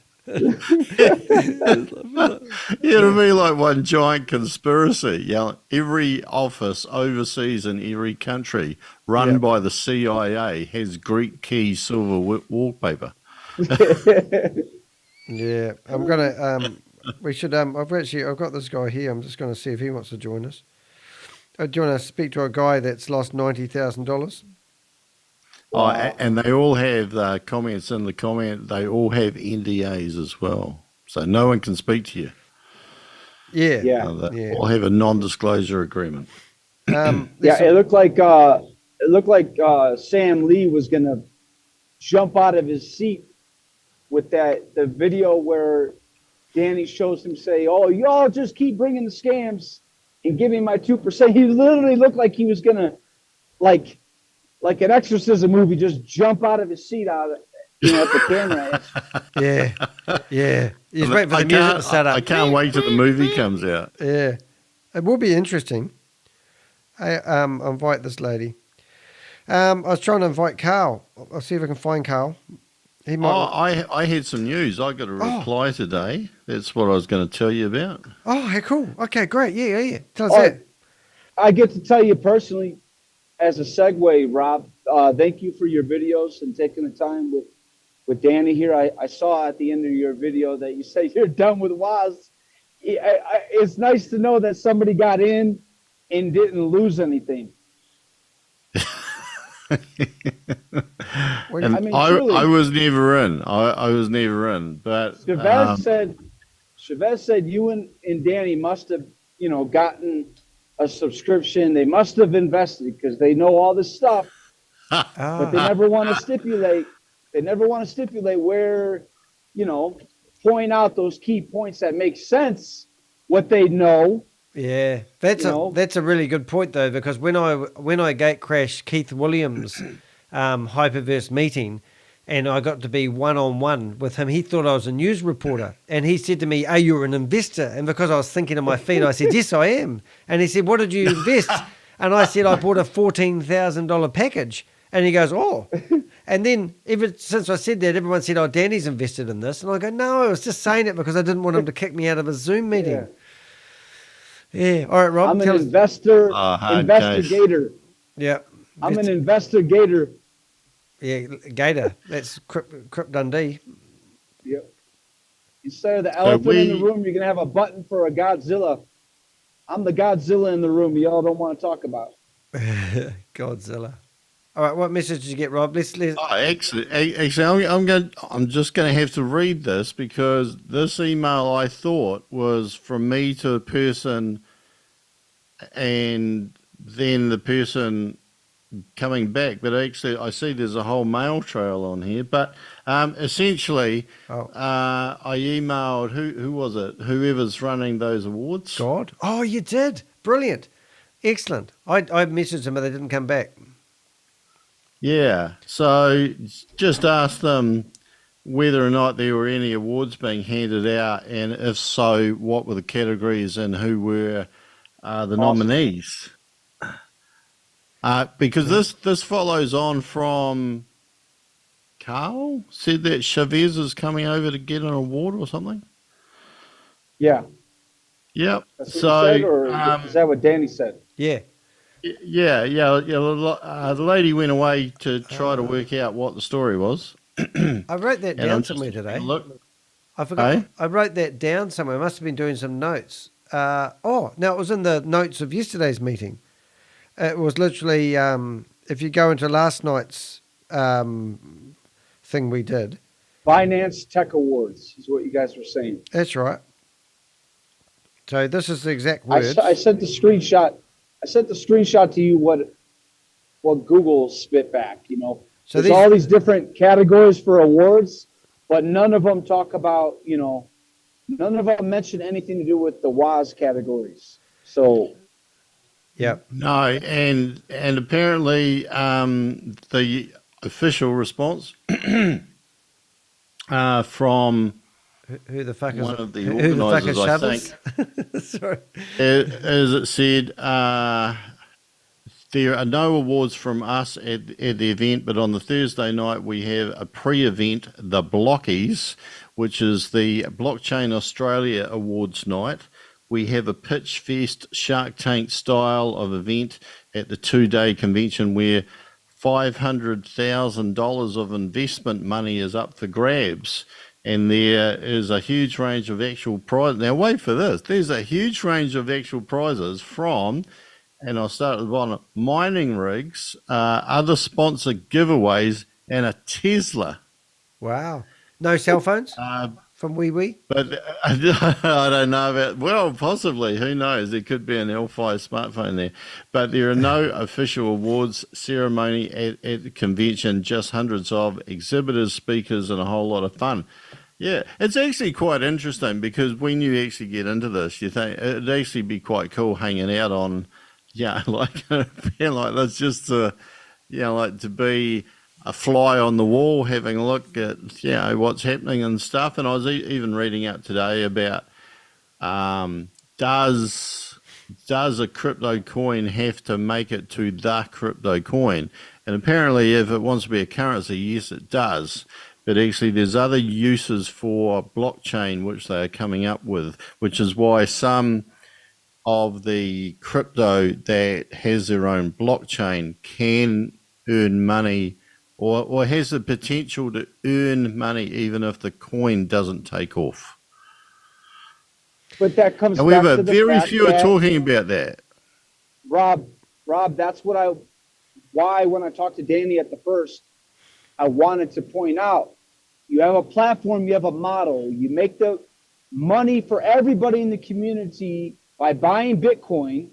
It'll be like one giant conspiracy. Every office overseas in every country run by the CIA has Greek key silver wallpaper. Yeah, I'm gonna. We should. I've got this guy here. I'm just going to see if he wants to join us. Do you want to speak to a guy that's lost $90,000? Oh, and they all have comments in the comment. They all have NDAs as well, so no one can speak to you. Yeah, they all have a non-disclosure agreement. It looked like Sam Lee was gonna jump out of his seat with the video where Danny shows him say, "Oh, y'all just keep bringing the scams. and give me my 2%. He literally looked like he was gonna, like an exorcism movie, just jump out of his seat at the camera. Yeah. He's waiting for the music to start up. I can't wait till the movie comes out. Yeah. It will be interesting. I invite this lady. I was trying to invite Carl. I'll see if I can find Carl. He might. I had some news. I got a reply today. That's what I was going to tell you about. Oh, hey, cool. Okay, great. Yeah. Tell us that. I get to tell you personally, as a segue, Rob, thank you for your videos and taking the time with Danny here. I saw at the end of your video that you say you're done with WAS. It's nice to know that somebody got in and didn't lose anything. I was never in. I was never in. But Chavez said you and Danny must have, gotten a subscription. They must have invested because they know all this stuff, but they never want to stipulate. They never want to stipulate where, point out those key points that make sense, what they know. Yeah, that's a really good point though, because when I gate crashed Keith Williams' HyperVersus meeting, and I got to be one-on-one with him, he thought I was a news reporter, and he said to me, "Oh, you're an investor?" And because I was thinking on my feet, I said, "Yes, I am." And he said, "What did you invest?" And I said, "I bought a $14,000 package." And he goes, "Oh." And then ever since I said that, everyone said, "Oh, Danny's invested in this." And I go, "No, I was just saying it because I didn't want him to kick me out of a Zoom meeting." Yeah. All right, Rob. I'm an investigator. Yeah. I'm an investigator. Yeah, Gator. That's Crypt Dundee. Yep. Instead of the elephant in the room, you're going to have a button for a Godzilla. I'm the Godzilla in the room y'all don't want to talk about. Godzilla. All right, what message did you get, Rob? Let's... Oh, actually, I'm just going to have to read this because this email I thought was from me to a person, and then the person coming back. But actually, I see there's a whole mail trail on here. But essentially, I emailed who was it? Whoever's running those awards. God. Oh, you did. Brilliant. Excellent. I messaged them, but they didn't come back. Yeah, so just ask them whether or not there were any awards being handed out, and if so, what were the categories and who were the nominees. Because this follows on from Carl said that Chavez is coming over to get an award or something. Yeah. Yep. That's what you said, or is that what Danny said? Yeah. Yeah. The lady went away to try to work out what the story was. I wrote that down somewhere today. Look, I forgot. I wrote that down somewhere. I must have been doing some notes. It was in the notes of yesterday's meeting. It was literally, if you go into last night's thing we did. Finance Tech Awards is what you guys were saying. That's right. So this is the exact words. I sent the screenshot. I sent the screenshot to you what Google spit back, So there's all these different categories for awards, but none of them talk about, none of them mention anything to do with the WAS categories. So yeah. No, and apparently the official response from who the fuck is one of the organisers, I think, sorry, as it said, there are no awards from us at the event, but on the Thursday night we have a pre-event, the Blockies, which is the Blockchain Australia Awards night. We have a Pitch Fest Shark Tank style of event at the 2-day convention where $500,000 of investment money is up for grabs. And there is a huge range of actual prizes. Now, wait for this. There's a huge range of actual prizes from, and I'll start with one, mining rigs, other sponsored giveaways, and a Tesla. Wow. No cell phones from wewe? But I don't know about, well, possibly. Who knows? There could be an L5 smartphone there. But there are no official awards ceremony at the convention, just hundreds of exhibitors, speakers, and a whole lot of fun. Yeah, it's actually quite interesting because when you actually get into this, you think it'd actually be quite cool hanging out on, like like that's just like to be a fly on the wall, having a look at what's happening and stuff. And I was even reading out today about does a crypto coin have to make it to the crypto coin? And apparently, if it wants to be a currency, yes, it does. But actually, there's other uses for blockchain which they are coming up with, which is why some of the crypto that has their own blockchain can earn money or has the potential to earn money even if the coin doesn't take off. But that comes However, back to the very fact few are that, talking about that. Rob, that's why when I talked to Danny at the first, I wanted to point out, you have a platform, you have a model, you make the money for everybody in the community by buying Bitcoin,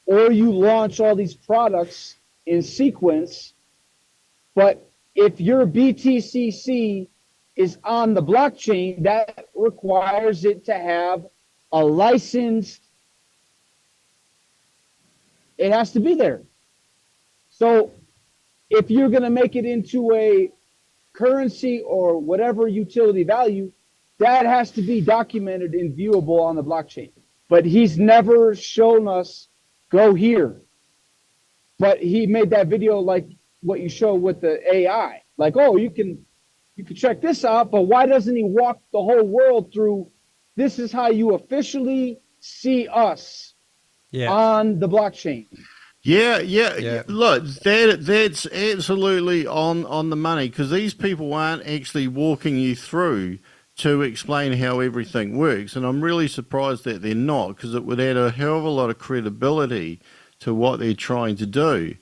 or you launch all these products in sequence. But if your BTCC is on the blockchain, that requires it to have a license. It has to be there. So if you're going to make it into a currency or whatever utility value, that has to be documented and viewable on the blockchain. But he's never shown us go here. But he made that video like what you show with the AI. Like, oh, you can check this out, but why doesn't he walk the whole world through, this is how you officially see us on the blockchain? Yeah. Look, that's absolutely on the money, because these people aren't actually walking you through to explain how everything works. And I'm really surprised that they're not, because it would add a hell of a lot of credibility to what they're trying to do.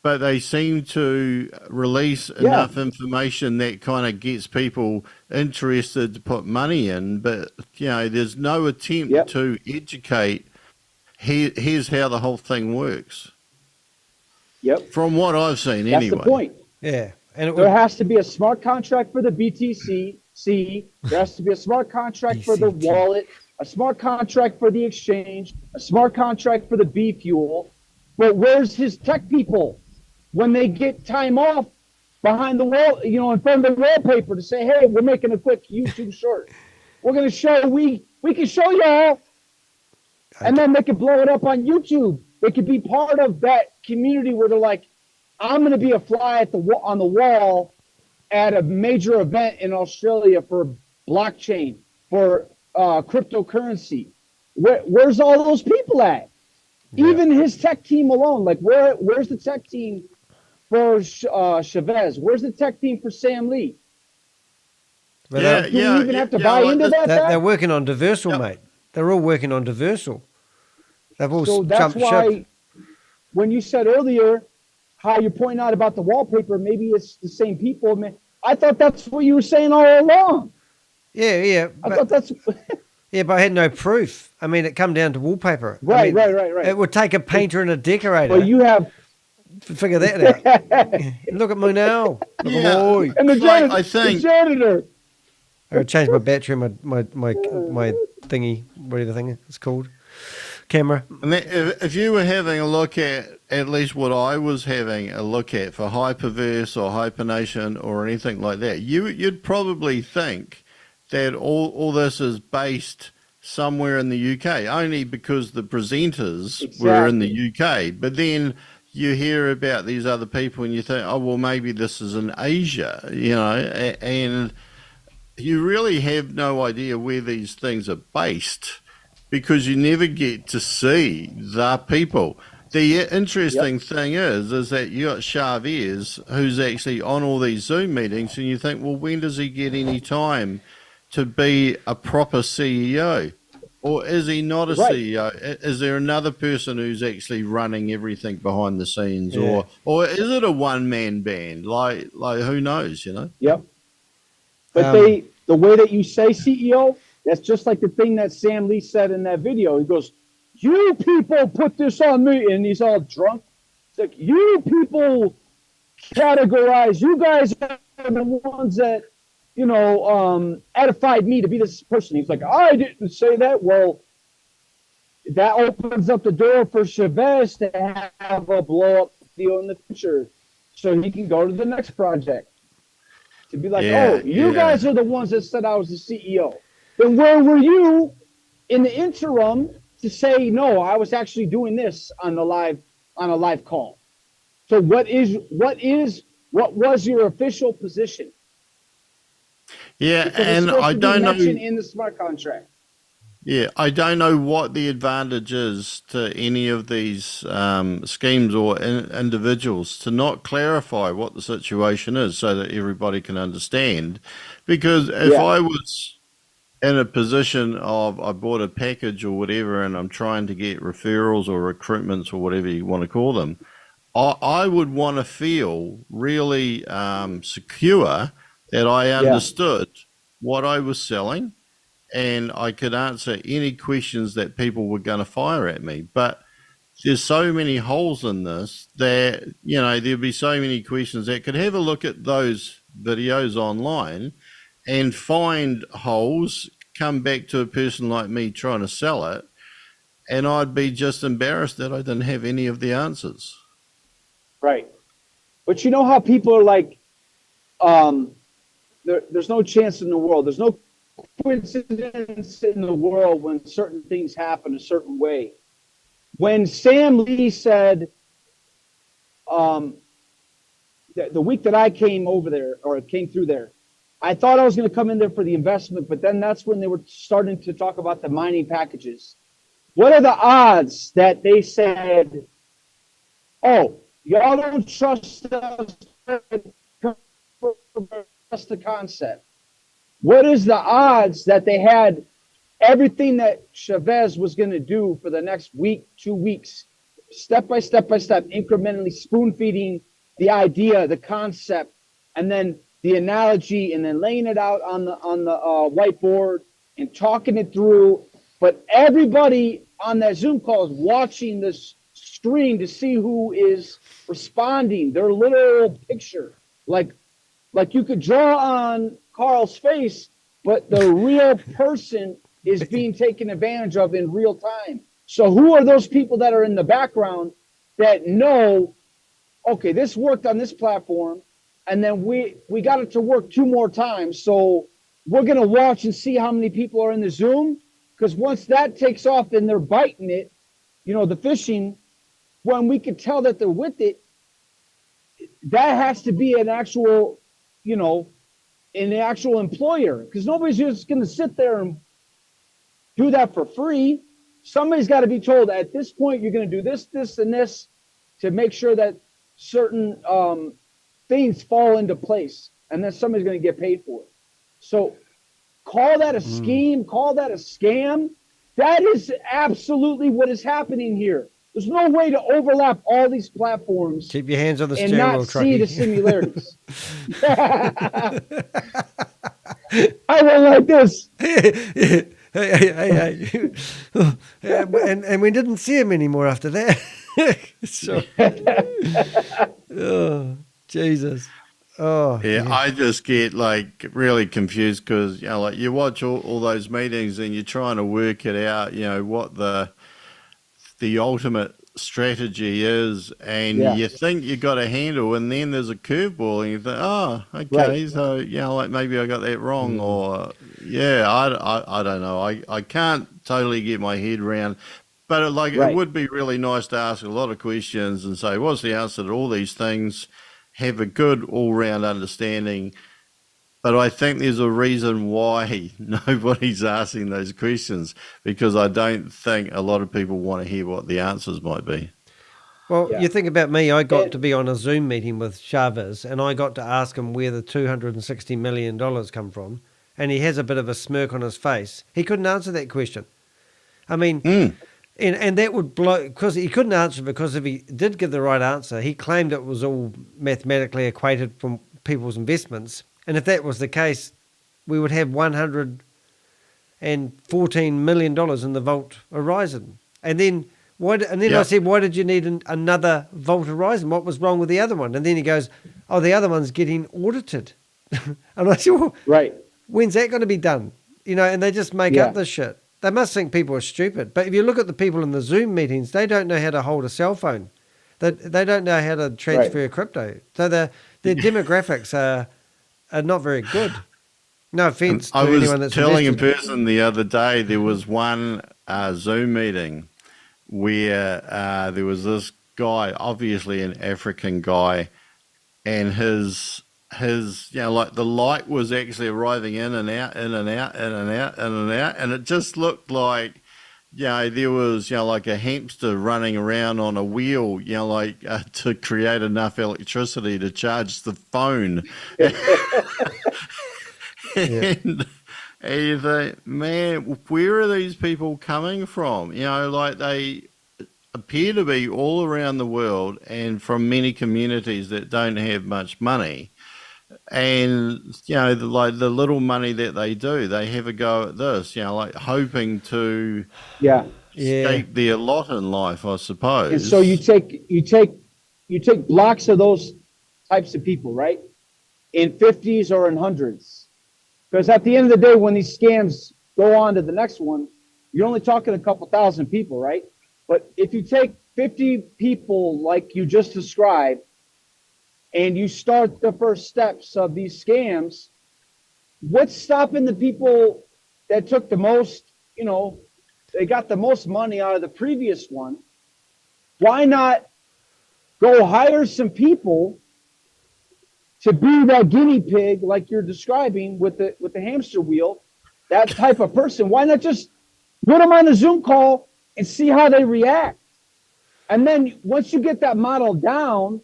But they seem to release enough information that kind of gets people interested to put money in. But, there's no attempt to educate, here's how the whole thing works. Yep. From what I've seen, anyway. That's the point. Yeah. And there has to be a smart contract for the BTC. There has to be a smart contract for the wallet, a smart contract for the exchange, a smart contract for the B fuel. But where's his tech people when they get time off behind the wall, in front of the wallpaper to say, hey, we're making a quick YouTube short. We're going to show, we can show y'all. And then they could blow it up on YouTube. They could be part of that community where they're like, I'm going to be a fly on the wall at a major event in Australia for blockchain, for cryptocurrency. Where's all those people at? Yeah. Even his tech team alone, like where's the tech team for Chavez? Where's the tech team for Sam Lee? Do we even have to buy into that? They're working on DAOversal, mate. They're all working on DAOversal. They've all so that's why ship. When you said earlier how you're pointing out about the wallpaper, maybe it's the same people. Man, I thought that's what you were saying all along. Yeah. I thought that's... Yeah, but I had no proof. I mean, it come down to wallpaper. Right. It would take a painter and a decorator. Well, you have... Figure that out. Look at me now. Look at me. And the janitor. I changed my battery, my thingy, whatever the thing is called. Camera. And if you were having a look at least what I was having a look at for HyperVersus or HyperNation or anything like that, you'd probably think that all this is based somewhere in the UK, only because the presenters were in the UK. But then you hear about these other people and you think, oh, well, maybe this is in Asia, and you really have no idea where these things are based, because you never get to see the people. The interesting thing is that you got Chavez, who's actually on all these Zoom meetings, and you think, well, when does he get any time to be a proper CEO? Or is he not a CEO? Is there another person who's actually running everything behind the scenes? Or is it a one-man band? Like who knows, Yep. But the way that you say CEO, that's just like the thing that Sam Lee said in that video. He goes, you people put this on me, and he's all drunk. It's like, you people categorize, you guys are the ones that edified me to be this person. He's like, I didn't say that. Well, that opens up the door for Chavez to have a blow up deal in the future, so he can go to the next project. To be like, you guys are the ones that said I was the CEO. Then where were you in the interim to say no? I was actually doing this on a live call. So what was your official position? Yeah, because and I don't know in the smart contract. Yeah, I don't know what the advantage is to any of these schemes or individuals to not clarify what the situation is so that everybody can understand. Because if I was in a position of I bought a package or whatever and I'm trying to get referrals or recruitments or whatever you want to call them, I would want to feel really secure that I understood what I was selling and I could answer any questions that people were going to fire at me. But there's so many holes in this that, there'll be so many questions that could have a look at those videos online and find holes, come back to a person like me trying to sell it, and I'd be just embarrassed that I didn't have any of the answers. Right. But you know how people are like, there's no chance in the world. There's no coincidence in the world when certain things happen a certain way. When Sam Lee said, the week that I came over there or came through there, I thought I was going to come in there for the investment, but then that's when they were starting to talk about the mining packages. What are the odds that they said, oh, y'all don't trust us, trust the concept? What is the odds that they had everything that Chavez was going to do for the next week, 2 weeks, step by step, incrementally spoon feeding the idea, the concept, and then the analogy, and then laying it out on the whiteboard and talking it through. But everybody on that Zoom call is watching this screen to see who is responding, their little picture. Like you could draw on Carl's face, but the real person is being taken advantage of in real time. So who are those people that are in the background that know, okay, this worked on this platform, and then we got it to work 2 more times. So we're going to watch and see how many people are in the Zoom, because once that takes off and they're biting it, the fishing, when we can tell that they're with it, that has to be an actual, an actual employer, because nobody's just going to sit there and do that for free. Somebody's got to be told at this point, you're going to do this, this, and this to make sure that certain things fall into place, and then somebody's going to get paid for it. So call that a scheme, call that a scam. That is absolutely what is happening here. There's no way to overlap all these platforms. Keep your hands on the and steering not wheel, see Truckee. the similarities. I went like this. Hey. and we didn't see him anymore after that. So, oh, Jesus. Oh, yeah, I just get really confused because, you watch all those meetings and you're trying to work it out, what the ultimate strategy is, and you think you got a handle, and then there's a curveball, and you think, oh, okay, so maybe I got that wrong, or I don't know, I can't totally get my head around, but it would be really nice to ask a lot of questions and say, what's the answer to all these things? Have a good all-round understanding. But I think there's a reason why nobody's asking those questions, because I don't think a lot of people want to hear what the answers might be. Well, you think about me, I got to be on a Zoom meeting with Chavez, and I got to ask him where the $260 million come from, and he has a bit of a smirk on his face. He couldn't answer that question. I mean, and that would blow, because he couldn't answer, because if he did give the right answer, he claimed it was all mathematically equated from people's investments. And if that was the case, we would have $114 million in the Vault Horizon. And then I said, why did you need another Vault Horizon? What was wrong with the other one? And then he goes, oh, the other one's getting audited. I'm not sure. Right. When's that going to be done? You know, and they just make up this shit. They must think people are stupid. But if you look at the people in the Zoom meetings, they don't know how to hold a cell phone. They don't know how to transfer crypto. So their demographics are not very good. No offense to anyone that's telling invested. a person the other day, there was one Zoom meeting where there was this guy, obviously an African guy, and his like the light was actually arriving in and out, in and out, in and out, in and out, and it just looked like there was like a hamster running around on a wheel, like to create enough electricity to charge the phone. And you think, man, where are these people coming from? Like they appear to be all around the world and from many communities that don't have much money. And, like the little money that they do, they have a go at this, like hoping to escape their lot in life, I suppose. And so you take blocks of those types of people, right? In 50s or in hundreds. Because at the end of the day, when these scams go on to the next one, you're only talking a couple thousand people, right? But if you take 50 people like you just described, and you start the first steps of these scams, what's stopping the people that took the most, they got the most money out of the previous one? Why not go hire some people to be that guinea pig like you're describing with the hamster wheel, that type of person? Why not just put them on a Zoom call and see how they react? And then once you get that model down,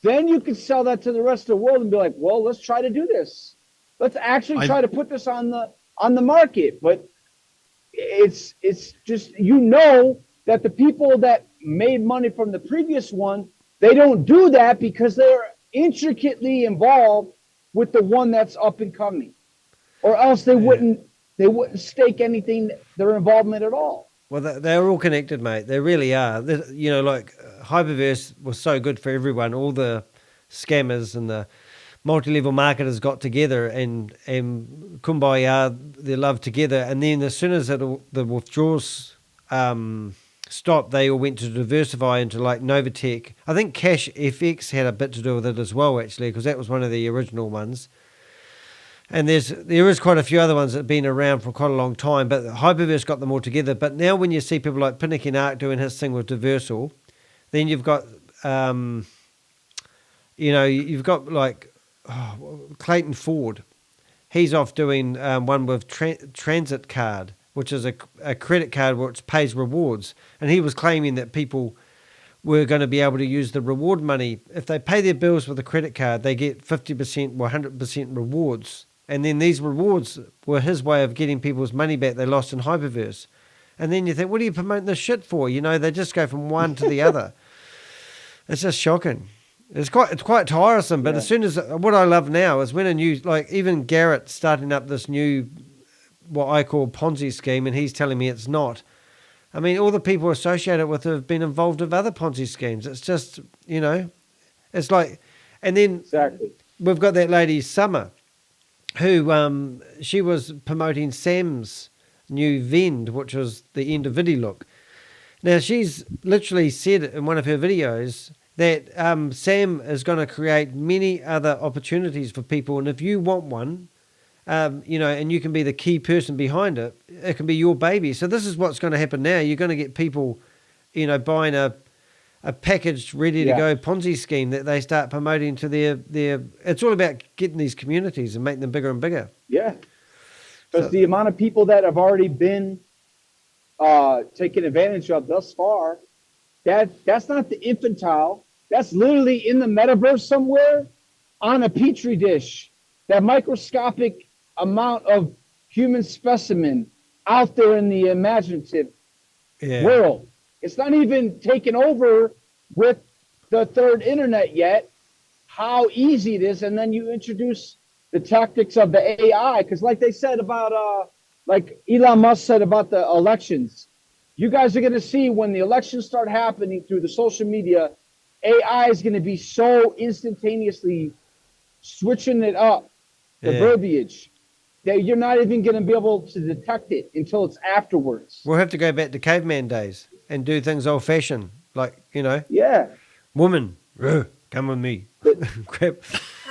then you can sell that to the rest of the world and be like, well, let's try to do this. Let's actually try to put this on the market. But it's just, that the people that made money from the previous one, they don't do that because they're intricately involved with the one that's up and coming, or else they wouldn't stake anything, their involvement at all. Well, they're all connected, mate. They really are. Like HyperVersus was so good for everyone. All the scammers and the multi-level marketers got together and kumbaya, their love together. And then as soon as the withdrawals stopped, they all went to diversify into like Novatech. I think Cash FX had a bit to do with it as well, actually, because that was one of the original ones. And there is quite a few other ones that have been around for quite a long time, but HyperVersus got them all together. But now when you see people like Pinakee Naik doing his thing with DAOversal, then you've got, you've got like Clayton Ford. He's off doing one with Transit Card, which is a credit card which pays rewards. And he was claiming that people were going to be able to use the reward money. If they pay their bills with a credit card, they get 50% or 100% rewards. And then these rewards were his way of getting people's money back they lost in HyperVersus. And then you think, what are you promoting this shit for? They just go from one to the other. It's just shocking. It's quite tiresome. But as soon as, what I love now is when even Garrett starting up this new, what I call Ponzi scheme, and he's telling me it's not. I mean, all the people associated with it have been involved with other Ponzi schemes. It's just, it's like, and then we've got that lady, Summer, who she was promoting Sam's new Vend, which was the end of VidiLook. Now, she's literally said in one of her videos that Sam is going to create many other opportunities for people. And if you want one, and you can be the key person behind it, it can be your baby. So this is what's going to happen now. You're going to get people, buying a packaged, ready-to-go Ponzi scheme that they start promoting to their. It's all about getting these communities and making them bigger and bigger. Yeah. Because the amount of people that have already been taken advantage of thus far, that's not the infantile. That's literally in the metaverse somewhere on a petri dish. That microscopic amount of human specimen out there in the imaginative world. It's not even taken over with the third internet yet, how easy it is. And then you introduce the tactics of the AI. Because like they said about, like Elon Musk said about the elections, you guys are going to see when the elections start happening through the social media, AI is going to be so instantaneously switching it up the verbiage, that you're not even going to be able to detect it until it's afterwards. We'll have to go back to caveman days and do things old fashioned, like, Yeah. woman, come with me. Crap.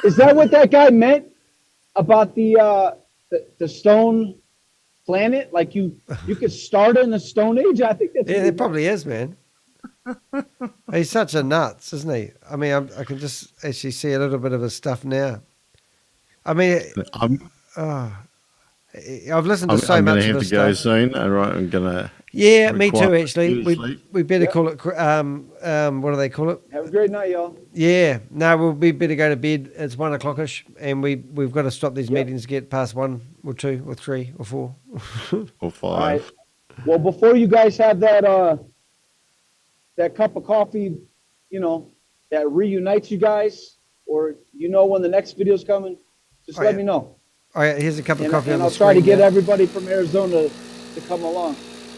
Is that what that guy meant about the stone planet? Like you could start in the Stone Age? I think that's Yeah, it probably is, man. He's such a nuts, isn't he? I mean, I can just actually see a little bit of his stuff now. I mean, I've listened to so I'm much gonna of have his to go stuff. soon. All right, I'm gonna. Yeah, me too. require Actually, sleep. we better call it. What do they call it? Have a great night, y'all. Yeah, no, we better go to bed. It's 1 o'clockish, and we've got to stop these meetings, get past 1 or 2 or 3 or 4 Or 5. All right. Well, before you guys have that cup of coffee, that reunites you guys, or when the next video's coming, just let me know. All right, here's a cup of coffee. And on I'll the try to screen get now. everybody from Arizona to come along.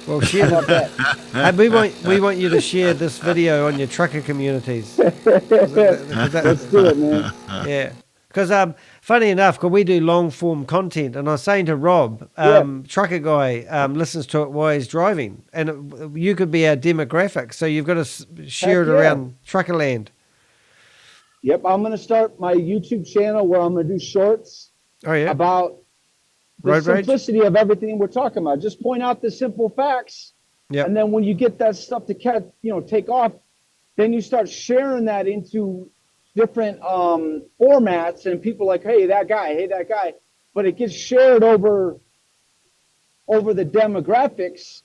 Well, share How about that? we want you to share this video on your trucker communities. Let's do it, man. Yeah, because funny enough, because we do long form content, and I was saying to Rob, trucker guy listens to it while he's driving, and you could be our demographic, so you've got to share it around trucker land. Yep, I'm going to start my YouTube channel where I'm going to do shorts about the simplicity of everything we're talking about. Just point out the simple facts, and then when you get that stuff to take off, then you start sharing that into different formats, and people are like, hey, that guy. But it gets shared over the demographics,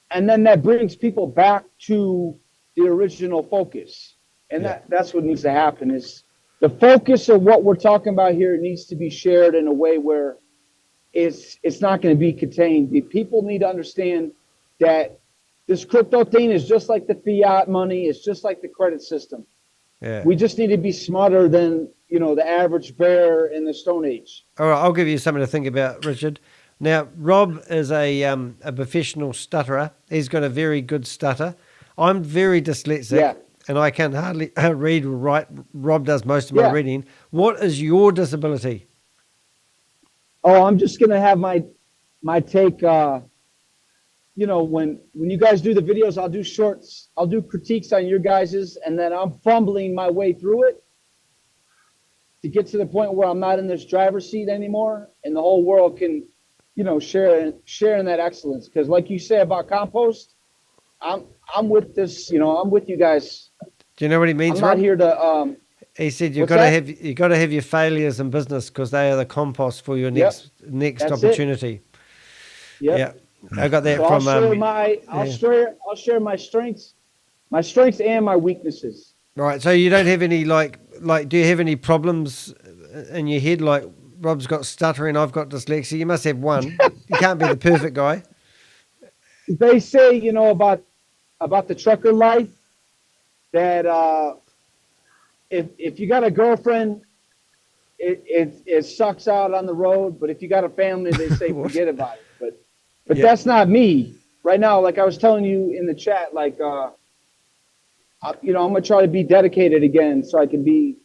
and then that brings people back to the original focus. And that's what needs to happen, is the focus of what we're talking about here needs to be shared in a way where it's not going to be contained. The people need to understand that this crypto thing is just like the fiat money. It's just like the credit system. Yeah. We just need to be smarter than, the average bear in the Stone Age. All right, I'll give you something to think about, Richard. Now, Rob is a professional stutterer. He's got a very good stutter. I'm very dyslexic, and I can hardly read or write. Rob does most of my reading. What is your disability? Oh, I'm just going to have my take. When you guys do the videos, I'll do shorts. I'll do critiques on your guys's, and then I'm fumbling my way through it to get to the point where I'm not in this driver's seat anymore, and the whole world can, share in that excellence. Because like you say about compost, I'm with this. I'm with you guys. Do you know what he means? I'm not here to. He said you got to have your failures in business because they are the compost for your next That's opportunity. Yeah. I got that So from. I'll share my strengths and my weaknesses. Right. So you don't have any like do you have any problems in your head? Like Rob's got stuttering, I've got dyslexia. You must have one. You can't be the perfect guy. They say, about the trucker life that if you got a girlfriend, it sucks out on the road. But if you got a family, they say forget about it. But that's not me right now. Like I was telling you in the chat, like I'm gonna try to be dedicated again, so I can be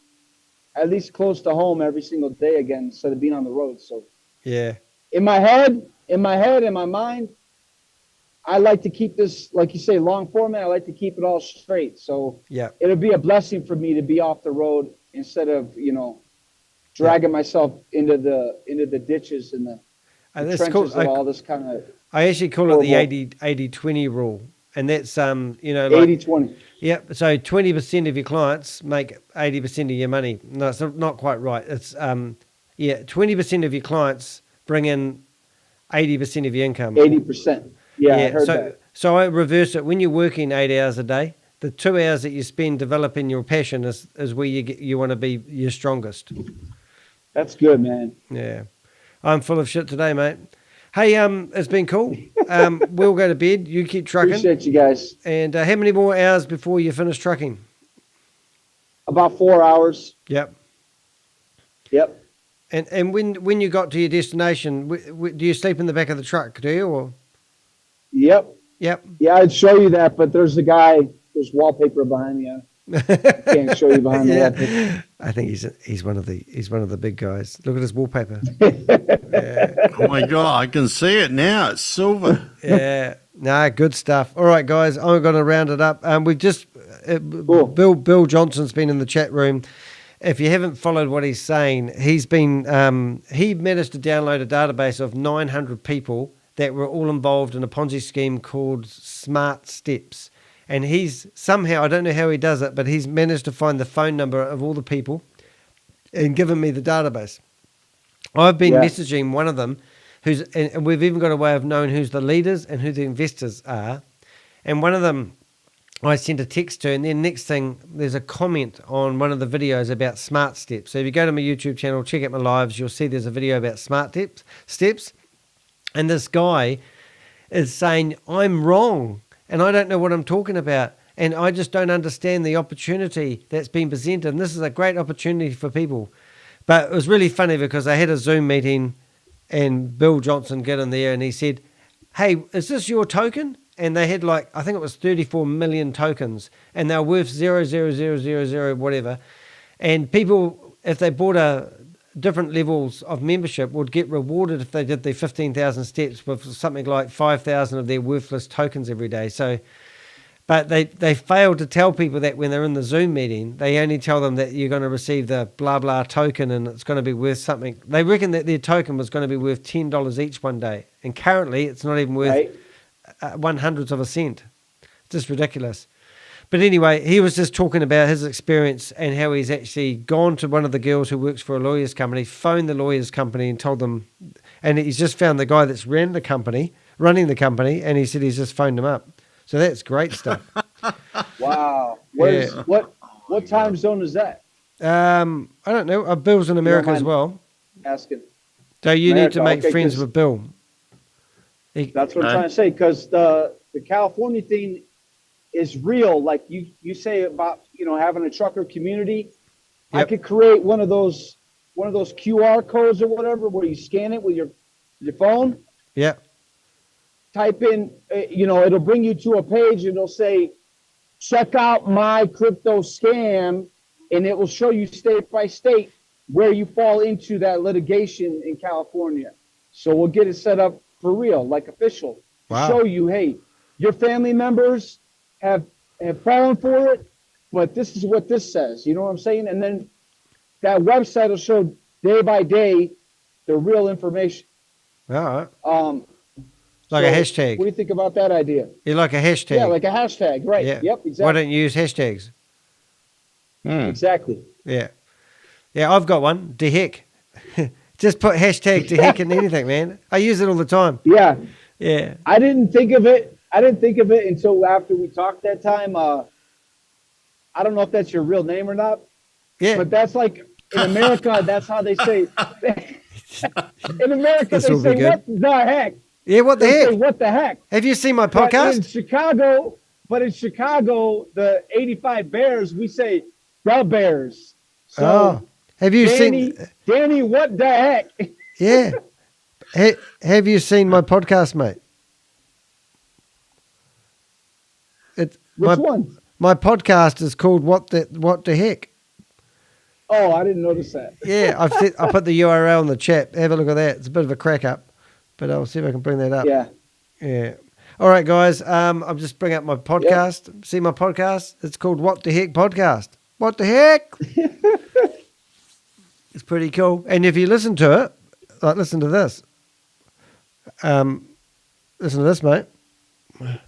at least close to home every single day again, instead of being on the road. So in my head, in my mind, I like to keep this, like you say, long format. I like to keep it all straight. So it'll be a blessing for me to be off the road instead of dragging myself into the ditches and the trenches of all this kind of. I actually call it the 80-20 rule, and that's 80-20. Yeah, so 20% of your clients make 80% of your money. No, it's not quite right. It's 20% of your clients bring in 80% of your income. 80%. Yeah, I heard that. So I reverse it. When you're working 8 hours a day, the 2 hours that you spend developing your passion is where you want to be your strongest. That's good, man. Yeah. I'm full of shit today, mate. Hey, it's been cool. We'll go to bed. You keep trucking. Appreciate you guys. And how many more hours before you finish trucking? About 4 hours. Yep. And when you got to your destination, do you sleep in the back of the truck, do you? Or? Yep. Yeah, I'd show you that, but there's wallpaper behind me. Can't show you behind the wall picture. I think he's one of the big guys. Look at his wallpaper. Oh my God, I can see it now. It's silver. Yeah, no, good stuff. All right, guys, I'm going to round it up. We've just Cool. Bill Johnson's been in the chat room. If you haven't followed what he's saying, he's been he managed to download a database of 900 people that were all involved in a Ponzi scheme called Smart Steps. And he's somehow, I don't know how he does it, but he's managed to find the phone number of all the people and given me the database. I've been messaging one of them, and we've even got a way of knowing who's the leaders and who the investors are. And one of them I sent a text to, and then next thing, there's a comment on one of the videos about Smart Steps. So if you go to my YouTube channel, check out my lives, you'll see there's a video about Smart Steps. And this guy is saying, I'm wrong, and I don't know what I'm talking about, and I just don't understand the opportunity that's been presented. And this is a great opportunity for people. But it was really funny because I had a Zoom meeting, and Bill Johnson got in there, and he said, hey, is this your token? And they had I think it was 34 million tokens, and they were worth 0.00000 whatever. And people, if they bought different levels of membership, would get rewarded if they did their 15,000 steps with something like 5,000 of their worthless tokens every day. So, but they failed to tell people that when they're in the Zoom meeting, they only tell them that you're going to receive the blah, blah token and it's going to be worth something. They reckon that their token was going to be worth $10 each one day. And currently it's not even worth 1/100th of a cent. Just ridiculous. But anyway, he was just talking about his experience and how he's actually gone to one of the girls who works for a lawyer's company, phoned the lawyer's company and told them, and he's just found the guy that's running the company, and he said he's just phoned him up. So that's great stuff. Wow. What time zone is that? I don't know. Bill's in America as well. Asking. So you need to make friends with Bill. That's what I'm trying to say, because the California thing is real. Like you say about having a trucker community. Yep. I could create one of those QR codes or whatever where you scan it with your phone. Yeah. Type in, it'll bring you to a page and it'll say, check out my crypto scam, and it will show you state by state where you fall into that litigation in California. So we'll get it set up for real, like official. Wow. Show you, hey, your family members have fallen for it, but this is what this says. You know what I'm saying? And then that website will show day by day the real information. All right. Like a hashtag. What do you think about that idea? You like a hashtag? Yeah, like a hashtag, right? Yeah. Yep, exactly. Why don't you use hashtags? Exactly. Yeah. Yeah, I've got one. De Hek. Just put hashtag De Hek in anything, man. I use it all the time. Yeah. Yeah. I didn't think of it until after we talked that time. I don't know if that's your real name or not. Yeah. But that's like in America, that's how they say. In America, This will they be say, good. what the heck? Yeah, what the They heck? say, what the heck? Have you seen my But podcast? in Chicago, the 85 Bears, we say the Bears. So Oh. Have you seen? Danny, what the heck? Yeah. Have you seen my podcast, mate? Which one? My podcast is called What the Heck? Oh, I didn't notice that. Yeah, I put the URL in the chat. Have a look at that. It's a bit of a crack up, but I'll see if I can bring that up. Yeah. Yeah. All right, guys. I'll just bring up my podcast. Yep. See my podcast? It's called What the Heck Podcast. What the heck? It's pretty cool. And if you listen to it, like listen to this. Listen to this, mate. AKA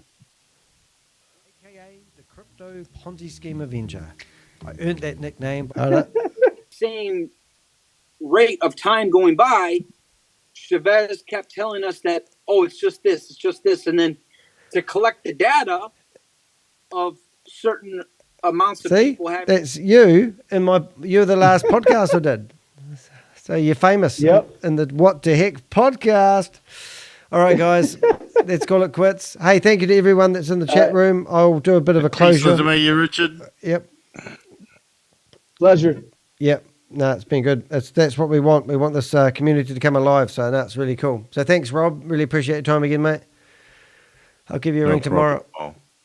the Crypto Ponzi Scheme Avenger. I earned that nickname. Same rate of time going by, Chavez kept telling us that, it's just this. And then to collect the data of certain amounts of people having... That's you you're the last podcast I did. So you're famous in the What the Heck podcast. All right, guys, let's call it quits. Hey, thank you to everyone that's in the chat room. I'll do a bit of a closure. Thanks to me, Richard. Yep. Pleasure. Yep. No, it's been good. That's what we want. We want this community to come alive. So that's really cool. So thanks, Rob. Really appreciate your time again, mate. I'll give you a ring tomorrow.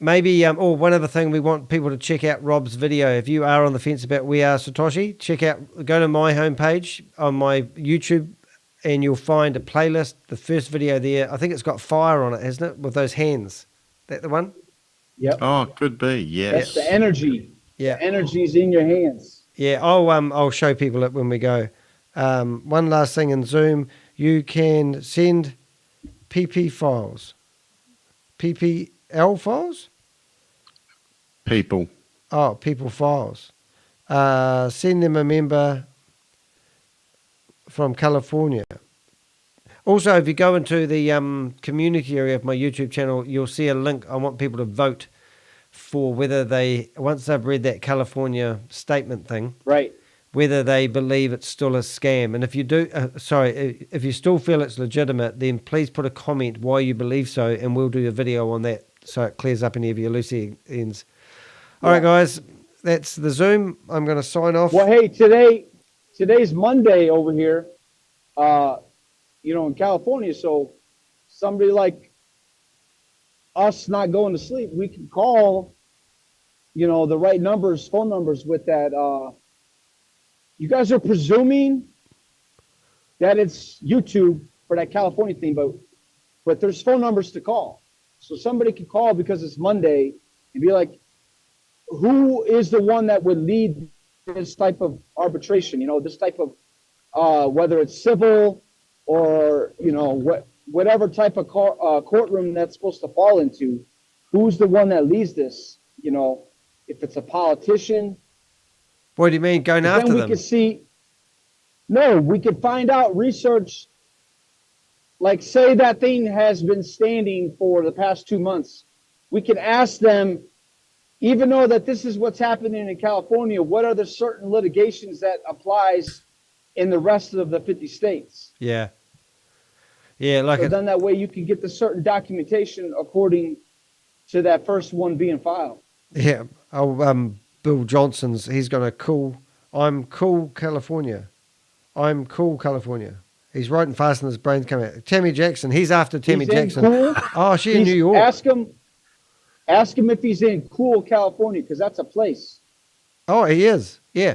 maybe, or one other thing, we want people to check out Rob's video. If you are on the fence about We Are Satoshi, go to my homepage on my YouTube, and you'll find a playlist. The first video there, I think it's got fire on it, hasn't it? With those hands. That the one? Yep. Oh, could be. Yes. That's the energy. Yeah. The energy's in your hands. Yeah. I'll show people it when we go. One last thing in Zoom, you can send PP files. PPL files? People. Oh, people files. Send them a member from California. Also, if you go into the community area of my YouTube channel, you'll see a link. I want people to vote for whether once they've read that California statement thing, right, whether they believe it's still a scam. And if you do, if you still feel it's legitimate, then please put a comment why you believe so, and we'll do a video on that so it clears up any of your loose ends. All right, guys, that's the Zoom. I'm going to sign off. Well, hey, today's Monday over here, in California. So somebody like us not going to sleep, we can call, the right phone numbers with that. You guys are presuming that it's YouTube for that California thing, but there's phone numbers to call. So somebody can call because it's Monday and be like, who is the one that would lead this type of arbitration? This type of, whether it's civil or, whatever type of courtroom that's supposed to fall into, who's the one that leads this? If it's a politician. What do you mean going after them? We could find out, research, like say that thing has been standing for the past 2 months. We can ask them, even though that this is what's happening in California, what are the certain litigations that applies in the rest of the 50 states? Yeah. Yeah, so then that way you can get the certain documentation according to that first one being filed. Yeah. Bill Johnson's, he's got a I'm cool California. I'm cool California. He's writing fast and his brain's coming out. Tammy Jackson, he's after Tammy Jackson. Cool. Oh, she's in New York. Ask him if he's in cool California, because that's a place. Oh, he is. Yeah.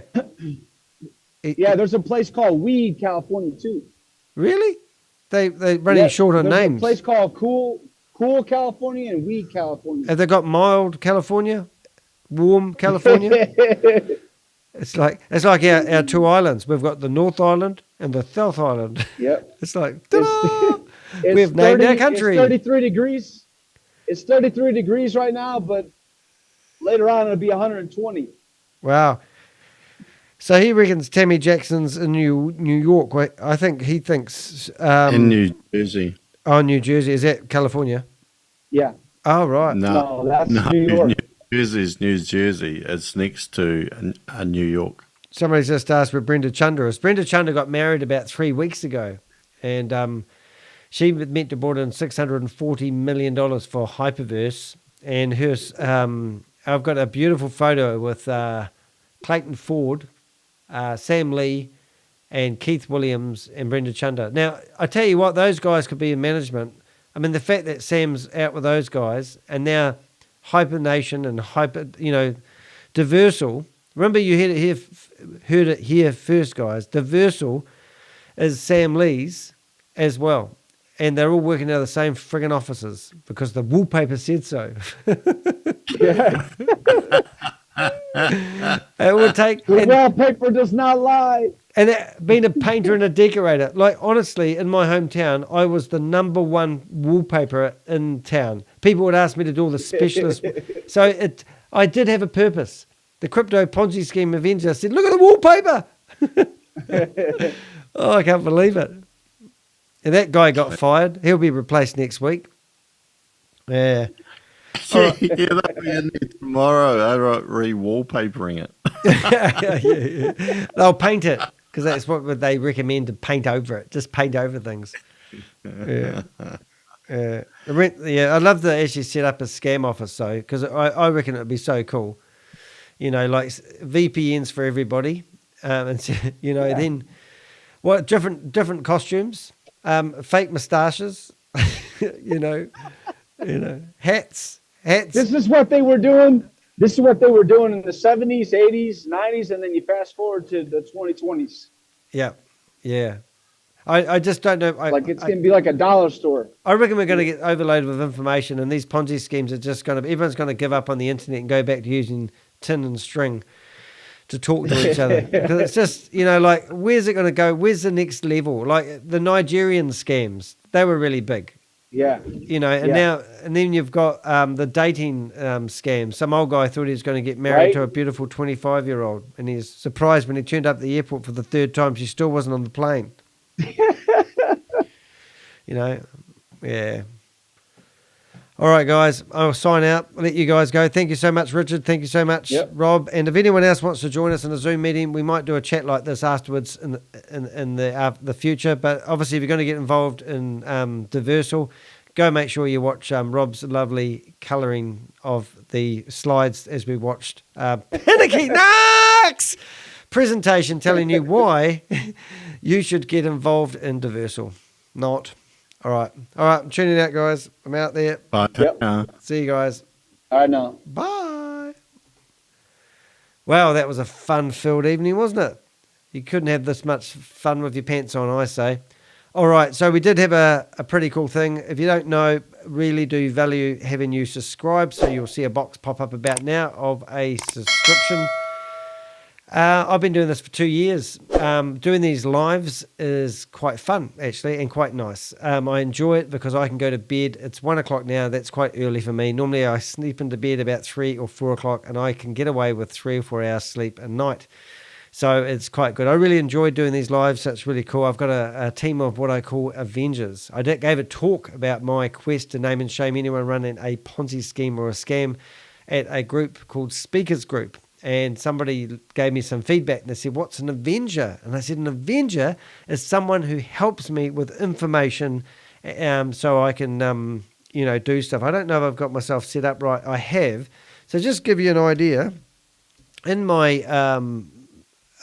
There's a place called Weed, California, too. Really? They running short on names. There's a place called Cool California and Weed, California. Have they got mild California? Warm California? It's like our two islands. We've got the North Island and the South Island. Yep. It's like, we've named our country. It's 33 degrees. It's 33 degrees right now, but later on it'll be 120. Wow. So he reckons Tammy Jackson's in New York. I think he thinks... in New Jersey. Oh, New Jersey. Is that California? Yeah. Oh, right. No, that's New York. New Jersey. It's next to New York. Somebody's just asked where Brenda Chander is. Brenda Chander got married about 3 weeks ago, and she meant to brought in $640 million for HyperVersus, and her. I've got a beautiful photo with Clayton Ford, Sam Lee, and Keith Williams and Brenda Chander. Now, I tell you what, those guys could be in management. I mean, the fact that Sam's out with those guys, and now HyperNation and DAOversal. Remember, you heard it here first, guys. DAOversal is Sam Lee's as well. And they're all working out of the same friggin' offices because the wallpaper said so. It would take... The wallpaper does not lie. And being a painter and a decorator, like honestly, in my hometown, I was the number one wallpaper in town. People would ask me to do all the specialist. So I did have a purpose. The Crypto Ponzi Scheme Avenger said, look at the wallpaper. Oh, I can't believe it. And that guy got fired. He'll be replaced next week. Yeah. They'll be in there tomorrow. Re-wallpapering it. Yeah. They'll paint it because that's what they recommend, to paint over it. Just paint over things. Yeah. I'd love to actually set up a scam office though, because I reckon it would be so cool. Like VPNs for everybody, and then what different costumes, fake moustaches, hats hats. This is what they were doing. This is what they were doing in the 70s, 80s, 90s, and then you fast forward to the 2020s. Yeah, yeah. I just don't know. It's going to be like a dollar store. I reckon we're going to get overloaded with information, and these Ponzi schemes are just going to. Everyone's going to give up on the internet and go back to using tin and string to talk to each other. Because it's just, like, where's it going to go? Where's the next level? Like the Nigerian scams, they were really big. Yeah. Now, and then you've got the dating scam. Some old guy thought he was going to get married to a beautiful 25-year-old, and he's surprised when he turned up at the airport for the third time, she still wasn't on the plane. Yeah. All right, guys, I'll sign out. I'll let you guys go. Thank you so much, Richard. Thank you so much, Rob. And if anyone else wants to join us in a Zoom meeting, we might do a chat like this afterwards in the future. But obviously, if you're going to get involved in DAOversal, go make sure you watch Rob's lovely colouring of the slides as we watched Pinakee Naik's presentation telling you why you should get involved in DAOversal. Not. All right. I'm tuning out, guys. I'm out there. Bye. See you guys. All right, now. Bye. Wow, that was a fun-filled evening, wasn't it? You couldn't have this much fun with your pants on, I say. All right, so we did have a pretty cool thing. If you don't know, really do value having you subscribe, so you'll see a box pop up about now of a subscription. I've been doing this for 2 years. Doing these lives is quite fun, actually, and quite nice. I enjoy it because I can go to bed. It's 1 o'clock now. That's quite early for me. Normally, I sleep into bed about 3 or 4 o'clock, and I can get away with 3 or 4 hours sleep a night. So it's quite good. I really enjoy doing these lives. That's really cool. I've got a team of what I call Avengers. I gave a talk about my quest to name and shame anyone running a Ponzi scheme or a scam at a group called Speakers Group. And somebody gave me some feedback and they said, what's an Avenger? And I said, an Avenger is someone who helps me with information so I can, do stuff. I don't know if I've got myself set up right. I have. So just give you an idea. In my,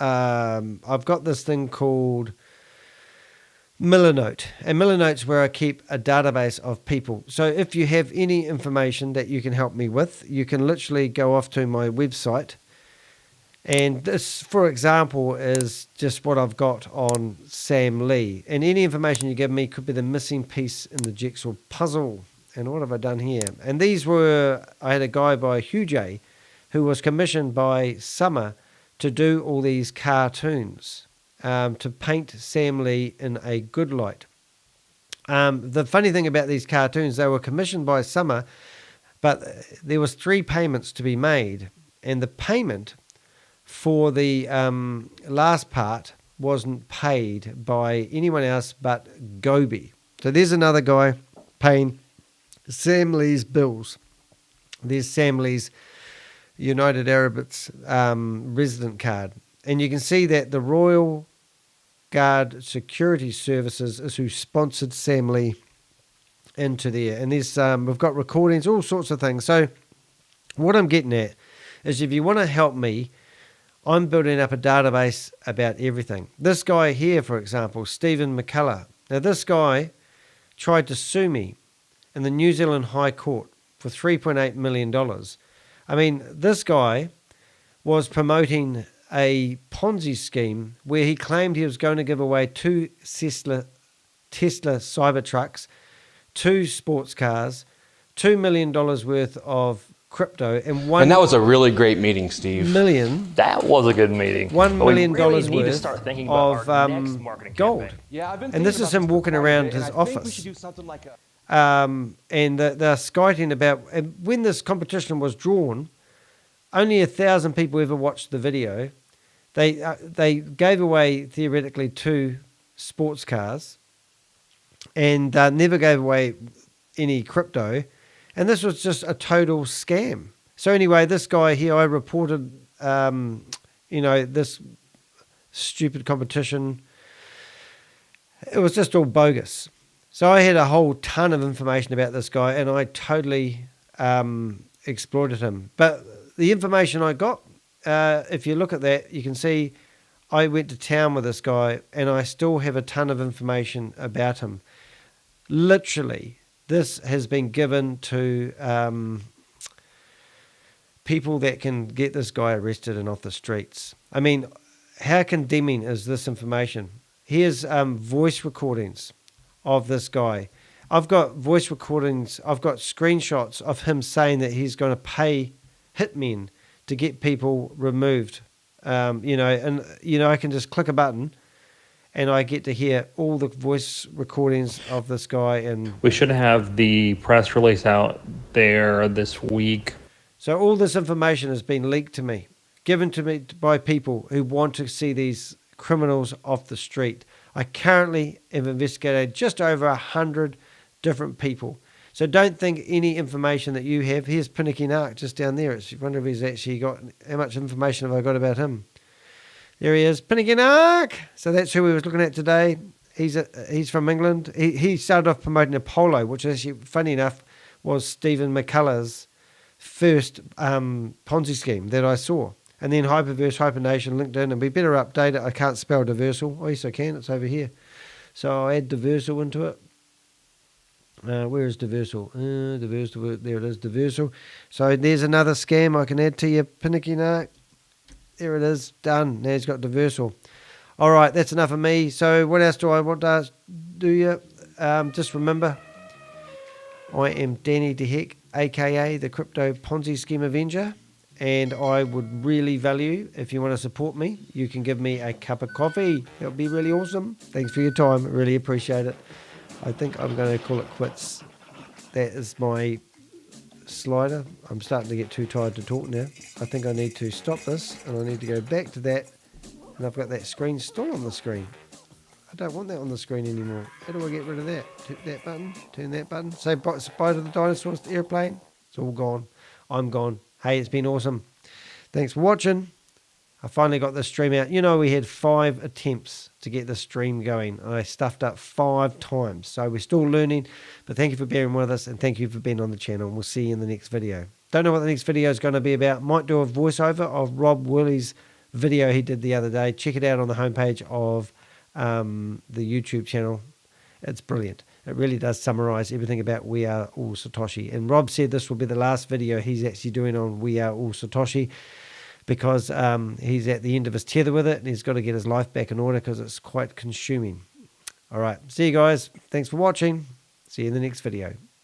I've got this thing called Millernote. And Millernote's where I keep a database of people. So if you have any information that you can help me with, you can literally go off to my website. And this, for example, is just what I've got on Sam Lee. And any information you give me could be the missing piece in the jigsaw puzzle. And what have I done here? And these were, I had a guy by Hugh J who was commissioned by Summer to do all these cartoons, to paint Sam Lee in a good light. The funny thing about these cartoons, they were commissioned by Summer, but there was 3 payments to be made. And the payment for the last part wasn't paid by anyone else but Gobi. So there's another guy paying Sam Lee's bills. There's Sam Lee's United Arab resident card. And you can see that the Royal Guard Security Services is who sponsored Sam Lee into there. And there's we've got recordings, all sorts of things. So what I'm getting at is if you want to help me, I'm building up a database about everything. This guy here, for example, Stephen McCullough. Now, this guy tried to sue me in the New Zealand High Court for $3.8 million. I mean, this guy was promoting a Ponzi scheme where he claimed he was going to give away 2 Tesla Cybertrucks, 2 sports cars, $2 million worth of crypto, and that was a really great meeting, Steve. That was a good meeting. $1 million worth of gold. Yeah, I've been and this is him walking around his office. I think we should do something like and they're skiting about, and when this competition was drawn, only 1,000 people ever watched the video. They gave away theoretically 2 sports cars, and never gave away any crypto. And this was just a total scam. So anyway, this guy here, I reported, this stupid competition. It was just all bogus. So I had a whole ton of information about this guy, and I totally exploited him. But the information I got, if you look at that, you can see I went to town with this guy, and I still have a ton of information about him. Literally. This has been given to people that can get this guy arrested and off the streets. I mean, how condemning is this information? Here's voice recordings of this guy. I've got voice recordings. I've got screenshots of him saying that he's going to pay hitmen to get people removed. I can just click a button and I get to hear all the voice recordings of this guy. And we should have the press release out there this week. So all this information has been leaked to me, given to me by people who want to see these criminals off the street. I currently have investigated just over 100 different people. So don't think any information that you have. Here's Pinakee Naik just down there. I wonder if he's actually got, how much information have I got about him? There he is, Pinakee Naik. So that's who we was looking at today. He's from England. He started off promoting Apollo, which actually, funny enough, was Stephen McCullough's first Ponzi scheme that I saw. And then HyperVersus, HyperNation, LinkedIn, and we better update it. I can't spell DAOversal. Oh, yes, I can. It's over here. So I'll add DAOversal into it. Where is DAOversal? DAOversal, there it is, DAOversal. So there's another scam I can add to your Pinakee Naik. There it is, done. Now he's got DAOversal. All right, that's enough of me. So what else do I want to do you? Just remember, I am Danny de Hek, a.k.a. the Crypto Ponzi Scheme Avenger, and I would really value, if you want to support me, you can give me a cup of coffee. That would be really awesome. Thanks for your time. I really appreciate it. I think I'm going to call it quits. That is my slider. I'm starting to get too tired to talk now. I think I need to stop this, and I need to go back to that. And I've got that screen still on the screen. I don't want that on the screen anymore. How do I get rid of that? That button, turn that button. Say bye to the dinosaurs, the airplane. It's all gone. I'm gone. Hey, it's been awesome. Thanks for watching. I finally got this stream out. You know, we had 5 attempts to get the stream going. I stuffed up 5 times. So we're still learning. But thank you for bearing with us, and thank you for being on the channel. And we'll see you in the next video. Don't know what the next video is going to be about. Might do a voiceover of Rob Woolley's video he did the other day. Check it out on the homepage of the YouTube channel. It's brilliant. It really does summarize everything about We Are All Satoshi. And Rob said this will be the last video he's actually doing on We Are All Satoshi, because he's at the end of his tether with it, and he's got to get his life back in order because it's quite consuming. All right. See you guys. Thanks for watching. See you in the next video.